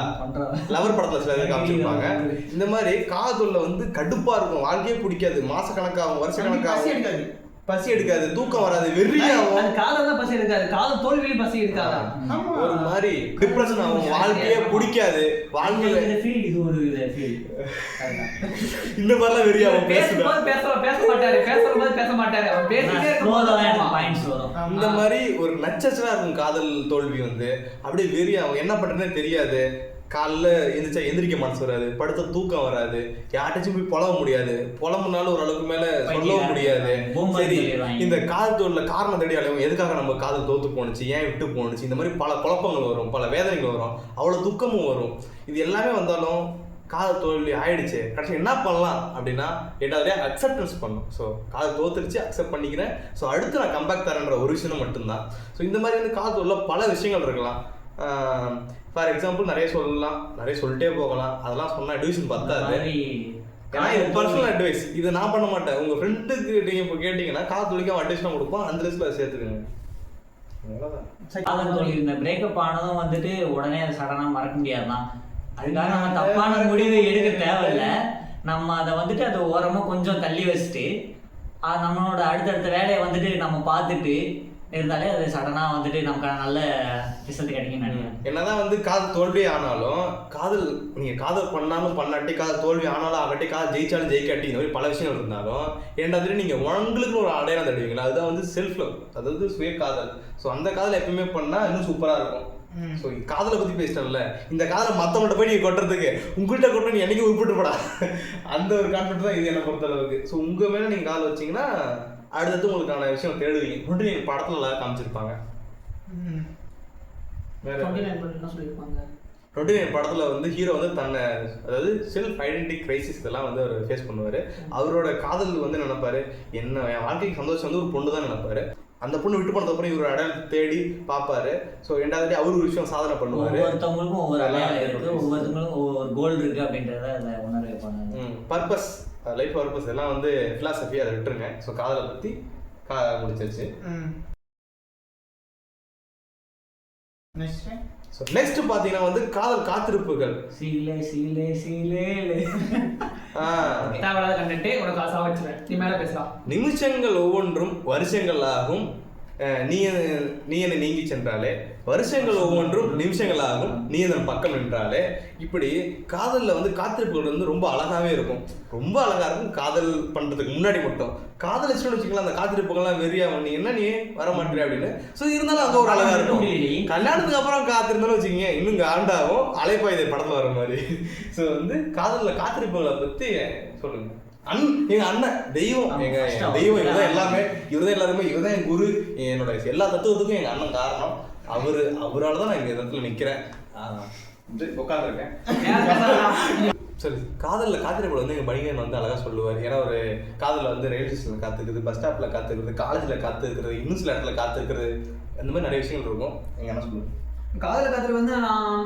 லவர் படத்துல சில பேர் காமிச்சிருப்பாங்க. இந்த மாதிரி காதுல வந்து கடுப்பா இருக்கும், வாழ்க்கையே பிடிக்காது, மாச கணக்காகும், வருஷ கணக்காகும், பசி எடுக்காது, தூக்கம் வராது, வெறியாகும். அது காதல் தான் பசி எடுக்காது, காதல் தோல்வியிலும் பசி எடுக்காதா? ஒரு மாதிரி டிப்ரெஷன் ஆகும், வாழ்க்கையே பிடிக்காது, வாழ்க்கையில இந்த மாதிரிலாம் வெறியாகும். பேசும்போது பேச மாட்டாரு, அவர் பேசிட்டே இருக்கும். இந்த மாதிரி ஒரு நச்சச்சலா இருக்கும் காதல் தோல்வி வந்து. அப்படியே வெறியாகும், என்ன பண்றதுன்னே தெரியாது. காலைல எந்திரிச்சா எந்திரிக்க மனசு வராது, படுத்த தூக்கம் வராது, யார்ட்டாச்சும் போய் புலவ முடியாது, புலம்புனாலும் ஓரளவுக்கு மேல சொல்லவும் முடியாது. சரி, இந்த காதல் தோல்ல காரணம் தேடி அலையும், எதுக்காக நம்ம காதல் தோத்து போனுச்சு, ஏன் விட்டு போனுச்சு, இந்த மாதிரி பல குழப்பங்கள் வரும், பல வேதனைகள் வரும், அவ்வளவு துக்கமும் வரும். இது எல்லாமே வந்தாலும் காதல் தோல்வி ஆயிடுச்சு, கடைசி என்ன பண்ணலாம் அப்படின்னா என்னாலே அக்செப்டன்ஸ் பண்ணும். ஸோ காதல் தோத்துருச்சு, அக்செப்ட் பண்ணிக்கிறேன், ஸோ அடுத்து நான் கம்பேக் தரேன்ற ஒரு விஷயம் மட்டும்தான். ஸோ இந்த மாதிரி வந்து காதல் தோல்ல பல விஷயங்கள் இருக்கலாம். ஃபார் எக்ஸாம்பிள் நிறைய சொல்லலாம், நிறைய சொல்லிட்டே போகலாம். அதெல்லாம் சொன்னா அட்வைஸ் பத்தாது. ஏன்னா இது பர்சனல் அட்வைஸ், இதை நான் பண்ண மாட்டேன். உங்க ஃப்ரெண்டுக்கு நீங்க இப்போ கேட்டீங்கன்னா காதல் தோல்விக்கு அட்வைஸ் கொடுப்போம், அந்த லிஸ்ட்ல சேர்த்துக்கோங்க. காதல் தோல்வி இந்த பிரேக்கப் ஆனதும் வந்துட்டு உடனே அதை சடனா மறக்க முடியாதுதான். அதுக்காக நம்ம தப்பான முடிவு எடுக்க தேவையில்ல. நம்ம அதை வந்துட்டு அதை ஓரமாக கொஞ்சம் தள்ளி வச்சுட்டு நம்மளோட அடுத்தடுத்த வேலையை வந்துட்டு நம்ம பார்த்துட்டு இருந்தாலே அது சடனாக வந்துட்டு நமக்கு நல்ல ரிசல்ட் கிடைக்கும்னு நினைக்கிறேன். என்னதான் வந்து காதல் தோல்வி ஆனாலும், காதல் நீங்கள் காதல் பண்ணாலும் பண்ணாட்டி, காதல் தோல்வி ஆனாலும் ஆகட்டி, காதல் ஜெயிச்சாலும் ஜெயிக்காட்டி, இந்த மாதிரி பல விஷயங்கள் இருந்தாலும் ஏன்டாதிரி நீங்கள் உங்களுக்கு ஒரு அடையாளம் தருவீங்களா? அதுதான் வந்து செல்ஃப் லவ், அதாவது சுய காதல். ஸோ அந்த காதல் எப்பவுமே பண்ணால் இன்னும் சூப்பராக இருக்கும். ஸோ காதலை பற்றி பேசிட்டோம்ல, இந்த காதலை மற்றவங்கள்ட்ட போய் நீங்கள் கொட்டுறதுக்கு உங்கள்கிட்ட கொட்ட நீ என்னைக்கு உருப்பிட்டுப்படா, அந்த ஒரு கான்செப்ட் தான் இது என்னை பொறுத்தளவுக்கு. ஸோ உங்கள் மேலே நீங்கள் காதல் வச்சிங்கன்னா அடுத்தது உங்களுக்கான விஷயம் தேடுவீங்க. ஒன்று நீங்கள் படத்துல காமிச்சிருப்பாங்க. 29 படத்துல வந்து ஹீரோ வந்து தன்னை, அதாவது செல்ஃப் ஐடென்டிட்டி கிரைசிஸ் இதெல்லாம் வந்து அவர் ஃபேஸ் பண்ணுவார். அவரோட காதல் வந்து நினைப்பாரு, என்ன என் வாழ்க்கைக்கு சந்தோஷம் வந்து ஒரு பொண்ணு தான் நினைப்பாரு. அந்த பொண்ணு விட்டு போனதுக்கப்புறம் இவர் அடையாளத்தை தேடி பார்ப்பாரு. ஸோ ரெண்டாவது அவரு ஒரு விஷயம் சாதனை பண்ணுவார். ஒவ்வொருத்தவங்களுக்கும் ஒவ்வொரு அடையாளம் இருக்குது, ஒவ்வொருத்தவங்களுக்கும் ஒவ்வொரு கோல் இருக்குது அப்படின்றத அதை உணர வைப்பாங்க. பர்பஸ், லைஃப் பர்பஸ் எல்லாம் வந்து ஃபிலாசபி, அதை விட்டுருங்க. ஸோ காதலை பற்றி முடிச்சிருச்சு. நெக்ஸ்ட் பாத்தீங்கன்னா வந்து காதல் காத்திருப்புகள். சீலே சீலே சீலே நிமிஷங்கள் ஒவ்வொன்றும் வருஷங்கள் ஆகும், நீ என்னை நீங்கி சென்றாலே, வருஷங்கள் ஒவ்வொன்றும் நிமிஷங்கள் ஆகும், நீ அதன் பக்கம் நின்றாலே. இப்படி காதலில் வந்து காத்திருப்புகள் வந்து ரொம்ப அழகாவே இருக்கும், ரொம்ப அழகா இருக்கும். காதல் பண்றதுக்கு முன்னாடி மட்டும் காதலிச்சுன்னு வச்சுக்கலாம், அந்த காத்திருப்புகள்லாம் வெறியா பண்ணி என்ன நீ வர மாட்டேன் அப்படின்னு. ஸோ இருந்தாலும் அங்கே ஒரு அழகா இருக்கும். கல்யாணத்துக்கு அப்புறம் காத்திருந்தாலும் வச்சுக்கோங்க இன்னும் ஆண்டாவும் அலைப்பாயுதை படத்துல வர மாதிரி. ஸோ வந்து காதலில் காத்திருப்புகளை பத்தி சொல்லுங்க. எங்க அண்ணன் தெய்வம், எங்க தெய்வம், இவர்தான் எல்லாமே, இவர்தான் எல்லாருமே, இவர்தான் என் குரு, என்னோட எல்லா தத்துவத்துக்கும் எங்க அண்ணன் காரணம். அவரால் தான் நான் இங்க இடத்துல நிக்கிறேன், உட்காந்துருக்கேன். சரி, காதலில் காத்திருப்பது வந்து எங்கள் பணிகன் வந்து அழகாக சொல்லுவார். ஏன்னா ஒரு காதலில் வந்து ரயில்வே ஸ்டேஷனில் காத்துக்கிறது, பஸ் ஸ்டாப்பில் காத்துக்கிறது, காலேஜில் காத்துக்கிறது, இன்னும் சில இடத்துல காத்துக்கிறது, அந்த மாதிரி நிறைய விஷயங்கள் இருக்கும். எங்கள் என்ன சொல்லுவேன், காதல் காத்திருப்பு வந்து நான்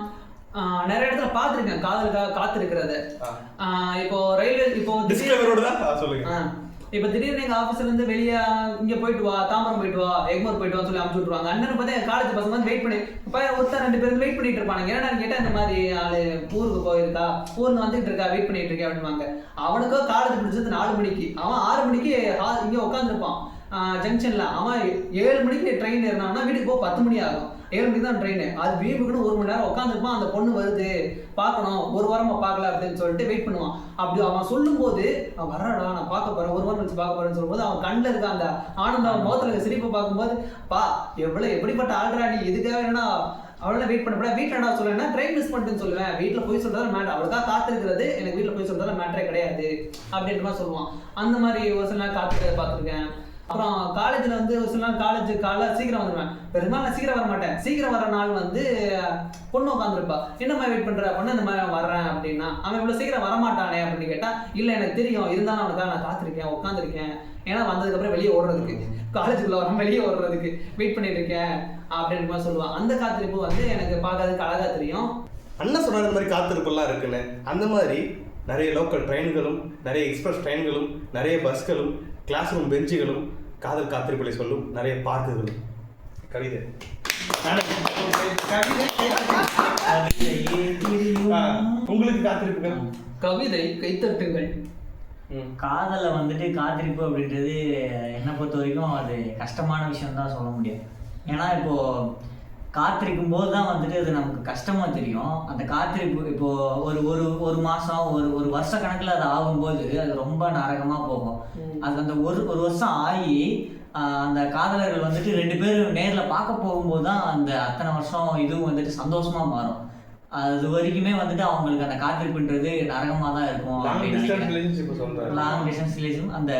நிறைய இடத்துல பார்த்துருக்கேன். காதலுக்காக காத்திருக்கிறது. இப்போ ரயில்வே, இப்போ சொல்லுங்க, இப்போ திடீர்னு எங்கள் ஆஃபீஸ்லேருந்து வெளியே இங்கே போயிட்டு வா, தாம்பரம் போயிட்டு வா, எக்மோர் போயிட்டு வான்னு சொல்லி அனுப்பிச்சு விட்ருவாங்க. அண்ணன் பார்த்தா என் காலேஜ் பசங்க வந்து வெயிட் பண்ணி, இப்போ ஒருத்தர் 2 பேரும் வெயிட் பண்ணிட்டு இருப்பாங்க. என்னன்னு கேட்டால் இந்த மாதிரி ஆளு ஊருக்கு போயிருக்கா, ஊருக்கு வந்துட்டு இருக்கா, வெயிட் பண்ணிட்டு இருக்கேன் அப்படின்வாங்க. அவனுக்கோ காலேஜ் பிடிச்சது 4 மணிக்கு, அவன் 6 மணிக்கு இங்கே உட்காந்துருப்பான் ஜங்ஷனில். அவன் 7 மணிக்கு ட்ரெயின் ஏறினான்னா வீட்டுக்கு போக 10 மணி ஆகும். 7 மணிக்கு தான் ட்ரெயின். அது வீட்டுக்குன்னு 1 மணி நேரம் உட்காந்துருப்பான். அந்த பொண்ணு வருது பார்க்கணும், 1 வாரமா பார்க்கல அப்படின்னு சொல்லிட்டு வெயிட் பண்ணுவான். அப்படி அவன் சொல்லும் போது, அவன் வர்றாடா நான் பார்க்க போறேன், 1 வாரம் கழிச்சு பார்க்க போறேன்னு சொல்லும்போது அவன் கண்ணில் இருக்க அந்த ஆனந்த, அவன் முகத்துல இருக்க சிரிப்பை பார்க்கும்போது, பா எப்படிப்பட்ட ஆல்ரெடி நீ எதுக்காக வேணா அவளை வெயிட் பண்ண வீட்டில் என்ன சொல்லுவேன்னா ட்ரெயின் மிஸ் பண்ணிட்டுன்னு சொல்லுவேன். வீட்டில் போய் சொல்றதா மேட்டர், அவளுக்காக காத்திருக்கிறது எனக்கு வீட்டில் போய் சொல்றதா மேட்டரே கிடையாது அப்படின்ற மாதிரி சொல்லுவான். அந்த மாதிரி ஒரு சில நேரம் காத்திருக்கிறத பார்த்துருக்கேன். அப்புறம் காலேஜில் வந்து ஒரு சில நாள் காலேஜ் காலைல சீக்கிரம் வந்துடுவேன். பெரும்பாலும் நான் சீக்கிரம் வர மாட்டேன். சீக்கிரம் வர நாள் வந்து பொண்ணு உட்காந்துருப்பா. என்னம்மா வெயிட் பண்ணுற பொண்ணு, இந்த மாதிரி வர்றேன் அப்படின்னா, அவன் இவ்வளோ சீக்கிரம் வரமாட்டானே அப்படின்னு கேட்டால், இல்லை எனக்கு தெரியும், இருந்தாலும் அவனுக்காக நான் காத்திருக்கேன், உட்காந்துருக்கேன். ஏன்னா வந்ததுக்கப்புறம் வெளியே ஓடுறதுக்கு, காலேஜுக்குள்ளே வர வெளியே ஓடுறதுக்கு வெயிட் பண்ணிட்டு இருக்கேன் அப்படின்ற மாதிரி சொல்லுவான். அந்த காத்திருப்பு வந்து எனக்கு பார்க்கறதுக்கு அழகாக தெரியும். அண்ணன் சொன்ன மாதிரி காத்திருப்பெல்லாம் இருக்குன்னு, அந்த மாதிரி நிறைய லோக்கல் ட்ரெயின்களும், நிறைய எக்ஸ்பிரஸ் ட்ரெயின்களும், நிறைய பஸ்களும், கிளாஸ் ரூம் பெஞ்சுகளும், காதல் காத்திருப்பலை சொல்லும் நிறைய பார்க்குகளும். கவிதை உங்களுக்கு காத்திருப்புகள்? கவிதை கைத்தட்டுங்கள். காதலை வந்துட்டு காத்திருப்பு அப்படின்றது என்னை பொறுத்த வரைக்கும் அது கஷ்டமான விஷயம் தான் சொல்ல முடியும். ஏன்னா இப்போ காத்திருக்கும் போது தான் வந்துட்டு அது நமக்கு கஷ்டமா தெரியும். அந்த காத்திருப்பு இப்போ ஒரு ஒரு ஒரு மாசம் ஒரு வருஷ கணக்கில் அது ஆகும்போது அது ரொம்ப நரகமா போகும். அது அந்த ஒரு வருஷம் ஆகி அந்த காதலர்கள் வந்துட்டு 2 பேரும் நேரில் பார்க்க போகும்போது தான் அந்த அத்தனை வருஷம் இதுவும் வந்துட்டு சந்தோஷமா மாறும். அது வரைக்குமே வந்துட்டு அவங்களுக்கு அந்த காத்திருப்புன்றது நரகமாக தான் இருக்கும். லாங் டிஸ்டன்ஸ் ரிலேஷன், அந்த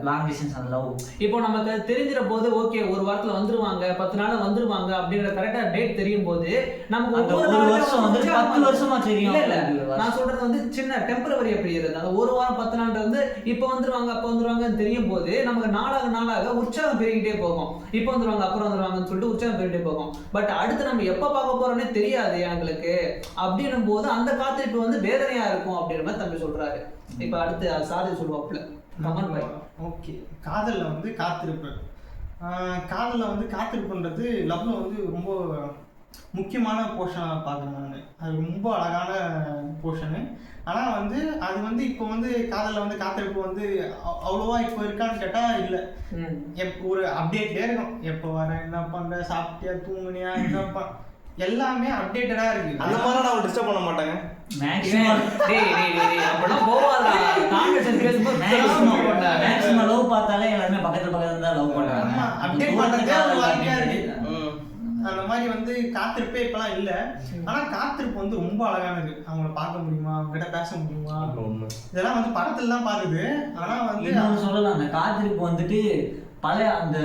லாங் டிஸ்டன்ஸ் அந்த லவ். இப்போ நமக்கு தெரிஞ்சிட போது ஓகே ஒரு வாரத்தில் வந்துருவாங்க, 10 நாள் வந்துருவாங்க அப்படின்ற கரெக்டாக டேட் தெரியும் போது நமக்கு ஒரு வருஷம் வந்து 10 வருஷமா தெரியும். இல்லை நான் சொல்றது வந்து சின்ன டெம்பரவரி பீரியட். அந்த ஒரு வாரம் 10 நாள் வந்து இப்போ வந்துருவாங்க அப்போ வந்துருவாங்கன்னு தெரியும் போது நமக்கு நாளாக உற்சாகம் பெருகிட்டே போகும். இப்போ வந்துருவாங்க அப்புறம் வந்துருவாங்கன்னு சொல்லிட்டு உற்சாகம் பெருகிட்டே போகும். பட் அடுத்து நம்ம எப்போ பார்க்க போறோம்னே தெரியாது எங்களுக்கு. அப்படின்னும் போது அந்த காத்திருப்பு வந்து வேதனையா இருக்கும் அப்படின்ற மாதிரி தம்பி சொல்றாரு. இப்ப அடுத்து சாதி சொல்லுவாப்புல கமெண்ட் பாய். ஓகே, காதல்ல வந்து காத்திருப்பு, காதல்ல வந்து காத்திருப்புன்றது லவ்ல வந்து ரொம்ப முக்கியமான போர்ஷனாக பார்க்குறேன் நான். அது ரொம்ப அழகான போர்ஷனு. ஆனால் வந்து அது வந்து இப்போ வந்து காதலில் வந்து காத்திருப்பு வந்து அவ்வளோவா இப்போ இருக்கான்னு கேட்டால் இல்லை. ஒரு அப்டேட்லேயே இருக்கும். எப்போ வரேன், என்ன பண்ணுற, சாப்பிட்டியா, தூங்குனியா, என்னப்பா, எல்லாமே அப்டேட்டடா இருக்கு. அந்த மாதிரி நான் டிஸ்டர்ப் பண்ண மாட்டாங்க. மேக்ஸிமம் லவ் பார்த்தாலே எல்லாருமே பக்கத்துல தான் லவ் பண்றாங்க. அப்டேட் பண்றதே ஒரு வாழ்க்கையா இருக்கு. அந்த மாதிரி வந்து காத்திருப்பே இப்பெல்லாம் இல்ல. ஆனா காத்திருப்பு வந்து ரொம்ப அழகானது. அவங்கள பார்க்க முடியுமா, அவங்க கிட்ட பேச முடியுமா, இதெல்லாம் வந்து படத்துல தான் பாக்குது. ஆனா வந்து சொல்லலாம் அந்த காத்திருப்பு வந்துட்டு பழைய அந்த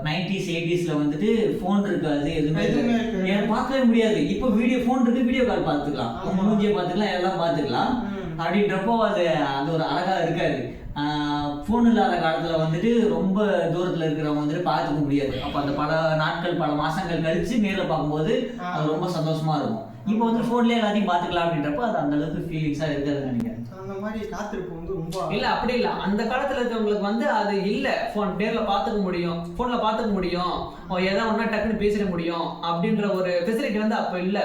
90s 80sல வந்துட்டு ஃபோன் இருக்காது, எதுவுமே பார்க்கவே முடியாது. இப்போ ஃபோன் இருக்கு, வீடியோ கால் பார்த்துக்கலாம், மூஞ்சியை பார்த்துக்கலாம், எல்லாம் பார்த்துக்கலாம். அப்படின்றப்போ அது ஒரு அழகா இருக்காது. ஃபோன் இல்லாத காலத்துல வந்துட்டு ரொம்ப தூரத்துல இருக்கிறவங்க வந்துட்டு பார்த்துக்க முடியாது. அப்போ அந்த பல நாட்கள் பல மாசங்கள் கழிச்சு நேரில் பார்க்கும்போது அது ரொம்ப சந்தோஷமா இருக்கும். இப்போ வந்து ஃபோன்லேயே எல்லாத்தையும் பார்த்துக்கலாம் அப்படின்றப்போ அது அந்த அளவுக்கு ஃபீலிங்ஸாக இருக்காதுன்னு நினைக்கிறேன். அந்த மாதிரி காத்திருப்பு வந்து ரொம்ப இல்ல அப்படி இல்ல. அந்த காலத்துல இருக்கவங்களுக்கு வந்து அது இல்ல. போன் நேர்ல பாத்துக்க முடியும், போன்ல பாத்துக்க முடியும், ஏதோ ஒன்னா டக்குன்னு பேசிட முடியும் அப்படின்ற ஒரு ஃபெசிலிட்டி வந்து அப்ப இல்ல.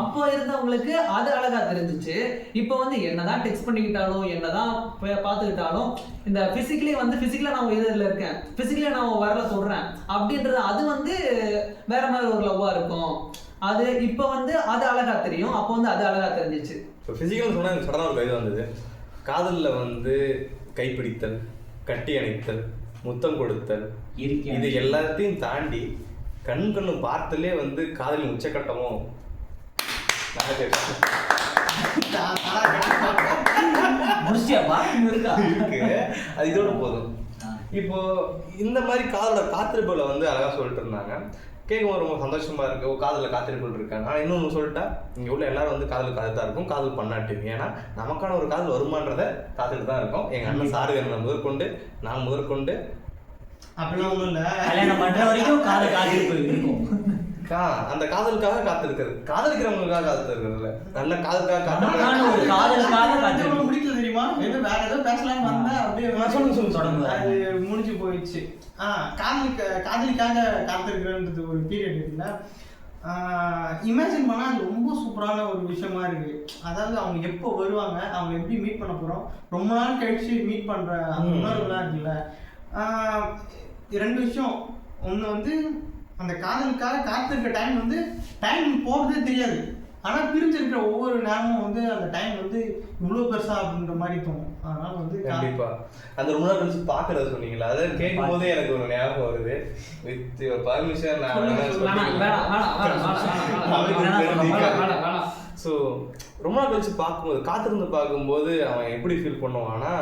அப்போ இருந்தவங்களுக்கு அது அழகா தெரிஞ்சிச்சு. இப்போ வந்து என்னதான் டெக்ஸ்ட் பண்ணிக்கிட்டாலும் என்னதான் பாத்துக்கிட்டாலும் இந்த பிசிக்கலா நான் இதுல இருக்கேன், பிசிக்கலா நான் வரல சொல்றேன் அப்படின்றது அது வந்து வேற மாதிரி ஒரு லவ்வா இருக்கும். அது இப்போ வந்து அது அழகா தெரியும், அப்போ வந்து அது அழகா தெரிஞ்சிச்சு. ஸோ ஃபிசிக்கல் சொன்னால் எனக்கு சடனாக ஒரு இது வந்தது. காதலில் வந்து கைப்பிடித்தல், கட்டி அணைத்தல், முத்தம் கொடுத்தல், இது எல்லாத்தையும் தாண்டி கண்ணு பார்த்தலே வந்து காதலின் உச்சக்கட்டமும் இருக்கு. அது இதோட போதும். இப்போ இந்த மாதிரி காதலோட காத்திருப்புல வந்து அழகா சொல்லிட்டு இருந்தாங்க. கேட்கும் ரொம்ப சந்தோஷமா இருக்கு. காதலில் காத்திருப்புகள் இருக்காங்க. ஆனால் இன்னொன்று சொல்லிட்டா இங்கே உள்ள எல்லாரும் வந்து காதல் தான் இருக்கும், காதல் பண்ணாட்டுங்க. ஏன்னா நமக்கான ஒரு காதல் வருமானதை காத்துட்டு தான் இருக்கும். எங்கள் அண்ணன் சாருகரனை முதற்கொண்டு நான் முதற்கொண்டு அப்படிலாம் ஒன்றும் இல்லை, கல்யாணம் பண்ற வரைக்கும் காதல் காத்திருப்பு இருக்கும். அந்த காதலுக்காக காத்திருக்கிறது, காதலிக்கிறவங்களுக்காக காத்திருக்கிறது, நல்ல காதலுக்காக காத்திருக்கிறது முடிக்கல தெரியுமா? வேற ஏதோ பேசலாம்னு வந்தேன், அப்படியே தொடர்ந்து அது முடிஞ்சு போயிடுச்சு. காதலிக்காக காத்திருக்கிறன்றது ஒரு பீரியட் இருக்குல்ல, இமேஜின் பண்ணா அது ரொம்ப சூப்பரான ஒரு விஷயமா இருக்கு. அதாவது அவங்க எப்போ வருவாங்க, அவங்க எப்படி மீட் பண்ண போறோம், ரொம்ப நாள் கழிச்சு மீட் பண்ற அந்த உணர்வுலாம் இருக்குல்ல. 2 விஷயம். ஒன்று வந்து அந்த காதலுக்காக காத்திருக்க டைம் வந்து டைம் போகிறதே தெரியாது. ஆனால் பிரிஞ்சிருக்கிற ஒவ்வொரு நேரமும் வந்து அந்த டைம் வந்து இவ்வளோ பெருசா அப்படின்ற மாதிரி தோணும். அதனால வந்து கண்டிப்பாக அந்த ரொம்ப நாள் கழிச்சு பார்க்கறது சொன்னீங்களா, அதை கேட்கும் போதே எனக்கு ஒரு ஞாபகம் வருது. வித் பர்மிஷன் ஸோ ரொம்ப நாள் கழிச்சு பார்க்கும்போது காத்திருந்து பார்க்கும்போது அவன் எப்படி ஃபீல் பண்ணுவான்னா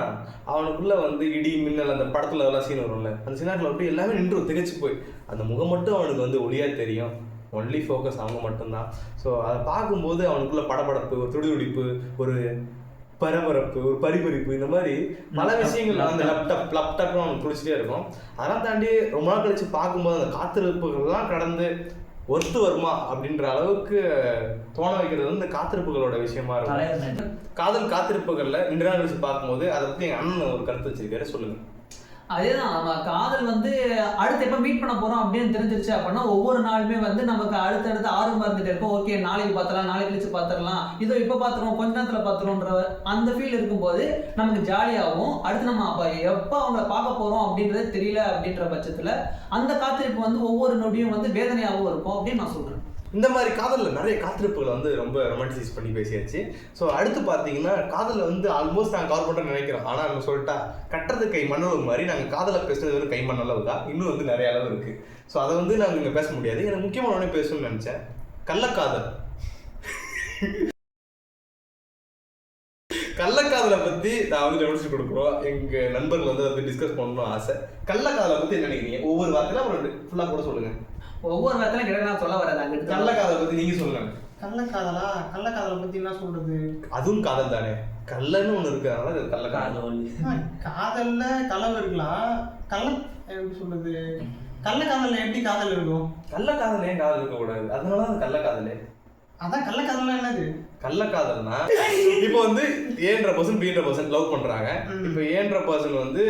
அவனுக்குள்ள வந்து இடி மின்னல் அந்த படத்துல எல்லாம் சீன் வரும்ல அந்த சீனாட்டில் அப்படி எல்லாமே நின்று திகச்சு போய் அந்த முகம் மட்டும் அவனுக்கு வந்து ஒளியா தெரியும். ஒன்லி ஃபோக்கஸ் அவங்க மட்டும்தான். ஸோ அதை பார்க்கும்போது அவனுக்குள்ள படபடப்பு, ஒரு துடிதுடிப்பு, ஒரு பரபரப்பு, ஒரு பரிபரிப்பு, இந்த மாதிரி பல விஷயங்கள் அந்த லேப்டாப்னு அவனுக்கு பிடிச்சிட்டே இருக்கும். அதெல்லாம் தாண்டி ரொம்ப நாள் கழிச்சு பார்க்கும்போது அந்த காத்திருப்புகள்லாம் கடந்து ஒர்த்து வருமா அப்படின்ற அளவுக்கு தோண வைக்கிறது வந்து காத்திருப்புகளோட விஷயமா இருக்கும். காதல் காத்திருப்புகள்ல 2 நாள் கழிச்சு பார்க்கும்போது அதை பத்தி எங்க அண்ணன் ஒரு கருத்து வச்சிருக்காரு, சொல்லுங்க. அதேதான், நம்ம காதல் வந்து அடுத்து எப்போ மீட் பண்ண போறோம் அப்படின்னு தெரிஞ்சிருச்சு அப்படின்னா ஒவ்வொரு நாளுமே வந்து நமக்கு அடுத்தடுத்து ஆர்வமா இருந்துட்டு இருக்கும். ஓகே, நாளைக்கு பார்த்துலாம், நாளைக்கு கழிச்சு பார்த்துடலாம், இதோ இப்போ பார்த்துருவோம், கொஞ்ச நேரத்தில் பார்த்துருவோன்ற அந்த ஃபீல் இருக்கும்போது நமக்கு ஜாலியாகவும், அடுத்து நம்ம அப்போ எப்போ அவங்கள பார்க்க போறோம் அப்படின்றது தெரியல அப்படின்ற பட்சத்தில் அந்த காத்திருப்பு வந்து ஒவ்வொரு நொடியும் வந்து வேதனையாகவும் இருக்கும் அப்படின்னு நான் சொல்றேன். இந்த மாதிரி காதலில் நிறைய காத்திருப்புகளை வந்து ரொம்ப ரொமான்டிசைஸ் பண்ணி பேசியாச்சு. ஸோ அடுத்து பார்த்தீங்கன்னா காதலை வந்து ஆல்மோஸ்ட் நாங்கள் கவர் பண்ணுறோன்னு நினைக்கிறோம். ஆனால் நம்ம சொல்லிட்டா கட்டுறது கை மண்ணளவு மாதிரி நாங்கள் காதலை பேசுறது வெறும் கை மண்ணளவு தான், இன்னும் வந்து நிறைய அளவு இருக்குது. ஸோ அதை வந்து நாங்கள் இங்கே பேச முடியாது. எனக்கு முக்கியமான ஒன்றே பேசணும்னு நினச்சேன், கள்ளக்காதல். கள்ளக்காதலை பற்றி நான் வந்து டெமோன்ஸ்ட்ரேட் கொடுக்குறோம். எங்கள் நண்பர்கள் வந்து அதை டிஸ்கஸ் பண்ணணும்னு ஆசை. கள்ளக்காதலை பற்றி என்ன நினைக்கிறீங்க? ஒவ்வொரு வார்த்தையில அப்புறம் ஃபுல்லாக கூட சொல்லுங்கள். ஒவ்வொரு வாரத்திலும் கிட்ட நான் சொல்ல வராது. அங்கே கள்ளக்காதலை பற்றி நீங்கள் சொல்லுங்க. கள்ளக்காதலா? கள்ளக்காதலை பத்தி என்ன சொல்றது? அதுவும் காதல் தானே, கள்ளன்னு ஒண்ணு இருக்கு, அதனால கள்ளக்காதல். காதல்ல களவு இருக்கலாம், எப்படி சொல்றது, கள்ளக்காதல்ல எப்படி காதல் இருக்கும்? கள்ளக்காதல் ஏன் காதல் இருக்க கூடாது? அதனால அது கள்ளக்காதலே. அதான் கள்ளக்காதல்னா என்னது? கள்ளக்காதல்னா இப்போ வந்து ஏன்ற பர்சன் பீன்ற பர்சன் லவ் பண்றாங்க. இப்போ ஏன்ற பர்சன் வந்து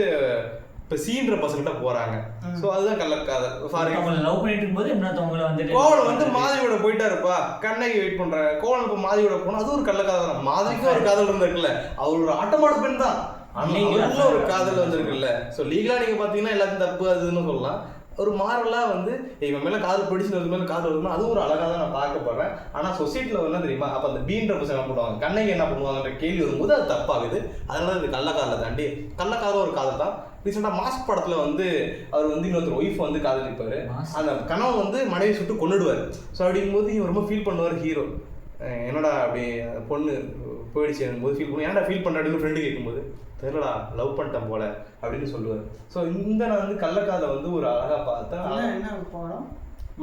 இப்போ சீன்ற பர்சன்கிட்ட போறாங்க. ஸோ அதுதான் கள்ளக்காதல். ஃபார் எக்ஸாம்பிள் லவ் பண்ணிட்டு இருக்கும்போது இன்னொருத்தவங்கள வந்து கோவலன் வந்து மாதிரியோட போயிட்டா இருப்பா, கண்ணகி வெயிட் பண்றாங்க, கோவலன் இப்போ மாதிரியோட போனா அது ஒரு கள்ளக்காதல் தான். மாதிரிக்கும் ஒரு காதல் இருந்திருக்குல்ல, அவர் ஒரு ஆட்டமாடு பெண் தான், அவங்களுக்குள்ள ஒரு காதல் வந்திருக்குல்ல. ஸோ லீகலா நீங்க பாத்தீங்கன்னா எல்லாத்தையும் தப்பு அதுன்னு சொல்லலாம். ஒரு மாரலா வந்து இவன் மேல காதல் பிடிச்சு மேல காதல் வருமா, அது ஒரு அழகா தான் நான் பார்க்கப்படுறேன். ஆனா சொசைட்டில என்ன தெரியுமா, அப்ப அந்த பீன்ற பர்சன் என்ன பண்ணுவாங்க, கண்ணகி என்ன பண்ணுவாங்கன்ற கேள்வி வரும்போது அது தப்பாகுது. அதனால இது கள்ளக்காதலை தாண்டி கள்ளக்காதல் ஒரு காதல் தான். ரீசெண்டா மாஸ்க் படத்துல வந்து அவர் வந்து இன்னொருத்தர் ஒய்ஃப் வந்து காதலிப்பாரு, அந்த கனவு வந்து மனைவி சுட்டு கொண்டுடுவார். ஸோ அப்படிங்கும்போது இவன் ரொம்ப ஃபீல் பண்ணுவார் ஹீரோ, என்னடா அப்படி பொண்ணு போயிடுச்சு போது ஃபீல் பண்ணுவோம், ஏன்டா ஃபீல் பண்ண அப்படின்னு ஃப்ரெண்டு கேட்கும்போது தெரியலடா லவ் பண்ணிட்டேன் போல அப்படின்னு சொல்லுவார். ஸோ இந்த நான் வந்து கள்ளக்காதலை வந்து ஒரு அழகா பார்த்தேன். என்ன படம்?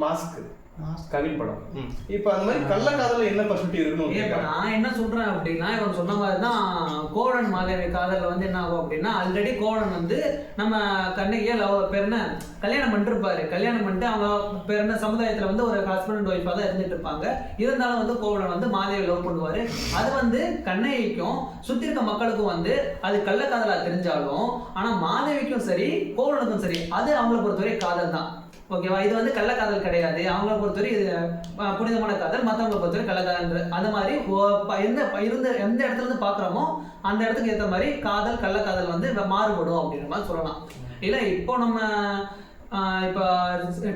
மாஸ்க், கவின் படம். இப்போ அந்த மாதிரி கள்ளக்காதல என்ன பர்சன்ட் இருக்குன்னு நான் என்ன சொல்றேன் அப்படின்னா, இவன் சொன்ன மாதிரி தான் கோவலன் மாதவி காதலில் வந்து என்ன ஆகும் அப்படின்னா, ஆல்ரெடி கோவலன் வந்து நம்ம கண்ணகியை பேருன கல்யாணம் பண்ணிருப்பாரு. கல்யாணம் பண்ணிட்டு அவங்க பேருன சமுதாயத்துல வந்து ஒரு ஹஸ்பண்ட் அண்ட் ஒய்ஃபா தான் இருந்துட்டு இருப்பாங்க. இருந்தாலும் வந்து கோவலன் வந்து மாதவியை லவ் பண்ணுவாரு. அது வந்து கண்ணகிக்கும் சுத்தி இருக்க மக்களுக்கும் வந்து அது கள்ளக்காதலா தெரிஞ்சாலும், ஆனா மாதவிக்கும் சரி கோவலனுக்கும் சரி அது அவங்களை பொறுத்தவரை காதல் தான். ஓகேவா? இது வந்து கள்ளக்காதல் கிடையாது. அவங்கள பொறுத்தவரை இது புனிதமான காதல், மற்றவங்களை பொறுத்தவரை கள்ளக்காதல். அந்த மாதிரி எந்த இடத்துல இருந்து பாக்குறோமோ அந்த இடத்துக்கு ஏற்ற மாதிரி காதல் கள்ளக்காதல் வந்து மாறுபடும் அப்படின்ற மாதிரி சொல்லலாம். இல்லை இப்போ நம்ம இப்போ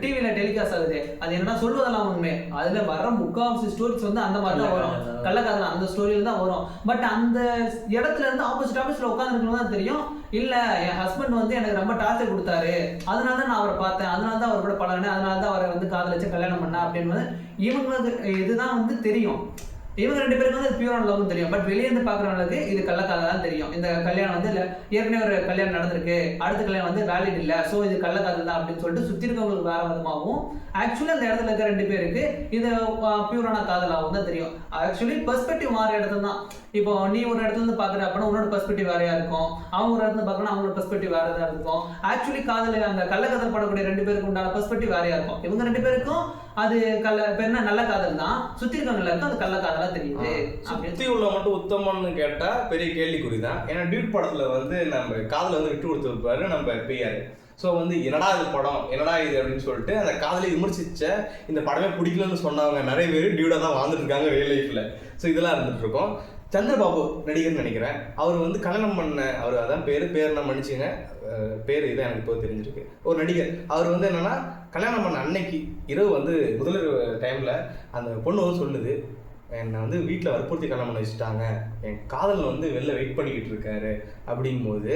டிவியில டெலிகாஸ்ட் ஆகுது, அது என்னன்னா சொல்வதெல்லாம் உண்மை, அதுல வர முக்காவாசி ஸ்டோரிஸ் வந்து அந்த மாதிரி தான் வரும், கள்ளக்காதல் அந்த ஸ்டோரியில தான் வரும். பட் அந்த இடத்துல இருந்து ஆப்போசிட்ல உட்காந்துருக்கணும் தான் தெரியும், இல்ல என் ஹஸ்பண்ட் வந்து எனக்கு ரொம்ப டார்ச்சர் கொடுத்தாரு, அதனால தான் நான் அவரை பார்த்தேன், அதனால தான் அவர் கூட பழகினேன், அதனால தான் அவரை வந்து காதலிச்சு கல்யாணம் பண்ணேன் அப்படின்னு இவங்களுக்கு இதுதான் வந்து தெரியும். இவங்க 2 பேருக்கு வந்து பியூரான லவ் தெரியும். பட் வெளியே இருந்து பாக்குறவங்களுக்கு இது கள்ளக்காதல் தான் தெரியும். இந்த கல்யாணம் வந்து ஏற்கனவே ஒரு கல்யாணம் நடந்திருக்கு, அடுத்த கல்யாணம் வந்து வேலிட் இல்லை, ஸோ இது கள்ளக்காதல் தான் அப்படின்னு சொல்லிட்டு சுற்றி இருக்கவங்களுக்கு வேற விதமாகவும், ஆக்சுவலி அந்த இடத்துல இருக்க 2 பேருக்கு இது பியூரான காதலாகவும் தான் தெரியும். ஆக்சுவலி பெர்ஸ்பெக்டிவ் மாற இடத்துல தான். இப்போ நீ ஒரு இடத்துல இருந்து பாக்குற அப்படின்னா உன்னோட பெர்ஸ்பெக்டிவ் வேறையா இருக்கும், அவங்க ஒரு இடத்துல பாக்கணும் அவங்களோட பெர்ஸ்பெக்டிவ் வேற தான் இருக்கும். ஆக்சுவலி காதல் அந்த கள்ளக்காதல் படக்கூடிய 2 பேருக்கு உண்டான பெர்ஸ்பெக்டிவ் வேறையா இருக்கும். இவங்க 2 பேருக்கும் அது என்ன நல்ல காதல் தான், சுத்தி இருக்கவங்களுக்கு இருக்கும் அது கள்ளக்காதலா தெரியுது. சுத்தி உள்ள மட்டும் உத்தமன்னு கேட்டா பெரிய கேள்விக்குறி தான். ஏன்னா டியூட் படத்துல வந்து நம்ம காதல வந்து விட்டு கொடுத்துருப்பாரு நம்ம பெய்யாரு. ஸோ வந்து என்னடா இது படம், என்னடா இது அப்படின்னு சொல்லிட்டு அந்த காதலை விமர்சிச்ச, இந்த படமே பிடிக்கலன்னு சொன்னவங்க நிறைய பேர் டியூடா தான் வாழ்ந்துட்டு இருக்காங்க ரியல் லைஃப்ல. ஸோ இதெல்லாம் இருந்துட்டு இருக்கோம். சந்திரபாபு நடிகர்னு நினைக்கிறேன், அவர் வந்து கல்யாணம் பண்ண, அவர் அதான் பேர் நான் மன்னிச்சுங்க, பேர் இதான் எனக்கு இப்போ தெரிஞ்சிருக்கு, ஒரு நடிகர். அவர் வந்து என்னன்னா கல்யாணம் பண்ண அன்னைக்கு இரவு வந்து முதல் டைம்ல அந்த பொண்ணு வந்து சொல்லுது, என்னை வந்து வீட்டில் வற்புறுத்தி கல்யாணம் பண்ண வச்சுட்டாங்க, என் காதல் வந்து வெளில வெயிட் பண்ணிக்கிட்டு இருக்காரு அப்படிங்கும்போது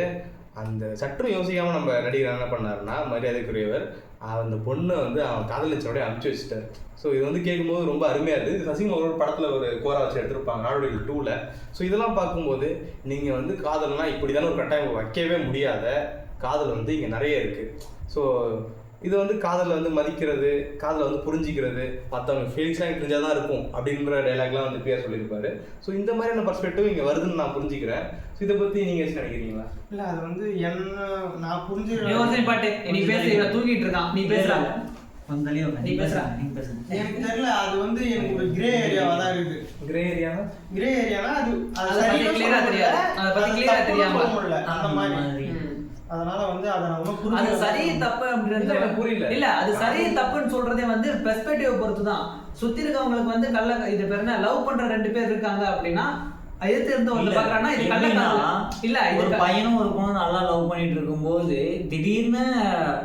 அந்த சற்றும் யோசிக்காமல் நம்ம நடிகர் என்ன பண்ணாருன்னா மரியாதைக்குரியவர் அந்த பொண்ணை வந்து அவன் காதலிச்சோடய அனுப்பிச்சி வச்சுட்டார். ஸோ இது வந்து கேட்கும்போது ரொம்ப அருமையாக இருக்குது. இது சசிகுமாரோட படத்தில் ஒரு கோரா வச்சு எடுத்திருப்பாங்க நாடோடிகள் 2ல். ஸோ இதெல்லாம் பார்க்கும்போது நீங்கள் வந்து காதல்னால் இப்படி தானே ஒரு கட்டாயம் வைக்கவே முடியாத காதல் வந்து இங்கே நிறைய இருக்குது. ஸோ இது வந்து காதலை வந்து மதிக்கிறது, காதலை வந்து புரிஞ்சிக்கிறது, மற்றவங்க ஃபீலிங்ஸ்லாம் தெரிஞ்சால் தான் இருக்கும் அப்படின்ற டைலாக்லாம் வந்து பிஆர் சொல்லியிருப்பாரு. ஸோ இந்த மாதிரியான பர்ஸ்பெக்டிவ் இங்கே வருதுன்னு நான் புரிஞ்சுக்கிறேன். ஸோ இதை பற்றி நீங்கள் என்ன நினைக்கிறீங்களா? இல்லை அது வந்து என்ன நான் புரிஞ்சுக்கிறேன். பாட்டு நீ பேச தூங்கிட்டு இருக்கான், நீ பேசுறாங்க நீ பேசுறா எனக்கு தெரியல. அது வந்து எனக்கு ஒரு கிரே ஏரியாவா தான் இருக்குது. கிரே ஏரியானா அது சரியா கிளியரா தெரியாது, அதை பத்தி கிளியரா தெரியாம அந்த மாதிரி. அதனால வந்து அதை நான் ஒன்றும் புரியல. அது சரி தப்பு அப்படின்றது புரியல. இல்ல அது சரி தப்புன்னு சொல்றதே வந்து பெர்ஸ்பெக்டிவ் பொறுத்து தான். சுத்தி இருக்கவங்களுக்கு வந்து இது பேர் என்ன, லவ் பண்ற 2 பேர் இருக்காங்க அப்படின்னா எதிர்த்து இருந்து வந்து பாக்குறாங்கன்னா இது கள்ளக்காதல் இல்ல. ஒரு பையனும் ஒரு பொண்ணு நல்லா லவ் பண்ணிட்டு இருக்கும்போது திடீர்னு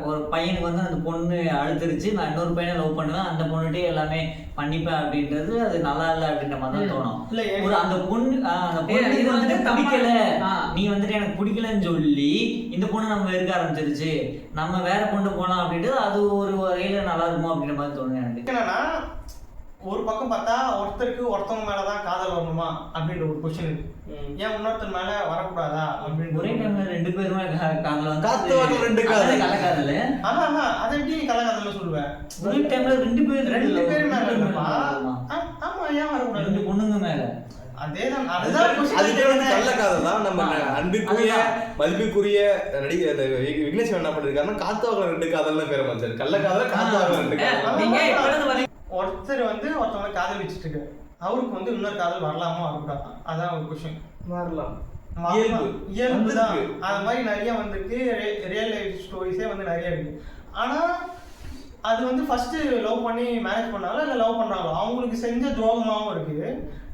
ஒரு பையனுக்கு வந்து அந்த பொண்ணு அழுதுருச்சு, நான் இன்னொரு பையனை லவ் பண்ணுவேன், அந்த பொண்ணுகிட்டே எல்லாமே பண்ணிப்பேன் அப்படின்றது அது நல்லா இல்லை அப்படின்ற மாதிரி தான் தோணும். ஒரு அந்த பொண்ணு வந்துட்டு பிடிக்கல, நீ வந்துட்டு எனக்கு பிடிக்கலன்னு சொல்லி இந்த பொண்ணு நம்ம இருக்க ஆரம்பிச்சிருச்சு, நம்ம வேற பொண்ணு போலாம் அப்படின்ட்டு அது ஒரு வகையில நல்லா இருக்குமோ அப்படின்ற மாதிரி தோணும் எனக்கு. என்னன்னா ஒரு பக்கம் பார்த்தா ஒருத்தருக்கு ஒருத்தவங்க மேலதான் காதல் வரணுமா அப்படின்ற ஒரு கொஸ்டின் இருக்கு. ஏன் இன்னொருத்தர் மேல வரக்கூடாதா அப்படின்னு ஒரே டைம்ல 2 பேருமே காத்து வர 2 காதல் கள்ளக்காதல். அதை எப்படி நீ கள்ளக்காதல்னு சொல்லுவேன்? ஒரே டைம்ல 2 பேர் மேல இல்லப்பா. ஆமா, ஏன் வரக்கூடாது? 2 பொண்ணுங்க மேல. அதுதான் கள்ளக்காதல் தான். நம்ம அன்பிற்குரிய மதிப்பிற்குரிய நடிகர் விக்னேஷ் என்ன பண்ணிருக்காருன்னா காத்து வர 2 காதல்னு பேர் வச்சாரு. கள்ளக்காதல் காத்து வர 2 காதல். ஒருத்தர் வந்து ஒருத்தவங்க காதல் வச்சுட்டு இருக்காரு, அவருக்கு வந்து இன்னொரு காதல் வரலாமா வரக்கூடாது, அதான் ஒரு கொஸ்டின். வரலாம், இயல்புதான். அது மாதிரி நிறைய வந்துட்டு ரியல் லைஃப் ஸ்டோரிஸே வந்து நிறைய இருக்கு. ஆனா அது வந்து ஃபர்ஸ்ட் லவ் பண்ணி மேரேஜ் பண்ணாலும் இல்லை லவ் பண்றாங்களோ அவங்களுக்கு செஞ்ச துரோகமாகவும் இருக்கு.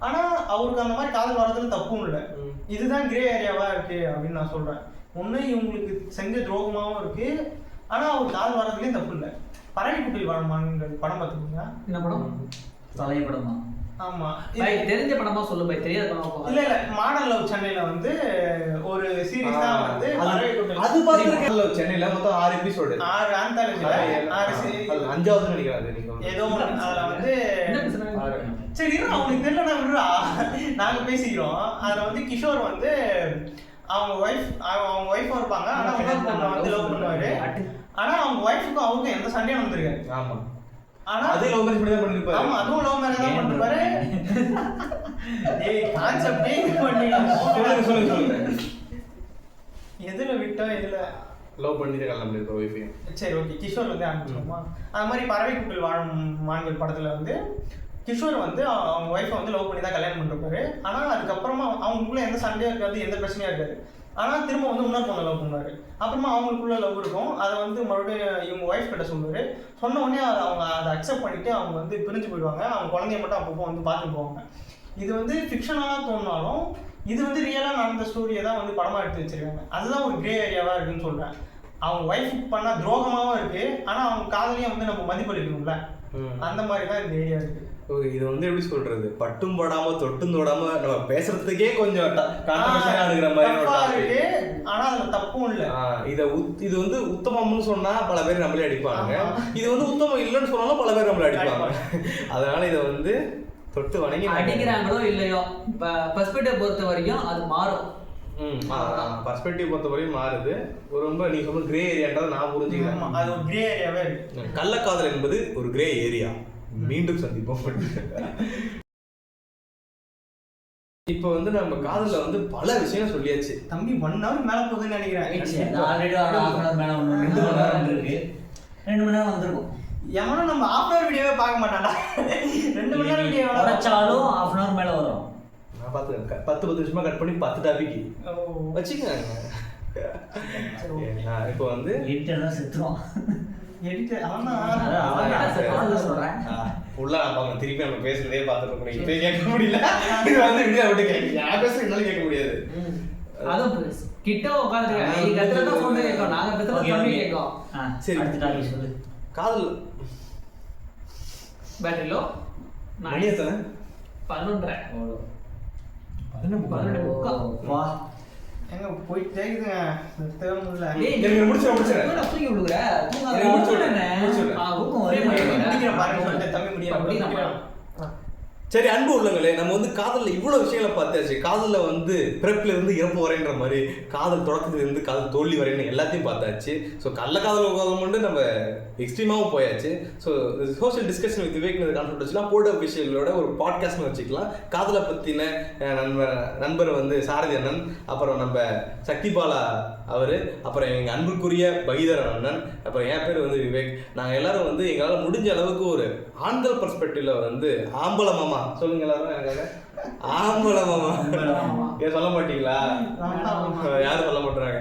ஆனா அவருக்கு அந்த மாதிரி காதல் வர்றதுல தப்பும் இல்லை. இதுதான் கிரே ஏரியாவா இருக்கு அப்படின்னு நான் சொல்றேன். ஒண்ணு இவங்களுக்கு செஞ்ச துரோகமாகவும் இருக்கு, ஆனா அவர் காதல் வர்றதுலயும் தப்பு இல்லை. பறவை குட்டில் வாழமான்ங்கிற படம் பார்த்துக்கோங்க. என்ன படம்? பழைய படமா? ஆமா, தெரிஞ்ச படமா சொல்லு பை, தெரியாத படமா? இல்ல மாடல் லவ் சென்னையில வந்து ஒரு சீரிஸ் தான் வந்து பறவை குட்டில். அது பார்த்துருக்கேன். சென்னையில மொத்தம் 6 எபிசோடு, 6 ஆந்தாலஜில 5வது நினைக்கிறேன் நீங்க ஏதோ அதுல வந்து. சரி அவனுக்கு தெரியலன்னா விடுறா, நாங்க பேசிக்கிறோம். அதுல வந்து கிஷோர் வந்து அவங்க ஒய்ஃபா இருப்பாங்க, ஆனா வந்து லவ் பண்ணுவாரு. ஆனா அவங்க ஒய்ஃபுக்கும் அவருக்கும் எந்த சண்டையும் வந்திருக்காரு. ஆமா, ஆனா அதே லவ் மேரேஜ் பண்ணி பண்ணிருப்பாரு. ஆமா, அதுவும் லவ் மேரேஜ் தான் பண்ணிருப்பாரு. ஏய் கான்செப்டே சொல்லுங்க. எதுல விட்டோம், எதுல லவ் பண்ணிட்டு கல்யாணம் பண்ணிருப்பாரு ஒய்ஃபையும். சரி ஓகே, கிஷோர் வந்து ஆரம்பிச்சோமா. அது மாதிரி பறவை குட்டில் வாழும் மான்கள் படத்துல வந்து கிஷோர் வந்து அவங்க ஒய்ஃபை வந்து லவ் பண்ணி தான் கல்யாணம் பண்ணிருப்பாரு. ஆனா அதுக்கப்புறமா அவங்களுக்குள்ள எந்த சண்டையும் இருக்காது, எந்த பிரச்சனையும் இருக்காது. ஆனா திரும்ப வந்து இன்னொரு பொண்ணை லவ் பண்ணுவாரு. அப்புறமா அவங்களுக்குள்ள லவ் இருக்கும், அதை வந்து மறுபடியும் இவங்க ஒய்ஃப் கிட்ட சொல்லுவாரு. சொன்ன உடனே அவங்க அதை அக்செப்ட் பண்ணிட்டு அவங்க வந்து பிரிஞ்சு போயிடுவாங்க. அவங்க குழந்தைய மட்டும் அப்பப்போ வந்து பார்த்துட்டு போவாங்க. இது வந்து ஃபிக்ஷனாக தோணுனாலும் இது வந்து ரியலாக நடந்த ஸ்டோரியை தான் வந்து படமாக எடுத்து வச்சிருக்காங்க. அதுதான் ஒரு கிரே ஏரியாவாக இருக்குன்னு சொல்கிறேன். அவங்க ஒய்ஃப் பண்ண துரோகமாகவும் இருக்கு, ஆனால் அவங்க காதலையும் வந்து நம்ம மதிப்பளிக்கணும்ல, அந்த மாதிரி தான் இந்த ஏரியா இருக்கு. ஓகே, இது வந்து எப்படி சொல்றது, பட்டும் படாம தொட்டும் தொடாம நம்ம பேசுறதுக்கே கொஞ்சம் இருக்கிற மாதிரி இருக்கு. ஆனா அதுல தப்பும் இல்ல. இது வந்து உத்தமம்னு சொன்னா பல பேர் நம்மளே அடிப்பாங்க, இது வந்து உத்தமம் இல்லைன்னு சொன்னாலும் பல பேர் நம்மளே அடிப்பாங்க. அதனால இதை வந்து தொட்டு வணங்கி அடிக்கிறாங்களோ இல்லையோ, பெர்ஸ்பெக்டிவ் பொறுத்த வரைக்கும் அது மாறும். பர்ஸ்பெக்டிவ் பொறுத்த வரையும் மாறுது. ரொம்ப நீ சொல்ற கிரே ஏரியான்றதை நான் புரிஞ்சுக்கிறேன். அது ஒரு கிரே ஏரியாவே இருக்கு. கள்ளக்காதல் என்பது ஒரு கிரே ஏரியா. மீண்டும் சந்திப்போம். இப்போ வந்து நம்ம காதல்ல வந்து பல விஷயம் சொல்லியாச்சு. தம்பி 1 hour மேல போகுதுன்னு நினைக்கிறேன். ஆல்ரெடி 1 hour மேல 2 மணி நேரம் இருக்கு. 2 மணி நேரம் வந்திருக்கும். எவனும் நம்ம 1/2 hour வீடியோவே பார்க்க மாட்டான்டா. 2 மணி நேரம் வீடியோ வச்சாலும் 1/2 hour மேல வரும். நான் பாத்துக்கிறேன். 10 நிமிஷமா கட் பண்ணி 10 டாபிக் வச்சுக்கோங்க. இப்போ வந்து எடிட்டர் தான் செத்துறோம். எடிட்டர் உள்ள நம்ம திருப்பி நம்ம பேசுறதே பார்த்துட்டு இப்போ கேட்க முடியல. இது வந்து இந்தியா விட்டு கேட்க பேச என்னால கேட்க முடியாது. அதுவும் கிட்ட உட்கார்ந்து நீ கத்துறத சொன்னே கேட்கும், நாங்க கத்துறத சொல்லி கேட்கும். சரி, அடுத்த டாபிக் சொல்லு. காதல் பேட்டரி லோ மணி எத்தனை? 11:30. வா எங்க போயிட்டே இருக்குதுங்க தேவையில்ல. எனக்கு முடிச்சிடறேன் என்னடா தூக்கி விழுகுற? தூங்காத. எனக்கு முடிச்சிடறேன். தூக்கம் ஒரே வரே மாதிரி மாட்டேங்குதுடா. முடிக்கிற பாருன்னு சொல்லிட்டு தம்பி முடியாது. சரி, அன்பு உள்ளங்களே, நம்ம வந்து காதல்ல இவ்வளவு விஷயங்களை பார்த்தாச்சு. காதல்ல வந்து பிறப்புல இருந்து இறப்பு வரைன்ற மாதிரி, காதல் தொடக்கத்துல இருந்து காதல் தோல்வி வரைன்னு எல்லாத்தையும் பார்த்தாச்சு. ஸோ கள்ள காதல் வந்து நம்ம எக்ஸ்ட்ரீமாவும் போயாச்சு. So social discussion with Vivek concept வச்சுலாம் போர்ட் அஃபிஷியலோட ஒரு பாட்காஸ்ட்னு வச்சுக்கலாம். காதலை பற்றின நண்பர் வந்து சாரதி அண்ணன், அப்புறம் நம்ம சக்தி பாலா அவர், அப்புறம் எங்கள் அன்புக்குரிய பகீதரன் அண்ணன், அப்புறம் என் பேர் வந்து விவேக். நாங்கள் எல்லாரும் வந்து எங்களால் முடிஞ்ச அளவுக்கு ஒரு ஆண்கள் பர்ஸ்பெக்டிவ்ல வந்து ஆம்பள மாமா சொல்லுங்க எல்லாரும் எனக்காக. ஆம்பள மாமா ஏன் சொல்ல மாட்டீங்களா? யாரும் சொல்ல மாட்டாங்க.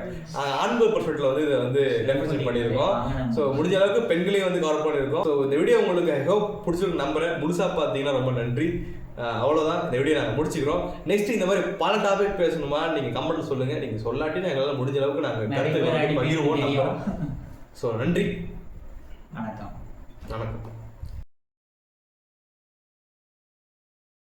ஆண்கள் பர்ஸ்பெக்டிவ்ல வந்து இதை வந்து ரெப்ரசென்ட் பண்ணியிருக்கோம். ஸோ முடிஞ்ச அளவுக்கு பெண்களையும் வந்து கவர் பண்ணியிருக்கோம். ஸோ இந்த வீடியோ உங்களுக்கு ஐ ஹோப் பிடிச்சிருக்கு நம்புறேன். முழுசா பார்த்தீங்கன்னா ரொம்ப நன்றி. அவ்வளோதான், இந்த வீடியோ நாங்கள் முடிச்சுக்கிறோம். நெக்ஸ்ட் இந்த மாதிரி பல டாபிக் பேசணுமா நீங்கள் கமெண்ட்ல சொல்லுங்க. நீங்கள் சொல்லாட்டி எங்களால் முடிஞ்ச அளவுக்கு நாங்கள் கருத்து பகிர்வோம். ஸோ நன்றி, வணக்கம். வணக்கம்.